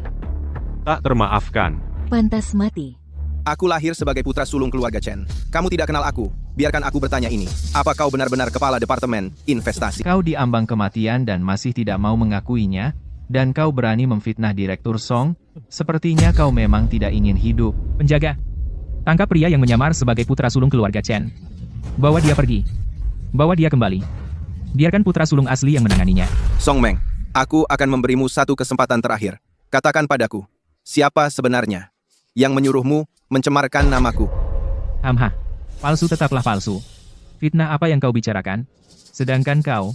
Tak termaafkan. Pantas mati. Aku lahir sebagai putra sulung keluarga Chen. Kamu tidak kenal aku. Biarkan aku bertanya ini. Apa kau benar-benar kepala Departemen Investasi? Kau diambang kematian dan masih tidak mau mengakuinya, dan kau berani memfitnah Direktur Song? Sepertinya kau memang tidak ingin hidup. Penjaga, tangkap pria yang menyamar sebagai putra sulung keluarga Chen. Bawa dia pergi. Bawa dia kembali. Biarkan putra sulung asli yang menanganinya. Song Meng, aku akan memberimu satu kesempatan terakhir. Katakan padaku, siapa sebenarnya yang menyuruhmu mencemarkan namaku? Hamha, palsu tetaplah palsu. Fitnah apa yang kau bicarakan? Sedangkan kau,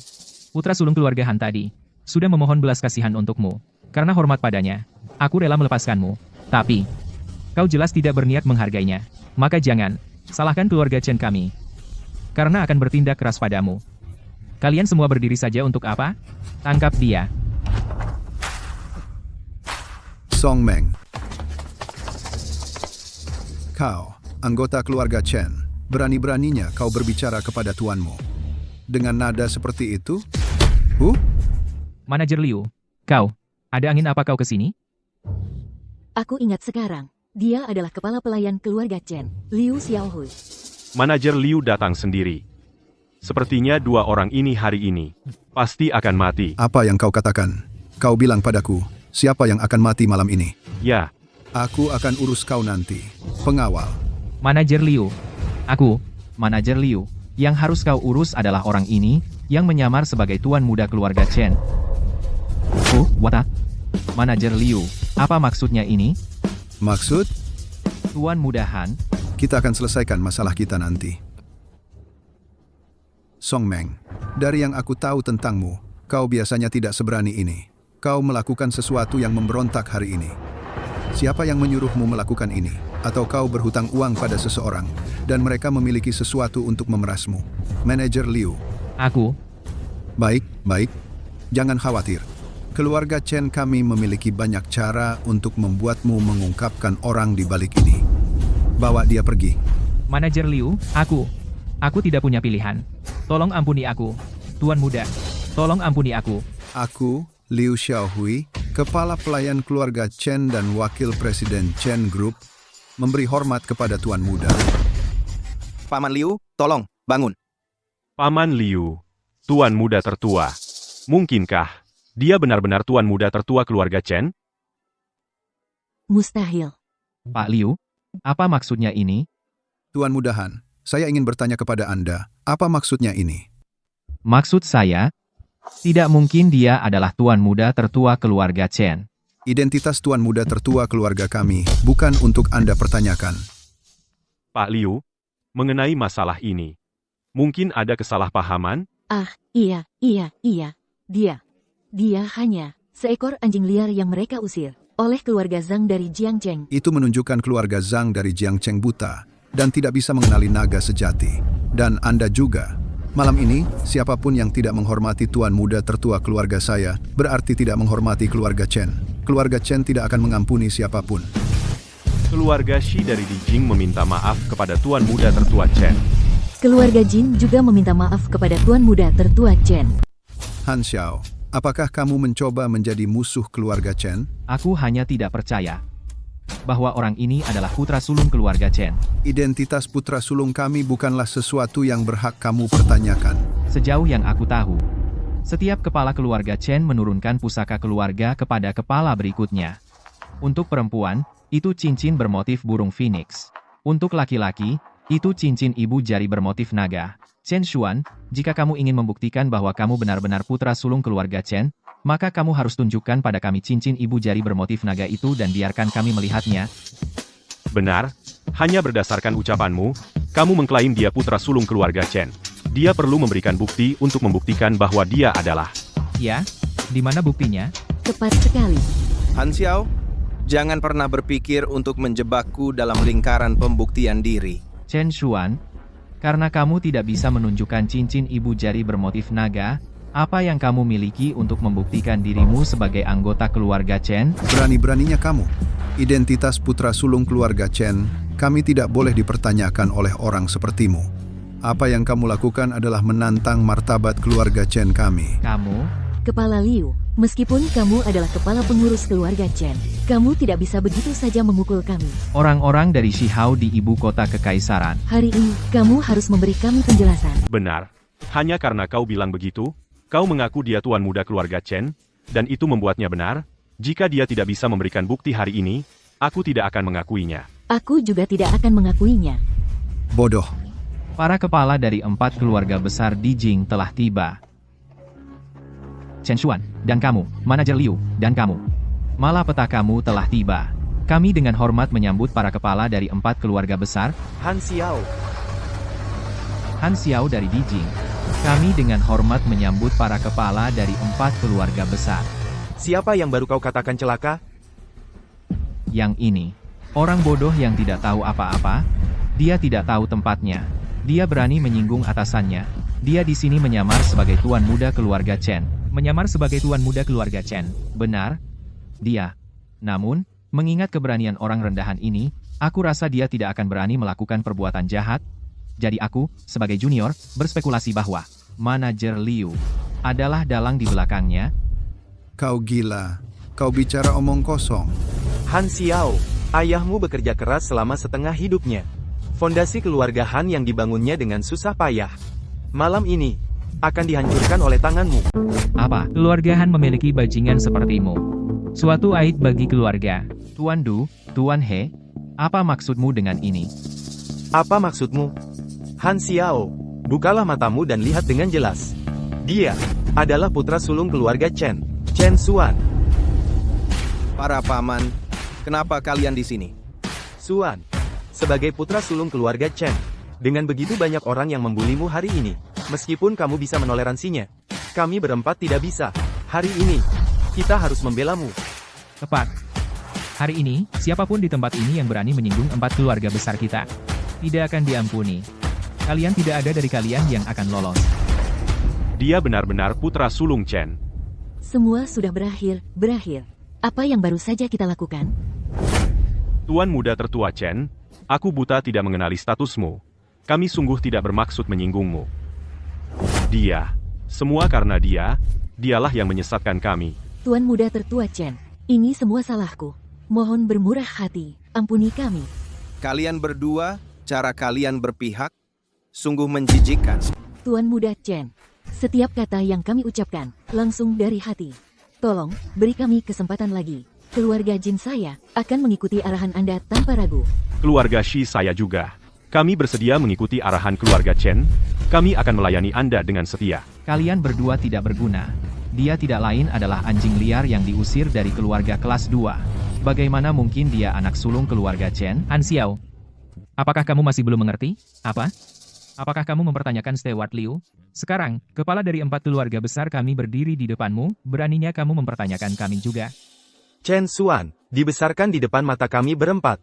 putra sulung keluarga Han tadi, sudah memohon belas kasihan untukmu. Karena hormat padanya, aku rela melepaskanmu. Tapi, kau jelas tidak berniat menghargainya. Maka jangan salahkan keluarga Chen kami. Karena akan bertindak keras padamu. Kalian semua berdiri saja untuk apa? Tangkap dia. Song Meng. Kau, anggota keluarga Chen, berani-beraninya kau berbicara kepada tuanmu. Dengan nada seperti itu? Manajer Liu, kau, ada angin apa kau ke sini? Aku ingat sekarang. Dia adalah kepala pelayan keluarga Chen, Liu Xiaohui. Manajer Liu datang sendiri. Sepertinya dua orang ini hari ini pasti akan mati. Apa yang kau katakan? Kau bilang padaku, siapa yang akan mati malam ini? Ya, Aku akan urus kau nanti. Pengawal. Manajer Liu. Aku, Manajer Liu. Yang harus kau urus adalah orang ini, yang menyamar sebagai tuan muda keluarga Chen. What? Manajer Liu, apa maksudnya ini? Maksud? Tuan muda Han? Kita akan selesaikan masalah kita nanti. Song Meng, dari yang aku tahu tentangmu, kau biasanya tidak seberani ini. Kau melakukan sesuatu yang memberontak hari ini. Siapa yang menyuruhmu melakukan ini? Atau kau berhutang uang pada seseorang, dan mereka memiliki sesuatu untuk memerasmu? Manajer Liu. Aku. Baik. Jangan khawatir. Keluarga Chen kami memiliki banyak cara untuk membuatmu mengungkapkan orang di balik ini. Bawa dia pergi. Manajer Liu, aku tidak punya pilihan. Tolong ampuni aku. Tuan muda, tolong ampuni aku. Aku, Liu Xiaohui, kepala pelayan keluarga Chen dan wakil presiden Chen Group, memberi hormat kepada tuan muda. Paman Liu, tolong, bangun. Paman Liu, tuan muda tertua. Mungkinkah dia benar-benar tuan muda tertua keluarga Chen? Mustahil. Pak Liu, apa maksudnya ini? Tuan Muda Han, saya ingin bertanya kepada Anda, apa maksudnya ini? Maksud saya, tidak mungkin dia adalah tuan muda tertua keluarga Chen. Identitas tuan muda tertua keluarga kami bukan untuk Anda pertanyakan. Pak Liu, mengenai masalah ini, Mungkin ada kesalahpahaman? Iya. Dia hanya seekor anjing liar yang mereka usir oleh keluarga Zhang dari Jiangcheng. Itu menunjukkan keluarga Zhang dari Jiangcheng buta dan tidak bisa mengenali naga sejati. Dan Anda juga. Malam ini, siapapun yang tidak menghormati tuan muda tertua keluarga saya, berarti tidak menghormati keluarga Chen. Keluarga Chen tidak akan mengampuni siapapun. Keluarga Shi dari Dijing meminta maaf kepada tuan muda tertua Chen. Keluarga Jin juga meminta maaf kepada tuan muda tertua Chen. Han Xiao, apakah kamu mencoba menjadi musuh keluarga Chen? Aku hanya tidak percaya bahwa orang ini adalah putra sulung keluarga Chen. Identitas putra sulung kami bukanlah sesuatu yang berhak kamu pertanyakan. Sejauh yang aku tahu, setiap kepala keluarga Chen menurunkan pusaka keluarga kepada kepala berikutnya. Untuk perempuan, itu cincin bermotif burung phoenix. Untuk laki-laki, itu cincin ibu jari bermotif naga. Chen Xuan, jika kamu ingin membuktikan bahwa kamu benar-benar putra sulung keluarga Chen, maka kamu harus tunjukkan pada kami cincin ibu jari bermotif naga itu dan biarkan kami melihatnya. Benar, hanya berdasarkan ucapanmu, kamu mengklaim dia putra sulung keluarga Chen. Dia perlu memberikan bukti untuk membuktikan bahwa dia adalah. Ya, di mana buktinya? Tepat sekali. Han Xiao, jangan pernah berpikir untuk menjebakku dalam lingkaran pembuktian diri. Chen Xuan, karena kamu tidak bisa menunjukkan cincin ibu jari bermotif naga, apa yang kamu miliki untuk membuktikan dirimu sebagai anggota keluarga Chen? Berani-beraninya kamu. Identitas putra sulung keluarga Chen, kami tidak boleh dipertanyakan oleh orang sepertimu. Apa yang kamu lakukan adalah menantang martabat keluarga Chen kami. Kamu? Kepala Liu, meskipun kamu adalah kepala pengurus keluarga Chen, kamu tidak bisa begitu saja memukul kami. Orang-orang dari Shihao di ibu kota kekaisaran. Hari ini, kamu harus memberi kami penjelasan. Benar. Hanya karena kau bilang begitu, kau mengaku dia tuan muda keluarga Chen, dan itu membuatnya benar. Jika dia tidak bisa memberikan bukti hari ini, aku tidak akan mengakuinya. Aku juga tidak akan mengakuinya. Bodoh. Para kepala dari 4 keluarga besar di Jing telah tiba. Chen Xuan, dan kamu, manajer Liu, dan kamu. Malapeta kamu telah tiba. Kami dengan hormat menyambut para kepala dari 4 keluarga besar. Han Xiao. Han Xiao dari Dijing. Kami dengan hormat menyambut para kepala dari 4 keluarga besar. Siapa yang baru kau katakan celaka? Yang ini. Orang bodoh yang tidak tahu apa-apa. Dia tidak tahu tempatnya. Dia berani menyinggung atasannya. Dia di sini menyamar sebagai tuan muda keluarga Chen. Menyamar sebagai tuan muda keluarga Chen. Benar? Dia. Namun, mengingat keberanian orang rendahan ini, aku rasa dia tidak akan berani melakukan perbuatan jahat. Jadi aku, sebagai junior, berspekulasi bahwa manajer Liu adalah dalang di belakangnya. Kau gila. Kau bicara omong kosong. Han Xiao, ayahmu bekerja keras selama setengah hidupnya. Fondasi keluarga Han yang dibangunnya dengan susah payah. Malam ini, akan dihancurkan oleh tanganmu. Apa? Keluarga Han memiliki bajingan sepertimu. Suatu aib bagi keluarga. Tuan Du, Tuan He, apa maksudmu dengan ini? Apa maksudmu? Han Xiao, bukalah matamu dan lihat dengan jelas. Dia adalah putra sulung keluarga Chen, Chen Xuan. Para paman, kenapa kalian di sini? Xuan, sebagai putra sulung keluarga Chen, dengan begitu banyak orang yang membulimu hari ini, meskipun kamu bisa menoleransinya, kami berempat tidak bisa. Hari ini, kita harus membelamu. Tepat. Hari ini, siapapun di tempat ini yang berani menyinggung 4 keluarga besar kita, tidak akan diampuni. Kalian tidak ada dari kalian yang akan lolos. Dia benar-benar putra sulung Chen. Semua sudah berakhir. Apa yang baru saja kita lakukan? Tuan muda tertua Chen, aku buta tidak mengenali statusmu. Kami sungguh tidak bermaksud menyinggungmu. Dia, semua karena dialah yang menyesatkan kami. Tuan muda tertua Chen, ini semua salahku. Mohon bermurah hati, ampuni kami. Kalian berdua, cara kalian berpihak, sungguh menjijikkan. Tuan muda Chen, setiap kata yang kami ucapkan, langsung dari hati. Tolong, beri kami kesempatan lagi. Keluarga Jin saya akan mengikuti arahan Anda tanpa ragu. Keluarga Shi saya juga. Kami bersedia mengikuti arahan keluarga Chen. Kami akan melayani Anda dengan setia. Kalian berdua tidak berguna. Dia tidak lain adalah anjing liar yang diusir dari keluarga kelas 2. Bagaimana mungkin dia anak sulung keluarga Chen? Han Xiao, apakah kamu masih belum mengerti? Apa? Apakah kamu mempertanyakan Stewart Liu? Sekarang, kepala dari 4 keluarga besar kami berdiri di depanmu, beraninya kamu mempertanyakan kami juga. Chen Xuan, dibesarkan di depan mata kami berempat.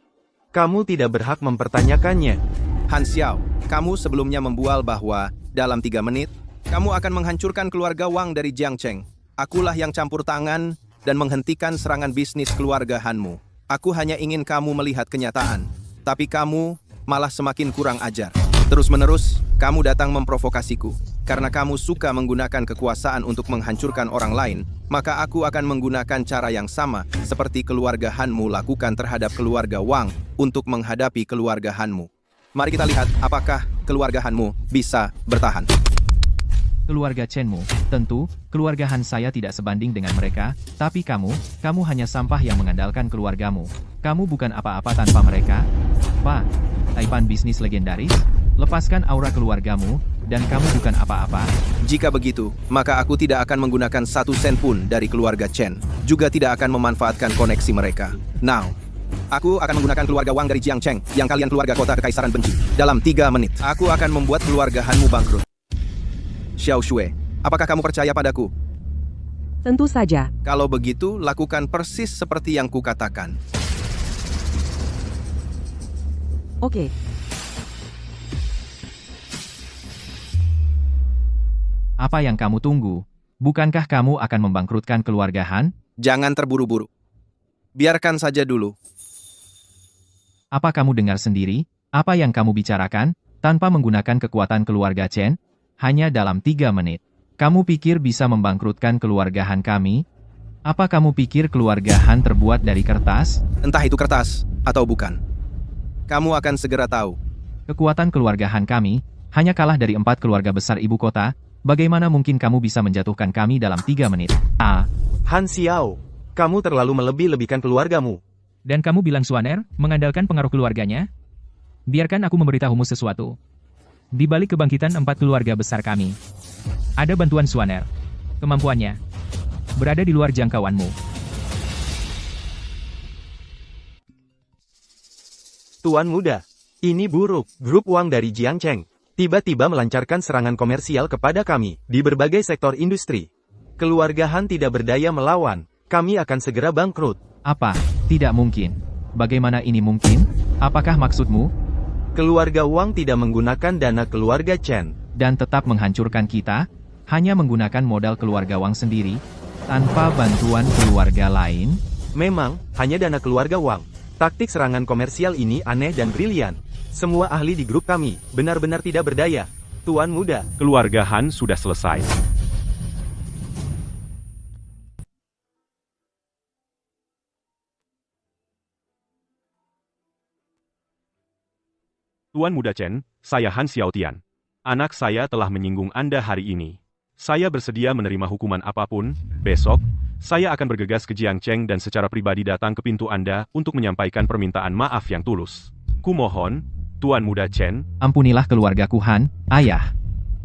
Kamu tidak berhak mempertanyakannya. Han Xiao, kamu sebelumnya membual bahwa, dalam 3 menit, kamu akan menghancurkan keluarga Wang dari Jiangcheng. Akulah yang campur tangan dan menghentikan serangan bisnis keluarga Hanmu. Aku hanya ingin kamu melihat kenyataan. Tapi kamu malah semakin kurang ajar. Terus-menerus, kamu datang memprovokasiku. Karena kamu suka menggunakan kekuasaan untuk menghancurkan orang lain, maka aku akan menggunakan cara yang sama seperti keluarga Hanmu lakukan terhadap keluarga Wang untuk menghadapi keluarga Hanmu. Mari kita lihat apakah keluarga Hanmu bisa bertahan. Keluarga Chenmu, tentu, keluarga Han saya tidak sebanding dengan mereka, tapi kamu hanya sampah yang mengandalkan keluargamu. Kamu bukan apa-apa tanpa mereka. Pak, Taipan bisnis legendaris, lepaskan aura keluargamu, dan kamu bukan apa-apa. Jika begitu, maka aku tidak akan menggunakan 1 sen pun dari keluarga Chen. Juga tidak akan memanfaatkan koneksi mereka. Now, aku akan menggunakan keluarga Wang dari Jiangcheng, yang kalian keluarga kota kekaisaran benci. Dalam 3 menit, aku akan membuat keluarga Hanmu bangkrut. Xiao Shui, apakah kamu percaya padaku? Tentu saja. Kalau begitu, lakukan persis seperti yang kukatakan. Oke. Apa yang kamu tunggu? Bukankah kamu akan membangkrutkan keluarga Han? Jangan terburu-buru. Biarkan saja dulu. Apa kamu dengar sendiri? Apa yang kamu bicarakan? Tanpa menggunakan kekuatan keluarga Chen? Hanya dalam 3 menit. Kamu pikir bisa membangkrutkan keluarga Han kami? Apa kamu pikir keluarga Han terbuat dari kertas? Entah itu kertas atau bukan. Kamu akan segera tahu. Kekuatan keluarga Han kami hanya kalah dari 4 keluarga besar ibu kota. Bagaimana mungkin kamu bisa menjatuhkan kami dalam 3 menit? Han Xiao, kamu terlalu melebih-lebihkan keluargamu. Dan kamu bilang Xuaner, mengandalkan pengaruh keluarganya? Biarkan aku memberitahumu sesuatu. Di balik kebangkitan 4 keluarga besar kami, ada bantuan Xuaner. Kemampuannya berada di luar jangkauanmu. Tuan muda, ini buruk. Grup Wang dari Jiangcheng tiba-tiba melancarkan serangan komersial kepada kami di berbagai sektor industri. Keluarga Han tidak berdaya melawan. Kami akan segera bangkrut. Apa? Tidak mungkin. Bagaimana ini mungkin? Apakah maksudmu? Keluarga Wang tidak menggunakan dana keluarga Chen. Dan tetap menghancurkan kita? Hanya menggunakan modal keluarga Wang sendiri? Tanpa bantuan keluarga lain? Memang, hanya dana keluarga Wang. Taktik serangan komersial ini aneh dan brilian. Semua ahli di grup kami benar-benar tidak berdaya. Tuan muda. Keluarga Han sudah selesai. Tuan Muda Chen, saya Han Xiaotian. Anak saya telah menyinggung Anda hari ini. Saya bersedia menerima hukuman apapun. Besok, saya akan bergegas ke Jiangcheng dan secara pribadi datang ke pintu Anda untuk menyampaikan permintaan maaf yang tulus. Kumohon, Tuan Muda Chen. Ampunilah keluargaku Han, ayah.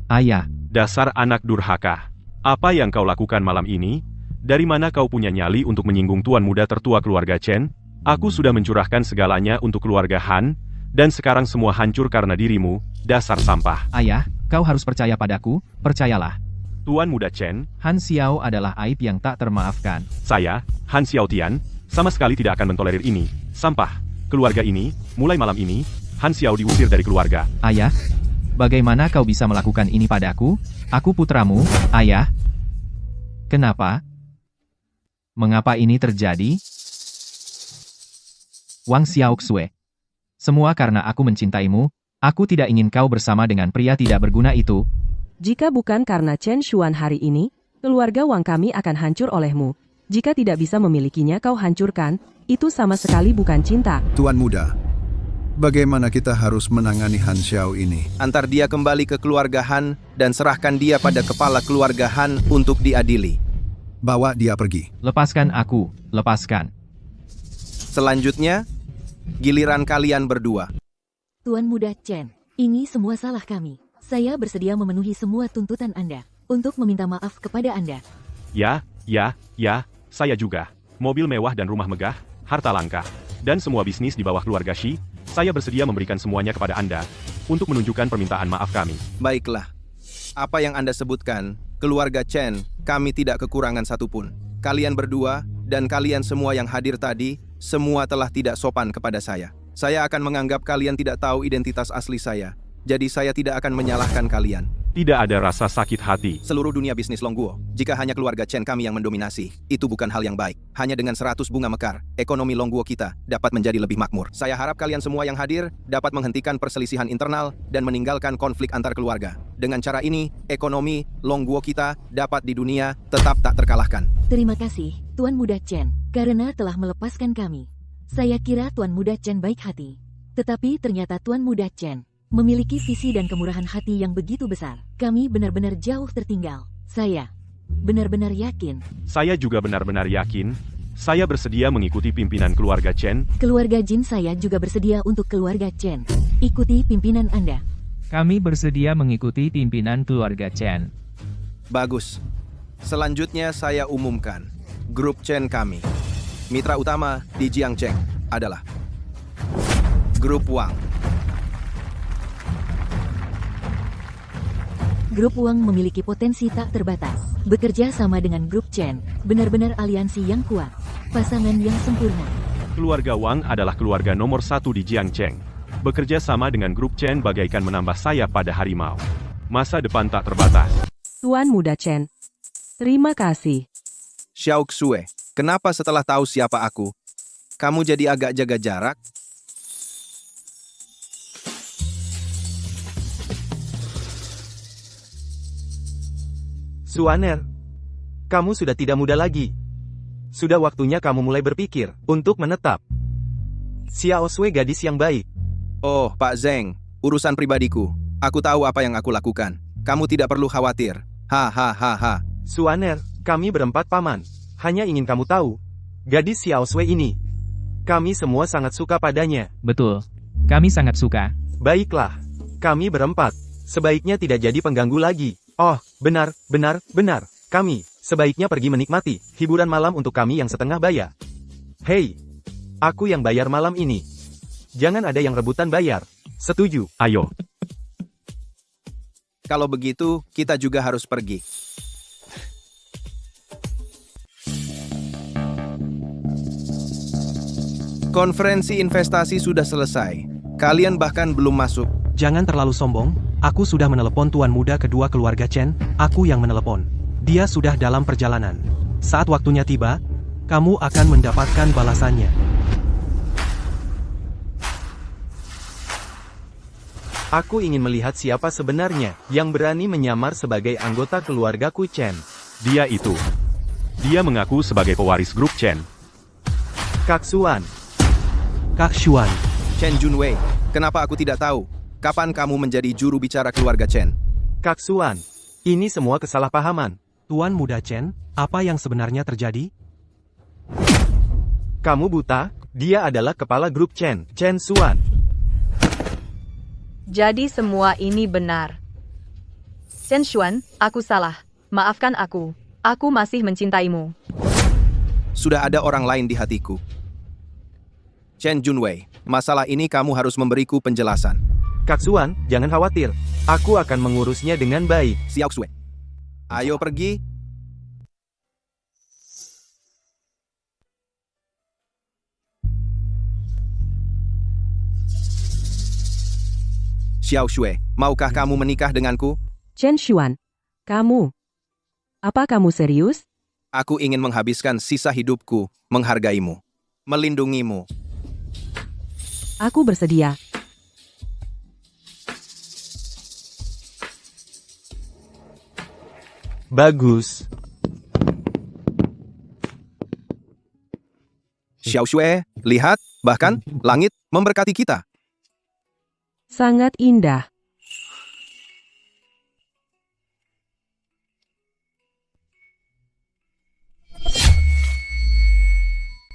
Ayah. Dasar anak durhaka. Apa yang kau lakukan malam ini? Dari mana kau punya nyali untuk menyinggung Tuan Muda tertua keluarga Chen? Aku sudah mencurahkan segalanya untuk keluarga Han, dan sekarang semua hancur karena dirimu, dasar sampah. Ayah, kau harus percaya padaku, percayalah. Tuan Muda Chen, Han Xiao adalah aib yang tak termaafkan. Saya, Han Xiaotian, sama sekali tidak akan mentolerir ini. Sampah. Keluarga ini, mulai malam ini, Han Xiao diusir dari keluarga. Ayah, bagaimana kau bisa melakukan ini padaku? Aku putramu, ayah. Kenapa? Mengapa ini terjadi? Wang Xiaoxue. Semua karena aku mencintaimu, aku tidak ingin kau bersama dengan pria tidak berguna itu. Jika bukan karena Chen Xuan hari ini, keluarga Wang kami akan hancur olehmu. Jika tidak bisa memilikinya kau hancurkan, itu sama sekali bukan cinta. Tuan muda, bagaimana kita harus menangani Han Xiao ini? Antar dia kembali ke keluarga Han dan serahkan dia pada kepala keluarga Han untuk diadili. Bawa dia pergi. Lepaskan aku, lepaskan. Selanjutnya, giliran kalian berdua. Tuan Muda Chen, ini semua salah kami. Saya bersedia memenuhi semua tuntutan Anda untuk meminta maaf kepada Anda. Ya, saya juga. Mobil mewah dan rumah megah, harta langka, dan semua bisnis di bawah keluarga Shi, saya bersedia memberikan semuanya kepada Anda. untuk menunjukkan permintaan maaf kami. Baiklah. Apa yang Anda sebutkan, keluarga Chen, kami tidak kekurangan satupun. Kalian berdua, dan kalian semua yang hadir tadi, semua telah tidak sopan kepada saya. Saya akan menganggap kalian tidak tahu identitas asli saya. Jadi saya tidak akan menyalahkan kalian. Tidak ada rasa sakit hati. Seluruh dunia bisnis Longguo, jika hanya keluarga Chen kami yang mendominasi, itu bukan hal yang baik. Hanya dengan 100 bunga mekar, ekonomi Longguo kita dapat menjadi lebih makmur. Saya harap kalian semua yang hadir dapat menghentikan perselisihan internal dan meninggalkan konflik antar keluarga. Dengan cara ini, ekonomi Longguo kita dapat di dunia tetap tak terkalahkan. Terima kasih, Tuan Muda Chen, karena telah melepaskan kami. Saya kira Tuan Muda Chen baik hati. Tetapi ternyata Tuan Muda Chen memiliki visi dan kemurahan hati yang begitu besar. Kami benar-benar jauh tertinggal. Saya benar-benar yakin. Saya juga benar-benar yakin. Saya bersedia mengikuti pimpinan keluarga Chen. Keluarga Jin saya juga bersedia untuk keluarga Chen. Ikuti pimpinan Anda. Kami bersedia mengikuti pimpinan keluarga Chen. Bagus. Selanjutnya saya umumkan, grup Chen kami. Mitra utama di Jiangcheng adalah Grup Wang. Grup Wang memiliki potensi tak terbatas. Bekerja sama dengan Grup Chen, benar-benar aliansi yang kuat. Pasangan yang sempurna. Keluarga Wang adalah keluarga nomor 1 di Jiangcheng. Bekerja sama dengan grup Chen bagaikan menambah sayap pada harimau. Masa depan tak terbatas. Tuan Muda Chen. Terima kasih. Xiao Xue, kenapa setelah tahu siapa aku, kamu jadi agak jaga jarak? Suaner, kamu sudah tidak muda lagi. Sudah waktunya kamu mulai berpikir untuk menetap. Xiao Xue gadis yang baik. Oh, Pak Zeng, urusan pribadiku. Aku tahu apa yang aku lakukan. Kamu tidak perlu khawatir. Ha. Suaner, kami berempat paman. Hanya ingin kamu tahu. Gadis Xiao Xue ini. Kami semua sangat suka padanya. Betul. Kami sangat suka. Baiklah. Kami berempat. Sebaiknya tidak jadi pengganggu lagi. Oh, benar. Kami sebaiknya pergi menikmati hiburan malam untuk kami yang setengah bayar. Hei, aku yang bayar malam ini. Jangan ada yang rebutan bayar. Setuju? Ayo. Kalau begitu, kita juga harus pergi. Konferensi investasi sudah selesai. Kalian bahkan belum masuk. Jangan terlalu sombong, aku sudah menelepon tuan muda kedua keluarga Chen, aku yang menelepon. Dia sudah dalam perjalanan. Saat waktunya tiba, kamu akan mendapatkan balasannya. Aku ingin melihat siapa sebenarnya yang berani menyamar sebagai anggota keluarga Ku Chen. Dia itu. Dia mengaku sebagai pewaris grup Chen. Kak Xuan. Kak Xuan. Chen Junwei, kenapa aku tidak tahu? Kapan kamu menjadi juru bicara keluarga Chen? Kak Xuan, ini semua kesalahpahaman. Tuan Muda Chen, apa yang sebenarnya terjadi? Kamu buta? Dia adalah kepala grup Chen, Chen Xuan. Jadi semua ini benar. Chen Xuan, aku salah. Maafkan aku. Aku masih mencintaimu. Sudah ada orang lain di hatiku. Chen Junwei, masalah ini kamu harus memberiku penjelasan. Kak Xuan, jangan khawatir. Aku akan mengurusnya dengan baik. Xiao Xue. Ayo pergi. Xiao Xue, maukah kamu menikah denganku? Chen Xuan, kamu. Apa kamu serius? Aku ingin menghabiskan sisa hidupku menghargaimu, melindungimu. Aku bersedia. Bagus. Xiao Xue, lihat, bahkan langit memberkati kita. Sangat indah.